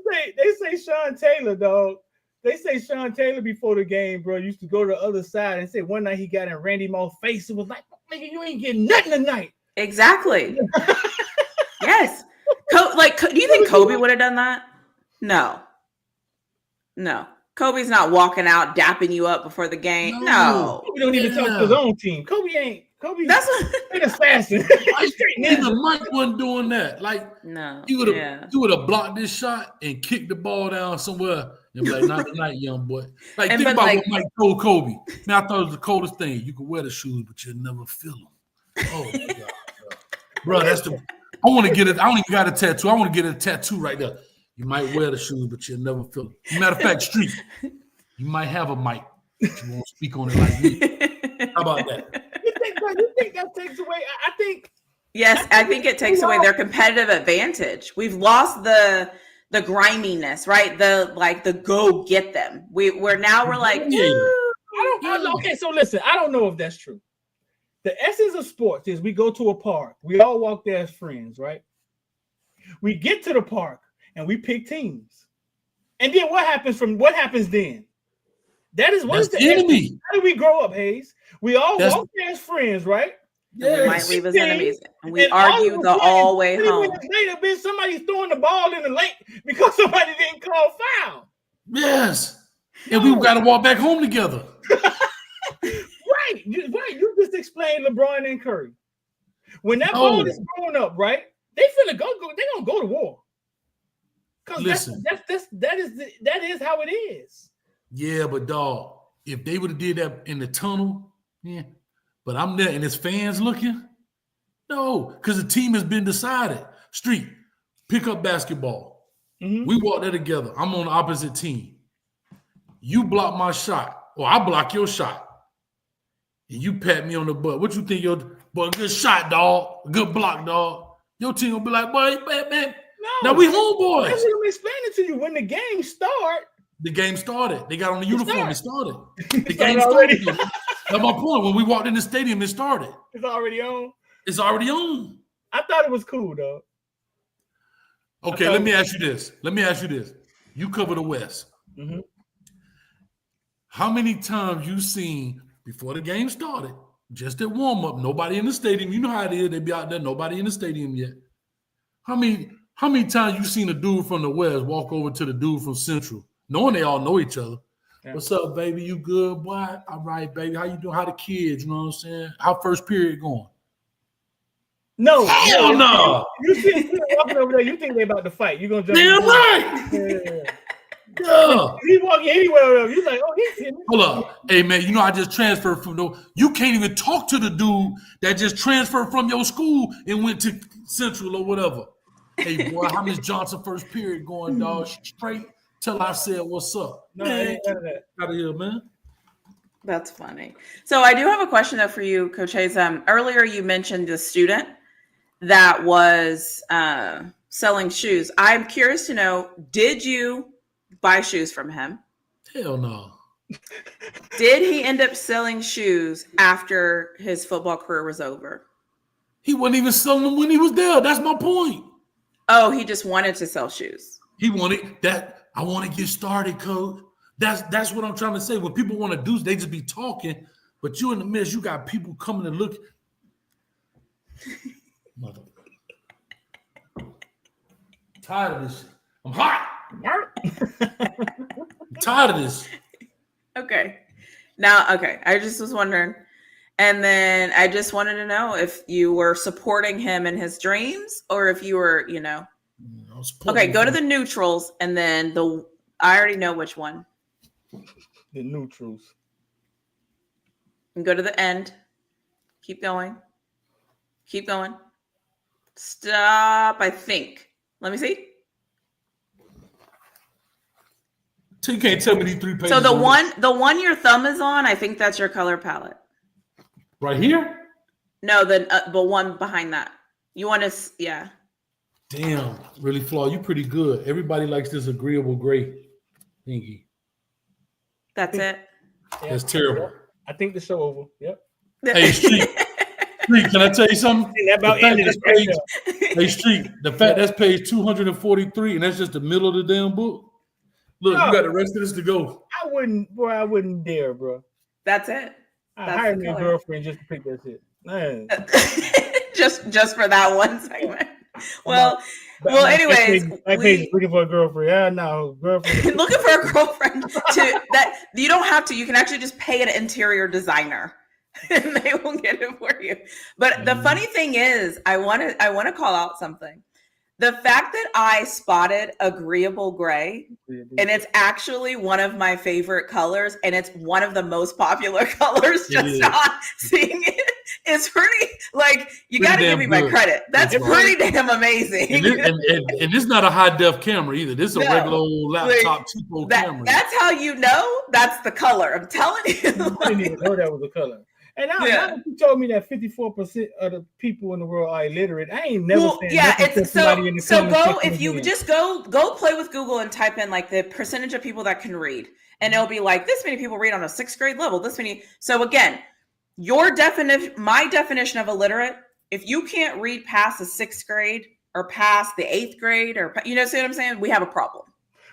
say Sean Taylor, dog. They say Sean Taylor before the game, bro, used to go to the other side and say one night he got in Randy Moss's face and was like, nigga, you ain't getting nothing tonight. Exactly. Yes. Do you think Kobe would have done that? No. Kobe's not walking out, dapping you up before the game. No. Kobe don't even talk to his own team. Kobe ain't Kobe, That's what. an assassin. Nigga, Mike wasn't doing that. Like No. he would have blocked this shot and kicked the ball down somewhere and be like, "Not tonight, young boy." Like And think but, about like- what Mike told Kobe. Man, I thought it was the coldest thing. You could wear the shoes, but you'll never feel them. Oh my God, bro, that's the. I want to get it. I don't even got a tattoo. I want to get a tattoo right there. You might wear the shoes, but you'll never feel them. Matter of fact, Street, you might have a mic, but you won't speak on it like me. How about that? You think that takes away? I think. Yes, I think it takes away their competitive advantage. We've lost the griminess, right? The go get them. We're like, Okay, so listen, I don't know if that's true. The essence of sports is we go to a park. We all walk there as friends, right? We get to the park and we pick teams. And then what happens then? That is what That's is the enemy. How do we grow up, Hayes? We all That's- walk there as friends, right? we might Yes. leave as enemies, and we And argue all the of a all way sudden, 20 home. minutes later, bitch, somebody's throwing the ball in the lake because somebody didn't call foul. Yes. And we got to walk back home together. Right. You just explained LeBron and Curry. When that Oh. ball is growing up, right? They finna go. They gonna go to war. Cause Listen. that is how it is. Yeah, but dog, if they would have did that in the tunnel, yeah. But I'm there and his fans looking. No, because the team has been decided. Street, pick up basketball. Mhm. We walk there together. I'm on the opposite team. You block my shot, or I block your shot. And you pat me on the butt. What you think, boy, good shot, dog. Good block, dog. Your team gonna be like, boy, man. No, Now we that's homeboys. what I'm explaining to you. When the game start, The game started. They got on the uniform. It started. The It game started already. started. That's my point. When we walked in the stadium, it started. it's already on. It's already on. I thought it was cool, though. Okay, let me ask you this. You cover the West. Mhm. How many times you seen before the game started, just at warm up, nobody in the stadium? You know how it is. They be out there, nobody in the stadium yet. How many times you seen a dude from the West walk over to the dude from Central, knowing they all know each other? Yeah. What's up, baby? You good, boy? All right, baby. How you doing? How the kids? You know what I'm saying? How first period going? No, Hell no. You see him walking over there. You think they about to fight? You gonna jump? Damn right. Yeah. Yeah. He walking anywhere. You like, oh, he's hitting. Hold up. Hey, man, you know I just transferred from you can't even talk to the dude that just transferred from your school and went to Central or whatever. Hey, boy, how Miss Johnson first period going, dog? Straight till I said, what's up? No, Man, ain't none of that. out of here, man. That's funny. So I do have a question though for you, Coach Hayes. Earlier you mentioned the student that was selling shoes. I'm curious to know, did you buy shoes from him? Hell no. Did he end up selling shoes after his football career was over? He wasn't even selling them when he was there. That's my point. Oh, he just wanted to sell shoes. He wanted that. I want to get started, coach. That's what I'm trying to say. When people want to do, they just be talking. But you in the midst, you got people coming to look. Mother. Tired of this shit. I'm hot. I'm tired of this. Okay. Now, okay. I just was wondering. And then I just wanted to know if you were supporting him in his dreams or if you were, okay, go to the neutrals and then I already know which one. The neutrals. And go to the end. Keep going. Keep going. Stop, I think. Let me see. So you can't tell me these 3 pages. So the one your thumb is on, I think that's your color palette. right here. No, the one behind that. You want to, yeah. Damn, really, Flaw, you pretty good. Everybody likes this agreeable gray thingy. That's it. Yeah. That's terrible. I think the show over. Yep. Hey, Street, can I tell you something? I think that about The fact ended that's it right page- there. Hey, Street, the fact that's page 243, and that's just the middle of the damn book. Look, No. you got the rest of this to go. I wouldn't dare, bro. That's it. I That's hired the me a color. girlfriend just to pick that shit. Man. just for that one segment. Well, But well, my anyways, page is looking for a girlfriend. Yeah, no, girlfriend. looking for a girlfriend to that you don't have to. You can actually just pay an interior designer and they will get it for you. But the funny thing is, I want to call out something. The fact that I spotted agreeable gray, and it's actually one of my favorite colors, and it's one of the most popular colors, just not seeing it, is pretty, like, you got to give me my credit. That's pretty damn amazing. And this is not a high def camera either. This is a regular old laptop cheapo camera. That's how you know that's the color. I'm telling you. I didn't even know that was a color. And now that you told me that 54% of the people in the world are illiterate, I ain't never said it's so go if you just go play with Google and type in like the percentage of people that can read, and it'll be like this many people read on a 6th grade level, this many. So again, my definition of illiterate, if you can't read past the 6th grade or past the 8th grade, or see what I'm saying, we have a problem.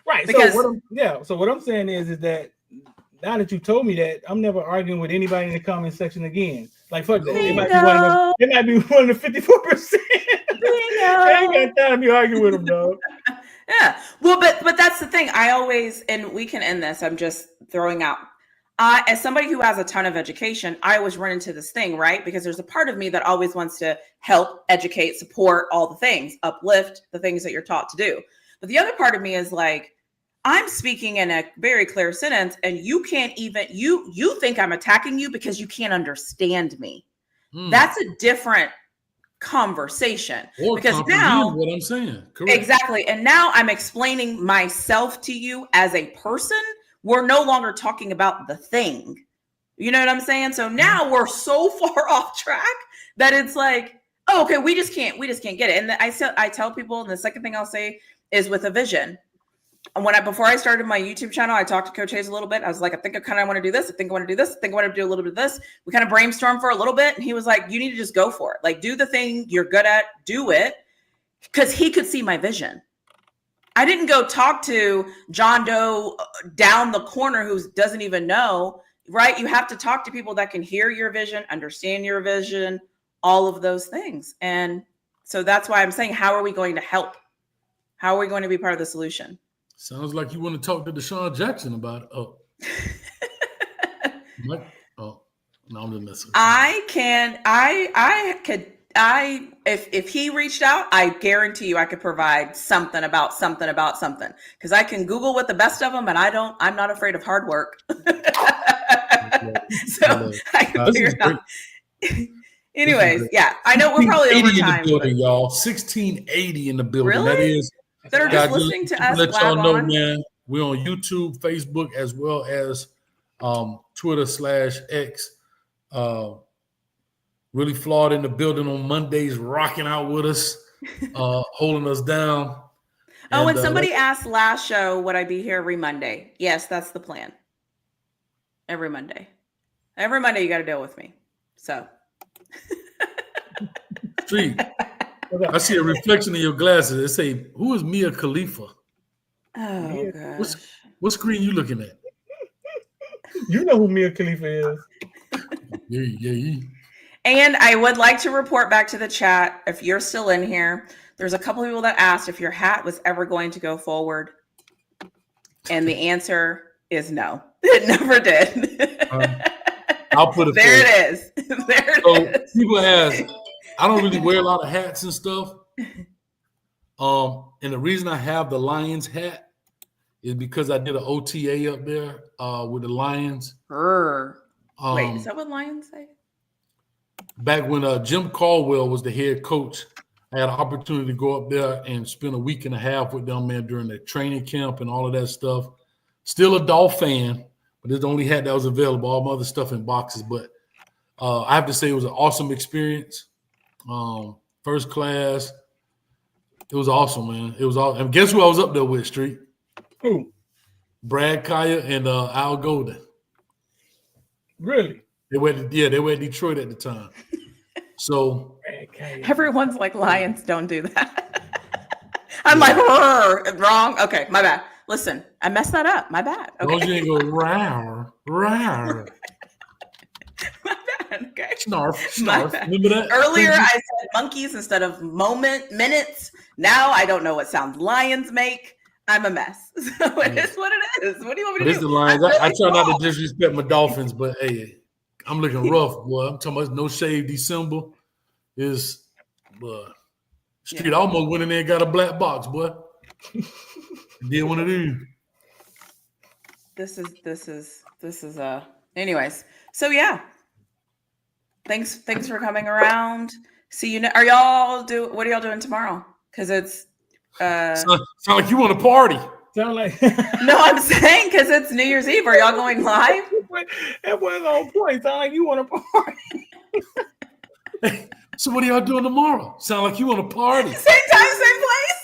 Right. Because so what I'm saying is that now that you told me that, I'm never arguing with anybody in the comment section again. Like, fuck that. It might be one of the 54%. I ain't got time to be arguing with them, dog. Yeah. Well, but that's the thing. I always, and we can end this, I'm just throwing out. As somebody who has a ton of education, I always run into this thing, right? Because there's a part of me that always wants to help, educate, support all the things, uplift the things that you're taught to do. But the other part of me is like, I'm speaking in a very clear sentence, and you can't even, you think I'm attacking you because you can't understand me. That's a different conversation. Or because now what I'm saying. Correct. Exactly. And now I'm explaining myself to you as a person. We're no longer talking about the thing. You know what I'm saying? So now we're so far off track that it's like, oh, okay, we just can't get it. And I tell people, and the second thing I'll say is with a vision. Before I started my YouTube channel, I talked to Coach Hayes a little bit. I was like, I think I kind of want to do this. I think I want to do this. I think I want to do a little bit of this. We kind of brainstormed for a little bit. And he was like, you need to just go for it. Like, do the thing you're good at, do it. Because he could see my vision. I didn't go talk to John Doe down the corner who doesn't even know, right? You have to talk to people that can hear your vision, understand your vision, all of those things. And so that's why I'm saying, how are we going to help? How are we going to be part of the solution? Sounds like you want to talk to Deshaun Jackson about it. Oh. What? Oh, no, I'm just messing. If he reached out, I guarantee you I could provide something about something. Because I can Google with the best of them, and I'm not afraid of hard work. So I can figure it out. Anyways, yeah, I know we're probably over time. Y'all. 1680 in the building. Really? That is. That are just listening to us. Let y'all know, man. We're on YouTube, Facebook, as well as Twitter/X. Really Flawed in the building on Mondays, rocking out with us, holding us down. And somebody asked last show, would I be here every Monday? Yes, that's the plan. Every Monday. Every Monday you got to deal with me. So. Street. I see a reflection in your glasses. They say, who is Mia Khalifa? Oh, gosh. What screen you looking at? You know who Mia Khalifa is. Yeah. And I would like to report back to the chat, if you're still in here, there's a couple of people that asked if your hat was ever going to go forward. And the answer is no. It never did. I'll put it there. It is. There it is. People ask, I don't really wear a lot of hats and stuff. And the reason I have the Lions hat is because I did an OTA up there with the Lions. Wait, is that what Lions say? Back when Jim Caldwell was the head coach, I had an opportunity to go up there and spend a week and a half with them, man, during the training camp and all of that stuff. Still a Dolph fan, but it's the only hat that was available. All my other stuff in boxes. But I have to say it was an awesome experience. First class. It was awesome, man. It was awesome. And guess who I was up there with, Street? Who? Brad Kaya and Al Golden. Really? They were at Detroit at the time. So everyone's like, Lions don't do that. I'm like, wrong. Okay, my bad. Listen, I messed that up. My bad. Okay. Those you ain't go rawr. My bad. Okay. Snarf. Remember that? Earlier I said monkeys instead of minutes. Now I don't know what sounds lions make. I'm a mess. So it is what it is. What do you want me to do? The Lions. I try not to disrespect my Dolphins, but hey, I'm looking rough, boy. I'm talking about no shave December. Is Street almost went in there and got a black box, boy. Did one of these. This is anyways. So yeah. Thanks for coming around. See you. What are y'all doing tomorrow? Because it's sound like you want to party. Sound like no, I'm saying because it's New Year's Eve. Are y'all going live? that was on point. Sound like you want to party. So what are y'all doing tomorrow? Sound like you want to party. Same time, same place.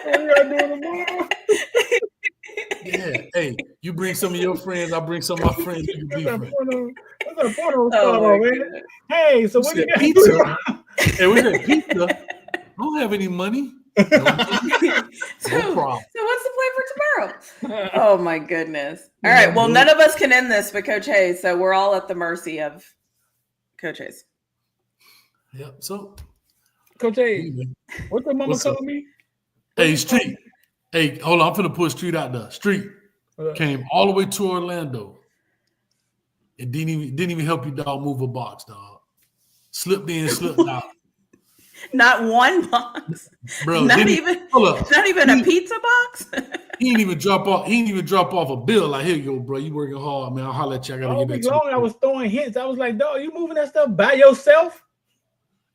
What are y'all doing tomorrow? Yeah. Hey, you bring some of your friends. I bring some of my friends. You can be friends. That's a photo, man. Hey, so what do you got? Pizza? Hey, we had pizza. I don't have any money. No problem. So what's the plan for tomorrow? Oh my goodness. All right. Well, none of us can end this but Coach Hayes, so we're all at the mercy of Coach Hayes. Yeah. So, Coach Hayes, what the mama told me? Hey, Street. Hey, hold on. I'm finna put Street out there. Street came all the way to Orlando. It didn't even help your dog move a box, dog. Slipped in, slipped out. Not one box. Bro, not even a pizza box. He didn't even drop off a bill. Like, here you go, bro. You working hard, man. I'll holler at you. I gotta get back to you. I was throwing hints. I was like, dog, you moving that stuff by yourself?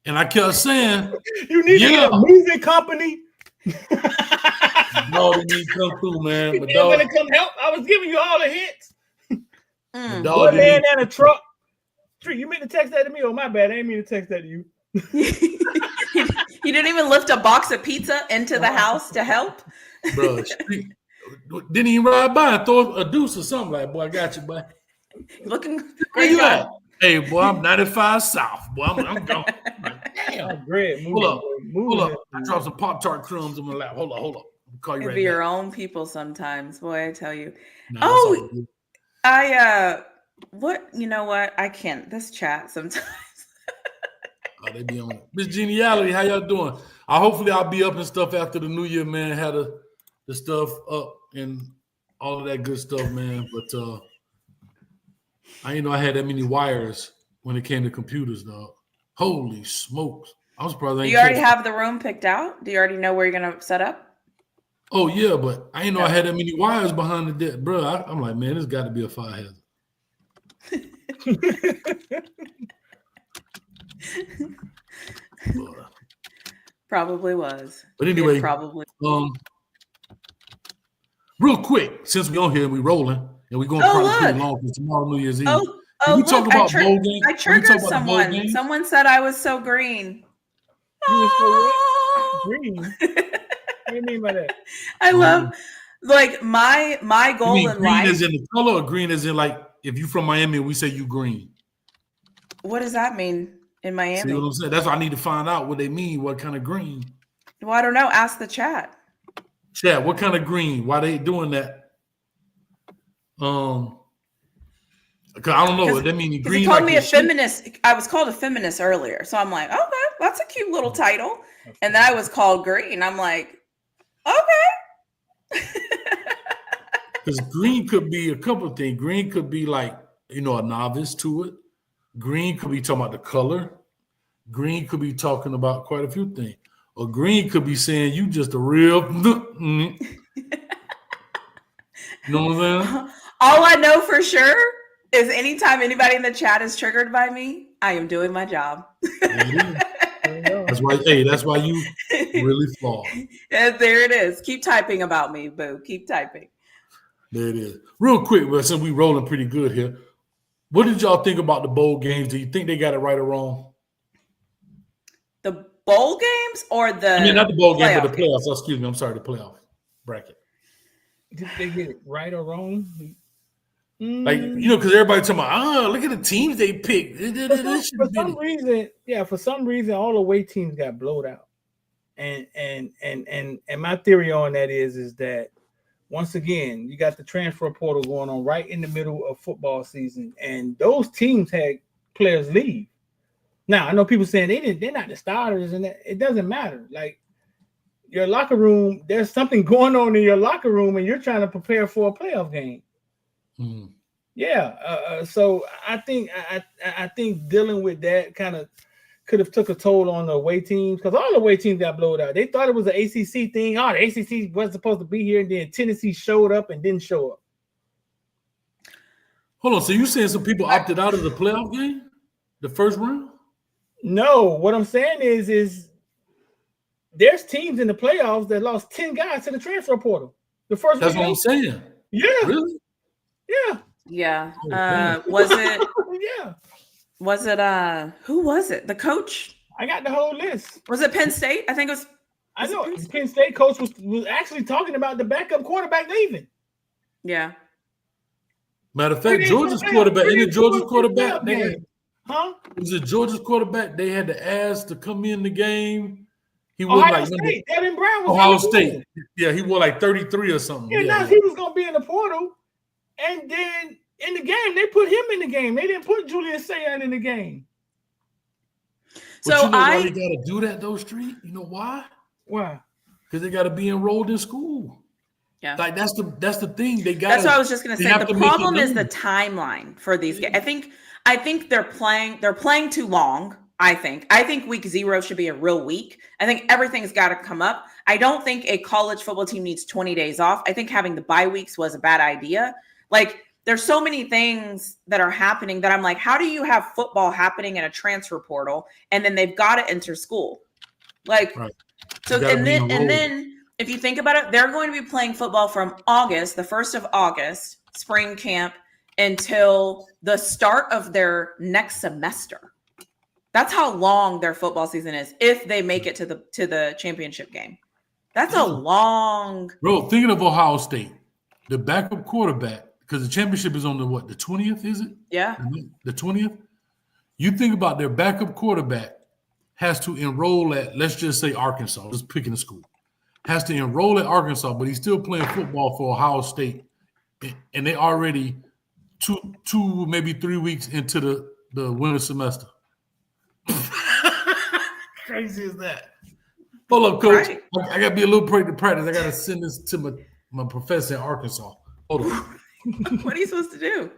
And I kept saying, you need to get a moving company. Dog didn't even come through, man. But you dog, didn't come help. I was giving you all the hints. Dog One man and a truck. Street, you meant to text that to me? Oh, my bad. I didn't mean to text that to you. You didn't even lift a box of pizza into the house to help? Bro, Street didn't even ride by and throw a deuce or something like, boy, I got you, boy. Looking Where you at? Hey, boy, I'm 95 South. Boy, I'm gone. Damn. Great. Hold up. I dropped some Pop-Tart crumbs in my lap. Hold up. I'll call you right back. Be your own people sometimes, boy, I tell you. Nah, you know what? I can't. This chat sometimes. Oh, they be on it. Miss Geniality, how y'all doing? Hopefully I'll be up and stuff after the new year, man. Had the stuff up and all of that good stuff, man. But I didn't know I had that many wires when it came to computers, dog. Holy smokes. I was surprised. Do you already have the room picked out? Do you already know where you're gonna set up? Oh yeah, but I didn't know I had that many wires behind the deck, bro. I'm like, man, this got to be a fire hazard. Probably was. But anyway, real quick, since we on here and we rolling and we going probably pretty long because tomorrow New Year's Eve. We talk about bowl games. I triggered someone. Someone said I was so green. You were so green. What do you mean by that? I love like my goal in green life. Green is in the color, or green is in like if you from Miami, we say you green. What does that mean in Miami? See what I'm saying? That's why I need to find out what they mean. What kind of green? Well, I don't know. Ask the chat. Chat, what kind of green? Why they doing that? Because I don't know. That means green. He called me a feminist. I was called a feminist earlier, so I'm like, okay, that's a cute little title. And then I was called green. I'm like, okay. Because green could be a couple of things. Green could be like, a novice to it. Green could be talking about the color. Green could be talking about quite a few things. Or green could be saying you just a real. You know what I'm saying? All I know for sure is anytime anybody in the chat is triggered by me, I am doing my job. That's why you really fall. Yeah, there it is. Keep typing about me, boo. Keep typing. There it is. Real quick, but since we rolling pretty good here, what did y'all think about the bowl games? Do you think they got it right or wrong? The bowl games or the not the bowl game, but the playoffs. Oh, excuse me. I'm sorry, the playoff bracket. Did they get it right or wrong? Like, because everybody talking about, look at the teams they picked. For some reason, all the away teams got blowed out. And my theory on that is that once again, you got the transfer portal going on right in the middle of football season, and those teams had players leave. Now I know people saying they're not the starters, and it doesn't matter. Like your locker room, there's something going on in your locker room, and you're trying to prepare for a playoff game. Yeah. So I think dealing with that kind of could have took a toll on the away teams because all the away teams got blown out. They thought it was an ACC thing. Oh, the ACC wasn't supposed to be here, and then Tennessee showed up and didn't show up. Hold on. So you saying some people opted out of the playoff game, the first round? No, what I'm saying is there's teams in the playoffs that lost 10 guys to the transfer portal. The first. That's what I'm saying. Yeah. Really? Yeah. Yeah. Oh, Was it? Yeah. Was it? Who was it? The coach? I got the whole list. Was it Penn State? I think it was. I know the Penn State coach was actually talking about the backup quarterback leaving. Yeah. Matter of fact, Georgia's quarterback, isn't it Georgia's quarterback? Was it Georgia's quarterback? They had to ask to come in the game. He was Ohio State. Devin Brown was Ohio State. Yeah, he wore like 33 or something. Yeah, now he was gonna be in the portal, and then in the game they put him in the game. They didn't put Julian Sayin in the game. But so why they gotta do that though, Street? You know why? Why? Because they gotta be enrolled in school. Yeah, like that's the thing. They got. That's what I was just gonna say. The problem is the timeline for these games. I think they're playing too long. I think week 0 should be a real week. I think everything's got to come up. I don't think a college football team needs 20 days off. I think having the bye weeks was a bad idea. Like there's so many things that are happening that I'm like, how do you have football happening in a transfer portal and then they've got to enter school? Like, right. So and then if you think about it, they're going to be playing football from August, the 1st of August, spring camp, until the start of their next semester. That's how long their football season is if they make it to the championship game. That's a long. Bro, thinking of Ohio State, the backup quarterback, because the championship is on the 20th, is it? Yeah. The 20th? You think about their backup quarterback has to enroll at, let's just say Arkansas, just picking a school. Has to enroll at Arkansas, but he's still playing football for Ohio State. And they already two, maybe 3 weeks into the winter semester. Crazy is that? Hold up, Coach. Right. I got to be a little to practice. I got to send this to my professor in Arkansas. Hold on. What are you supposed to do?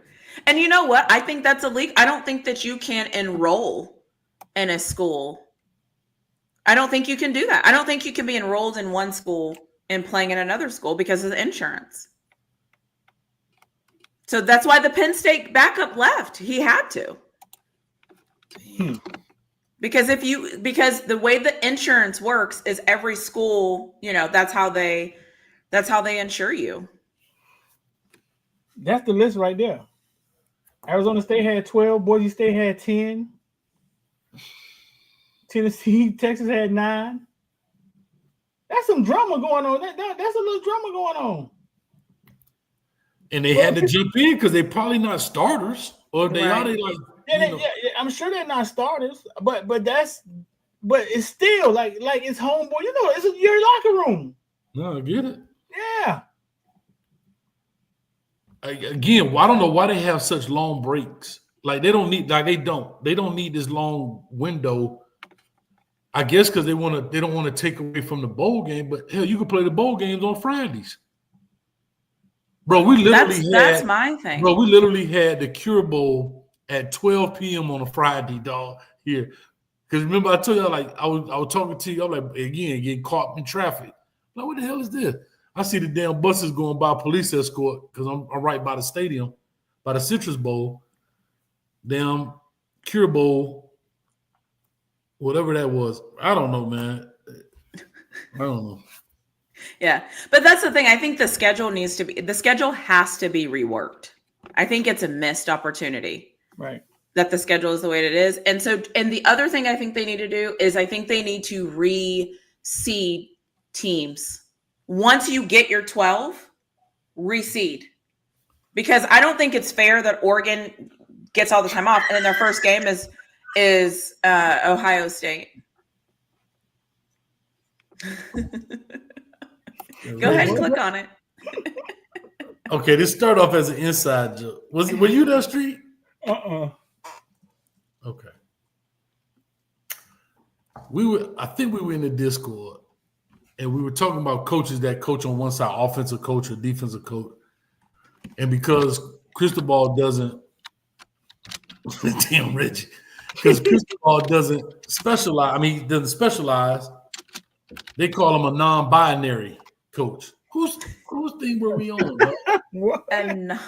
And you know what? I think that's illegal. I don't think that you can enroll in a school. I don't think you can do that. I don't think you can be enrolled in one school and playing in another school because of the insurance. So that's why the Penn State backup left. He had to. Because the way the insurance works is every school, that's how they insure you. That's the list right there. Arizona State had 12, Boise State had 10. Tennessee, Texas had 9. That's some drama going on. That's a little drama going on. And they had to jump in because they're probably not starters, or if they are, they like. Yeah, I'm sure they're not starters, but it's still like it's homeboy. It's your locker room. No, I get it. Yeah. Again, I don't know why they have such long breaks. Like they don't need this long window. I guess because they don't want to take away from the bowl game. But hell, you can play the bowl games on Fridays. Bro, that's my thing. Bro, we literally had the Cure Bowl at 12 p.m. on a Friday, dog, here. Because remember, I told you, like, I was talking to you, I'm like, again, getting caught in traffic. Like, what the hell is this? I see the damn buses going by police escort because I'm right by the stadium, by the Citrus Bowl. Damn Cure Bowl, whatever that was. I don't know, man. I don't know. Yeah, but that's the thing. I think the schedule has to be reworked. I think it's a missed opportunity. Right. That the schedule is the way it is. And the other thing I think they need to do is I think they need to reseed teams. Once you get your 12, reseed. Because I don't think it's fair that Oregon gets all the time off and then their first game is Ohio State. Go ahead and click on it. Okay, this started off as an inside joke. Were you there, Street? Okay. I think we were in the Discord and we were talking about coaches that coach on one side, offensive coach or defensive coach. And because Cristobal doesn't. Damn, Reggie. Because Cristobal doesn't specialize. I mean, he doesn't specialize. They call him a non-binary coach. Whose thing were we on? Bro? What? And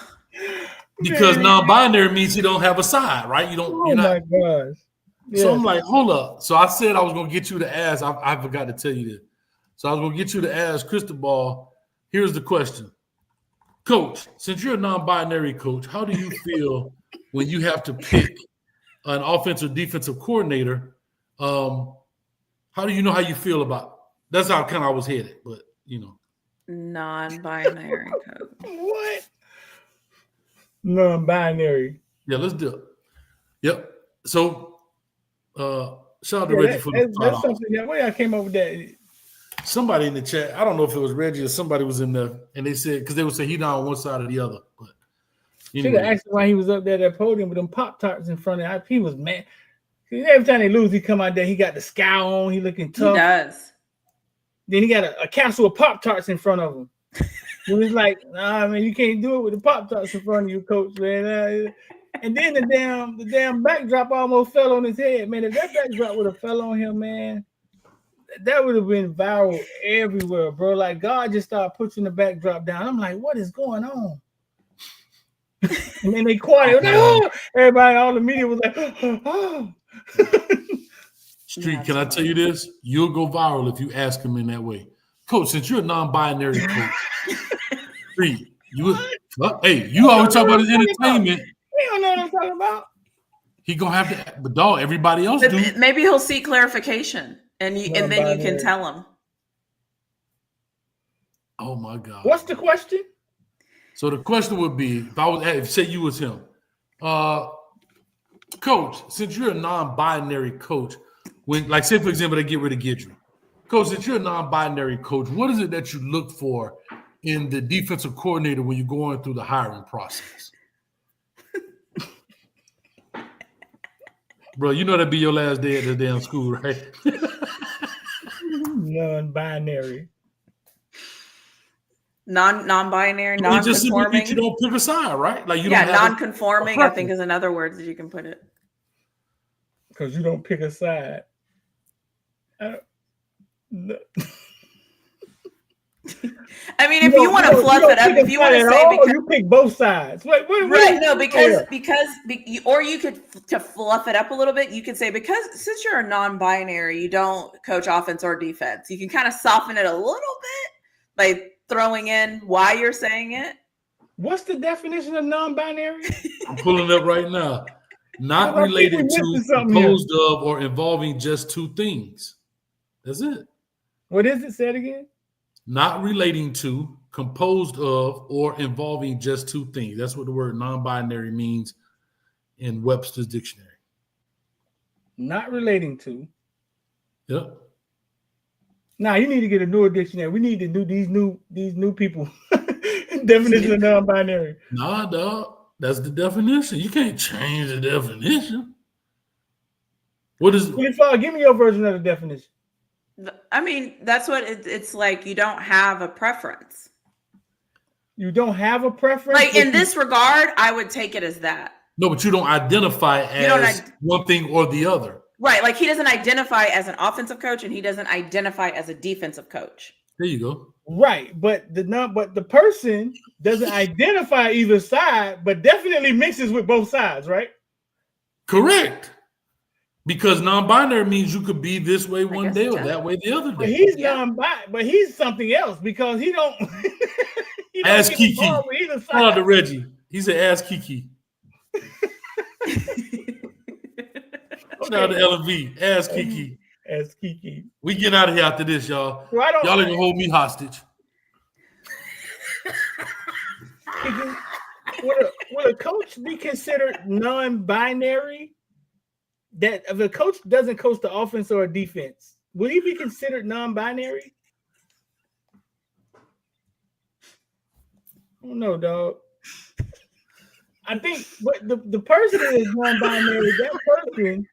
Because non-binary means you don't have a side, right? You don't. Oh You're my not. gosh. So I'm like, hold up. So I said I was gonna get you to ask. I forgot to tell you this. So I was gonna get you to ask Cristobal. Here's the question, Coach. Since you're a non-binary coach, how do you feel when you have to pick an offensive defensive coordinator? How do you know how you feel about? That's how kind of I was headed, but you know. non-binary code. What? Non-binary. Yeah, let's do it. Yep. So, shout out to Reggie for the that's something. Yeah, where I came up with that. Somebody in the chat, I don't know if it was Reggie or somebody was in there, and they said because they would say he down on one side or the other. But Should have anyway, asked him why he was up there at that podium with them Pop-Tarts in front of him. He was mad. Every time they lose, he come out there. He got the scowl on. He looking He tough. does. Then he got a castle of Pop-Tarts in front of him. And it's like, nah, man, you can't do it with the Pop-Tarts in front of you, coach, man. And then the damn backdrop almost fell on his head, man. If that backdrop would have fell on him, man, that would have been viral everywhere, bro. Like God just started pushing the backdrop down. I'm like, what is going on? And then they quiet. Like, oh! Everybody, all the media was like, oh. Street, can I tell you this? You'll go viral if you ask him in that way. Coach, since you're a non-binary coach, Street, you always talk about his entertainment. He don't know what I'm talking about. He gonna have to, but dog, everybody else But do. maybe he'll seek clarification, and then you can Non-binary. tell him. Oh my God. What's the question? So the question would be, if say you was him, Coach, since you're a non-binary coach, when like say for example they get rid of Guidry, Coach, since you're a non-binary coach, what is it that you look for in the defensive coordinator when you're going through the hiring process? Bro, you know that'd be your last day at the damn school, right? Non-binary. Non-binary, It just simply non-conforming. means you don't pick a side, right? Like you Yeah, don't have non-conforming, I think, is another word that you can put it. Because you don't pick a side. No. I mean, if you want to fluff it up, if you want to say because you pick both sides. Wait, right, no, because or you could to fluff it up a little bit. You could say because since you're a non-binary, you don't coach offense or defense. You can kind of soften it a little bit by throwing in why you're saying it. What's the definition of non-binary? I'm pulling it up right now. Not I think we related missing to, something here. composed of, or involving just two things. That's it. What is it? Say it again. Not relating to, composed of, or involving just two things. That's what the word non-binary means in Webster's dictionary. Not relating to. Yep. Nah, you need to get a newer dictionary. We need to do these new people definition of non-binary. Nah, dog. That's the definition. You can't change the definition. What is? 25, give me your version of the definition. I mean, that's what it's like. You don't have a preference. You don't have a preference. Like in this regard, I would take it as that. No, but you don't identify as one thing or the other. Right. Like he doesn't identify as an offensive coach and he doesn't identify as a defensive coach. There you go. Right, but the person doesn't identify either side, but definitely mixes with both sides, right? Correct. Because non-binary means you could be this way one day or that way the other But day. he's non-binary, but he's something else because he don't. He don't Ask get Kiki. involved with either Shout out to side. Reggie. He said, "Ask Kiki." Shout out to LV. Ask Kiki. Ask Kiki. We get out of here after this, y'all. So I don't. Y'all ain't gonna hold me hostage. Would a coach be considered non-binary? That if a coach doesn't coach the offense or a defense, would he be considered non-binary? I don't know, dog. I think but the person that is non-binary, that person.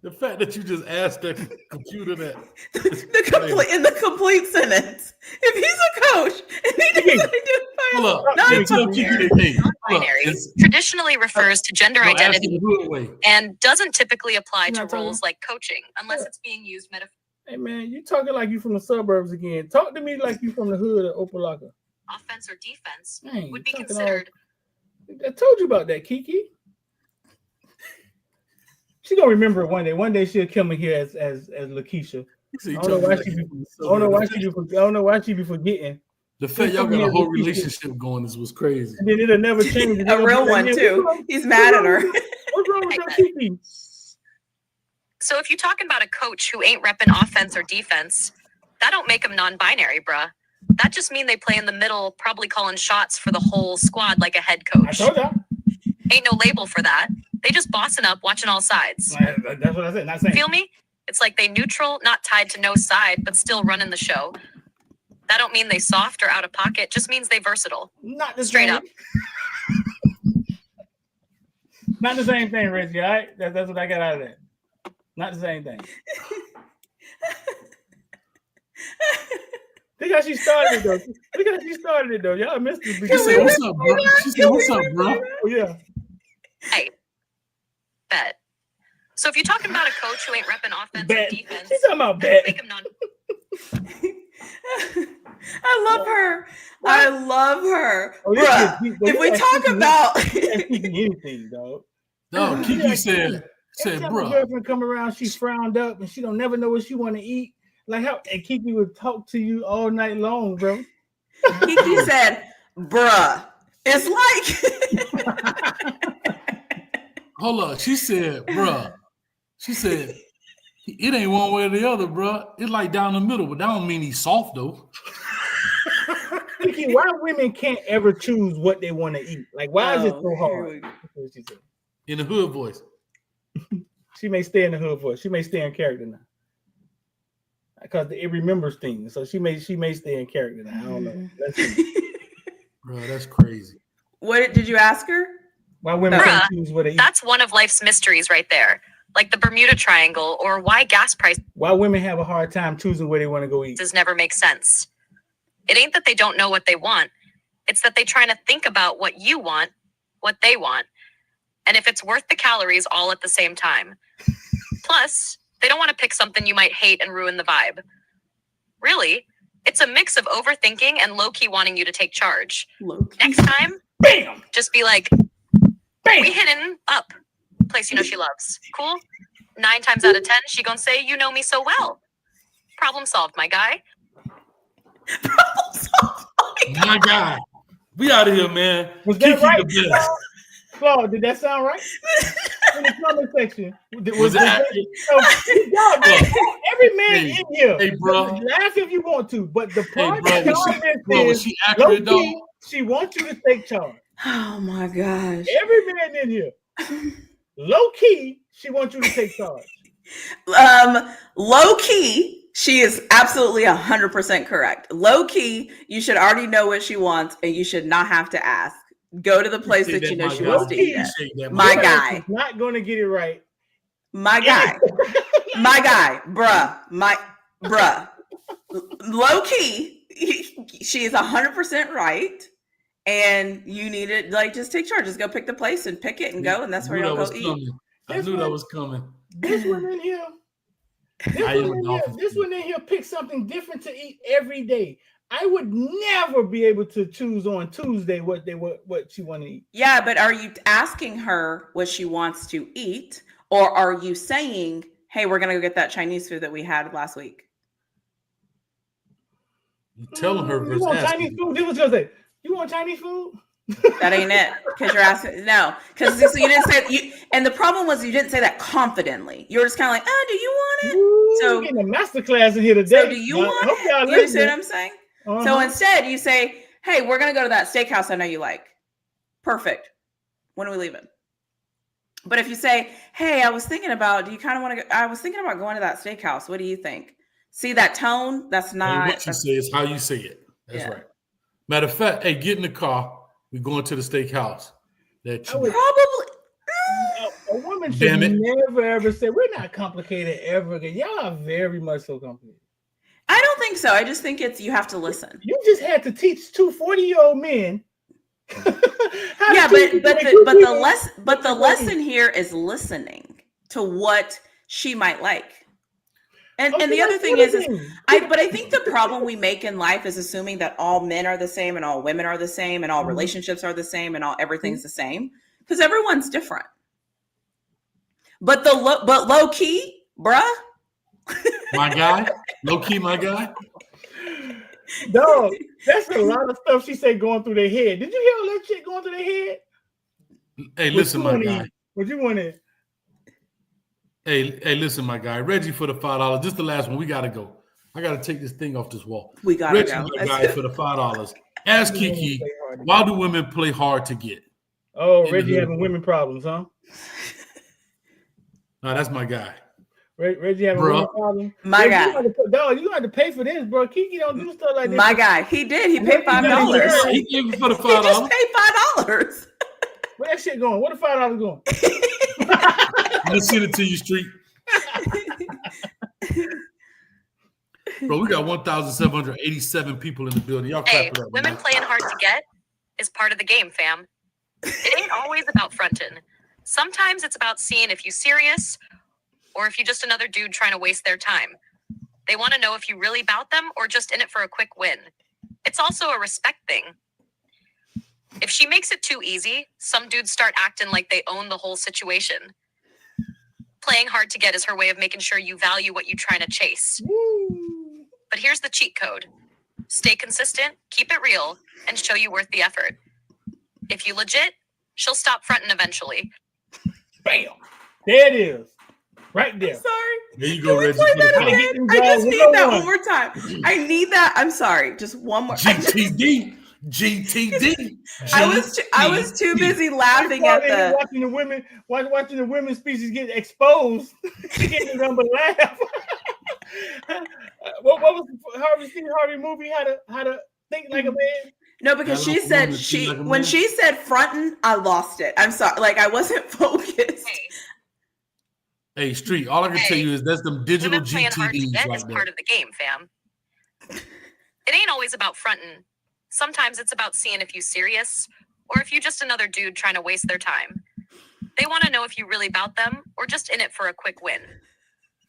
The fact that you just asked that computer that. In the complete sentence. If he's a coach and he doesn't identify Hold up. No, Hey, it's tell okay. Kiki that, hey, hold up. Non-binary It's- traditionally refers to gender no, ask in identity the hood way. and doesn't typically apply You're to not talking- roles like coaching unless it's being used metaphorically. Hey man, you talking like you from the suburbs again. Talk to me like you from the hood of Opalaka. Offense or defense Man, would be talking considered I told you about that, Kiki. She gonna remember it one day. One day she'll come in here as Lakeisha. He said he I don't know talking why like she be. he from the I don't know why suburbs. she be forgetting. The fact y'all got a whole relationship going is what's crazy. And then it'll never change. A real one too. He's mad at her. What's wrong with that, Kiki? so if you're talking about a coach who ain't repping offense or defense, that don't make them non-binary, bruh. That just mean they play in the middle, probably calling shots for the whole squad like a head I coach. told y'all. Ain't no label for that. They just bossing up, watching all sides. That's what I said. Not saying. Feel me? It's like they neutral, not tied to no side, but still running the show. That don't mean they soft or out of pocket. Just means they versatile. Not the Straight same. up. Not the same thing, Reggie. All right, that's what I got out of that. Not the same thing. Look how she started it though. Look how she started it though. Y'all missed this. She said, "What's up, bro?" She said, "What's up, bro?" Oh yeah. Hey, bet. So if you're talking about a coach who ain't repping offense Bet. or defense, She's talking about that don't bet. make him non. I love her. I love her. Oh, this Bruh, is- if we that's talk Kiki. about That's Kiki anything, dog. No, Kiki Yeah, said, Every time my "Bro, girlfriend come around, she's frowned up and she don't never know what she want to eat. Like how and Kiki would talk to you all night long, bro. Kiki said, bruh, it's like hold up." She said, "Bro," she said, "It ain't one way or the other, bro. It's like down the middle, but that don't mean he's soft though." Kiki, why women can't ever choose what they want to eat? Like, why is it so Oh, hard? here we go. That's what she said. In the hood voice. She may stay in the hood for it. She may stay in character now. Because it remembers things. So she may stay in character now. I don't know. Let's see. Bro, that's crazy. What did you ask her? Why women Bruh, can't choose what they eat. That's one of life's mysteries right there. Like the Bermuda Triangle or why gas prices Why women have a hard time choosing where they want to go eat. never make sense. It ain't that they don't know what they want. It's that they trying to think about what you want, what they want, and if it's worth the calories all at the same time. Plus, they don't want to pick something you might hate and ruin the vibe. Really, it's a mix of overthinking and low-key wanting you to take charge. Look. Next time, Bam! just be like, Bam! we hitting up. Place you know she loves. Cool? 9 times out of 10, she gonna say, you know me so well. Problem solved, my guy. My God. We out of here, man. Was that Kiki right? the best. Claude, did that sound right? In the comment section. Was that- Every man Hey, in here. hey, bro. Laugh if you want to, but the Hey, part bro, that was y'all she, missed bro, was is she accurate, low-key, though? she wants you to take charge. Oh my gosh. Every man in here. Low key, she wants you to take charge. Low key, she is absolutely 100% correct. Low key, you should already know what she wants and you should not have to ask. Go to the place that you know she wants to eat at. My guy. She's not going to get it right. My guy. My guy. Bruh. Low key, she is 100% right. And you need to like just take charge. Just go pick the place and pick it and go. And that's where y'all go eat. I knew that was coming. This one in here. This one in here pick something different to eat every day. I would never be able to choose on Tuesday what she want to eat. Yeah, but are you asking her what she wants to eat? Or are you saying, hey, we're gonna go get that Chinese food that we had last week? You telling her You versus want asking. Chinese food? This was gonna say, you want Chinese food? That ain't it. Because you're asking no. Because you didn't say you and the problem was you didn't say that confidently. You were just kind of like, oh, do you want it? Ooh, So- we're getting a master class in here today. So do you Now, want I hope y'all it? You see what listening. I'm saying? So Uh-huh. instead you say, hey, we're gonna go to that steakhouse I know you like. Perfect. When are we leaving? But if you say, hey, I was thinking about, do you kind of want to go? I was thinking about going to that steakhouse. What do you think? See that tone? That's Hey, not what you say is how you say it. That's Yeah. right. Matter of fact, hey, get in the car. We're going to the steakhouse. That I would- probably A woman Damn should it. never ever say we're not complicated ever again. Y'all are very much so complicated. I don't think so. I just think it's you have to listen. You just had to teach 2 40-year-old men. Yeah, but the lesson here is listening to what she might like. And the other thing is I think the problem we make in life is assuming that all men are the same and all women are the same and all relationships are the same and all everything's the same, because everyone's different. But low key, bruh. My guy, low key, my guy. Dog, that's a lot of stuff she said going through their head. Did you hear all that shit going through their head? Hey, listen, my guy. What you want to? Hey, listen, my guy. Reggie for the $5. Just the last one. We gotta go. I gotta take this thing off this wall. We gotta Reggie, go. my guy, for the $5. Ask Kiki, why do women play hard to get? Oh, Reggie having women problems, huh? No, that's my guy. Reggie having women problems. My guy. Dog, you have to pay for this, bro. Kiki don't do stuff like this. My guy. He did. He paid $5. He gave me for the $5. He just paid $5. Where that shit going? Where the $5 going? I'm gonna send it to you, Street. Bro, we got 1,787 people in the building. Y'all clap it up. Women playing hard to get is part of the game, fam. It ain't always about fronting. Sometimes it's about seeing if you serious or if you just another dude trying to waste their time. They want to know if you really about them or just in it for a quick win. It's also a respect thing. If she makes it too easy, some dudes start acting like they own the whole situation. Playing hard to get is her way of making sure you value what you're trying to chase. But here's the cheat code. Stay consistent, keep it real, and show you worth the effort. If you legit, she'll stop fronting eventually. Bam! There it is. Right there. Sorry. There you go, Reggie. Play that again? I just need that one more time. I need that. I'm sorry. Just one more. GTD. I was too busy laughing at the watching the women's species get exposed. She getting nothing but laugh. What was the Harvey movie? How to think like a man? No, because she said when she said frontin', I lost it. I'm sorry, like I wasn't focused. Hey, Street, all I can tell you is that's them digital Women playing hard to GTDs get right is there. part of the game, fam. It ain't always about fronting. Sometimes it's about seeing if you serious or if you just another dude trying to waste their time. They want to know if you really about them or just in it for a quick win.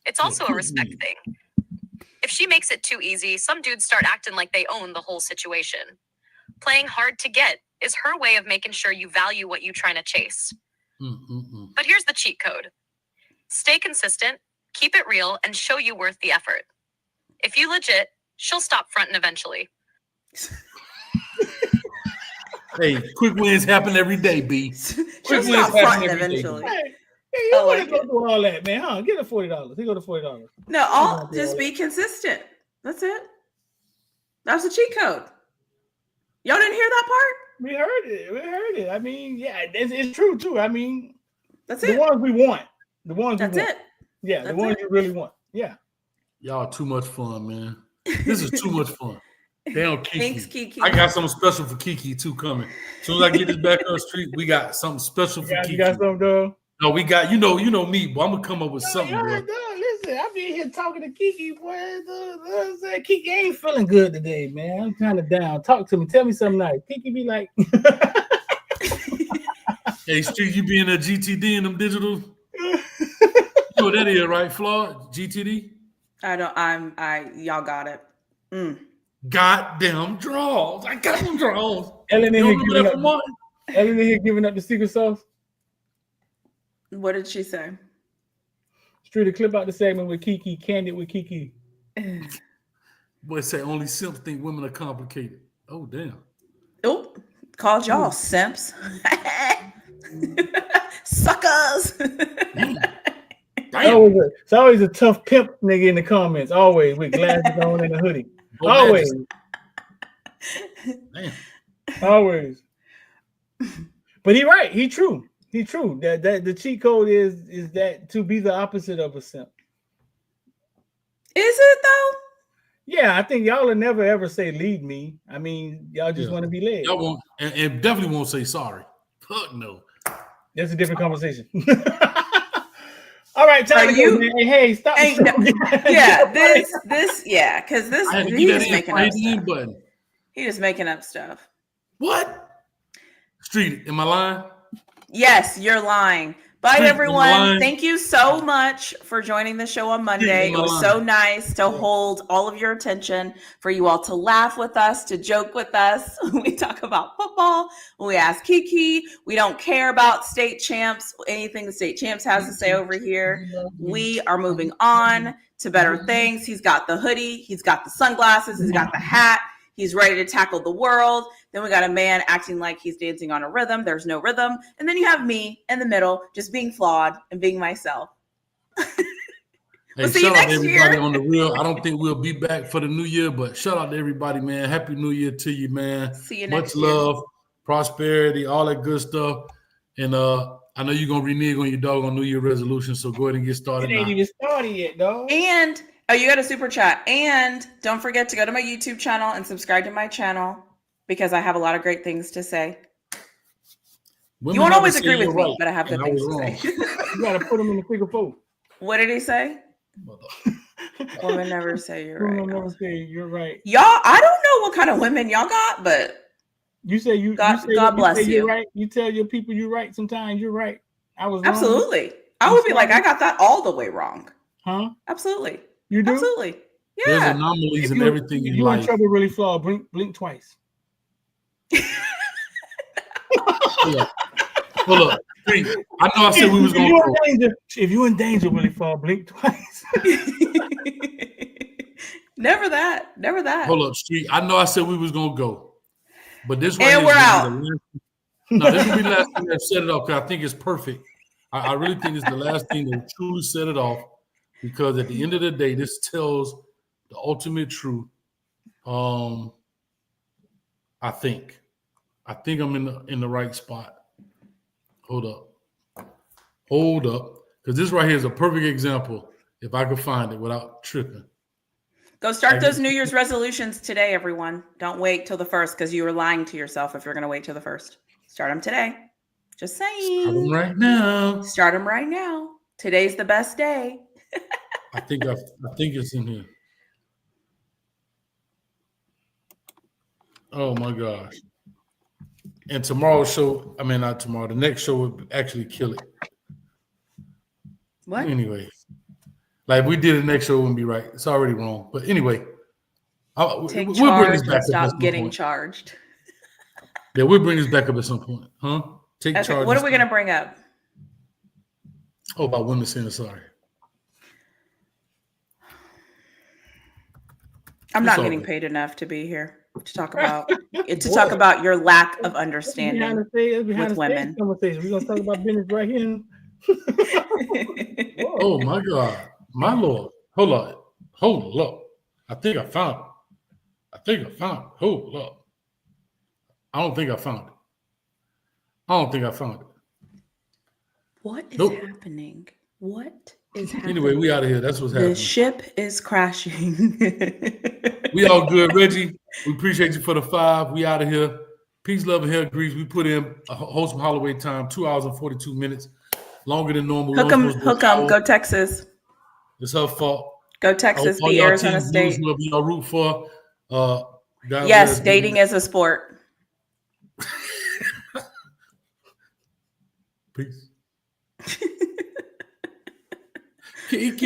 It's also a respect thing. If she makes it too easy, some dudes start acting like they own the whole situation. Playing hard to get is her way of making sure you value what you're trying to chase. But here's the cheat code. Stay consistent, keep it real, and show you worth the effort. If you legit, she'll stop fronting eventually. Hey, quick wins happen every day, B. She'll stop fronting eventually. Hey, you want to go through all that, man? Huh? Get a $40. He go to $40. No, just be consistent. That's it. That's the cheat code. Y'all didn't hear that part? We heard it. I mean, yeah, it's true too. I mean, that's it. The ones we want. The ones that's we want. it. Yeah, the ones you really want. Yeah. Y'all are too much fun, man. This is too much fun. Damn, Kiki. Thanks, Kiki. I got something special for Kiki too coming. As soon as I get this back on the street, we got something special for Kiki. You got something, though? No, we got you know me, but I'm gonna come up with something. Bro. Listen, I be here talking to Kiki, boy. Kiki ain't feeling good today, man. I'm kind of down. Talk to me. Tell me something nice. Kiki be like, hey, Street, you be in a GTD in them digital. You know what that is, right, Flaw? GTD? Y'all got it. Goddamn draws. I got them draws. Ellen in here giving up the secret sauce. What did she say? Street, a clip out the segment with Kiki, Candid with Kiki. Boy, say only simps think women are complicated. Oh, damn. Oh, called y'all simps. Suckers. It's always a tough pimp nigga in the comments. Always with glasses on and a hoodie. Always. Damn. Always. But he right. He true. That the cheat code is that to be the opposite of a simp. Is it though? Yeah, I think y'all will never ever say lead me. I mean, y'all just want to be led. Y'all won't, and definitely won't say sorry. Fuck no. That's a different conversation. All right, time Are to go, you- man. Hey, stop. Ain't no- yeah, because this I had to he get just that in making before I up hit the end stuff. button. He just making up stuff. What? Street, am I lying? Yes, you're lying. Bye, Street, am I everyone. lying? Thank you so much for joining the show on Monday. am It I was lying? so nice to hold all of your attention, for you all to laugh with us, to joke with us. We talk about football. We ask Kiki. We don't care about state champs, anything the state champs has to say over here. We are moving on to better things. He's got the hoodie. He's got the sunglasses. He's got the hat. He's ready to tackle the world. Then we got a man acting like he's dancing on a rhythm. There's no rhythm. And then you have me in the middle, just being flawed and being myself. Hey, see you shout out to next everybody year. on the real. I don't think we'll be back for the new year, but shout out to everybody, man. Happy New Year to you, man. See you Much next year. love, prosperity, all that good stuff. And I know you're gonna renege on your doggone New Year resolution, so go ahead and get started It ain't now. even started yet, dog. And you got a super chat. And don't forget to go to my YouTube channel and subscribe to my channel, because I have a lot of great things to say. Women You won't never always say agree with you're me, right, but I have good and I things was to wrong. say. You gotta put them in the figure four. What did he say? Mother- Women never say you're Bruno right. never say you're right. Y'all, I don't know what kind of women y'all got, but You say you. God- you say, God bless say you're you. right. You tell your people you're right. Sometimes you're right. I was wrong. absolutely. I would be like, I got that all the way wrong. Huh? Absolutely. You do. Absolutely. There's Yeah. anomalies If in you- everything if in you in life. trouble, really flawed. Blink twice. Hold up. Street, I know I said we was If gonna you go. in danger, if you in danger, really fall. Blink twice. Never that. Never that. Hold up, Street. I know I said we was gonna go, but this And here we're is gonna out. be the last. No, this will be the last thing that set it off, because I think it's perfect. I really think it's the last thing that truly set it off, because at the end of the day, this tells the ultimate truth. I think I'm in the right spot. Hold up, because this right here is a perfect example. If I could find it without tripping. Go start those New Year's resolutions today, everyone. Don't wait till the 1st, because you are lying to yourself if you're going to wait till the 1st. Start them today. Just saying. Start them right now. Start them right now. Today's the best day. I think it's in here. Oh my gosh. And tomorrow's show, not tomorrow, the next show would actually kill it. What? Anyway, like we did the next show, it wouldn't be right. It's already wrong. But anyway, Take we'll bring this charge back and up at stop some getting point. charged. Yeah, we'll bring this back up at some point. Huh? Take Okay, charge. what are we going to bring up? Oh, about women saying sorry. I'm It's not all getting good. paid enough to be here to talk about talk about your lack of Behind understanding. the scenes, behind with the scenes women. conversation. We're gonna talk about business right here. Whoa. Oh my God. My Lord. Hold up. I think I found it. Hold up. I don't think I found it. What is Nope. happening? What is happening? Anyway, we out of here. That's what's The happening. ship is crashing. We all good, Reggie. We appreciate you for the 5. We out of here. Peace, love, and hair grease. We put in a wholesome Holloway time, 2 hours and 42 minutes, longer than normal. We Hook only 'em, supposed to do hook an 'em. hour. Go Texas. It's her fault. Go I hope Texas. all Be y'all Arizona teams lose, State. whoever y'all root for. God Yes, bless. dating is a sport. Peace. King.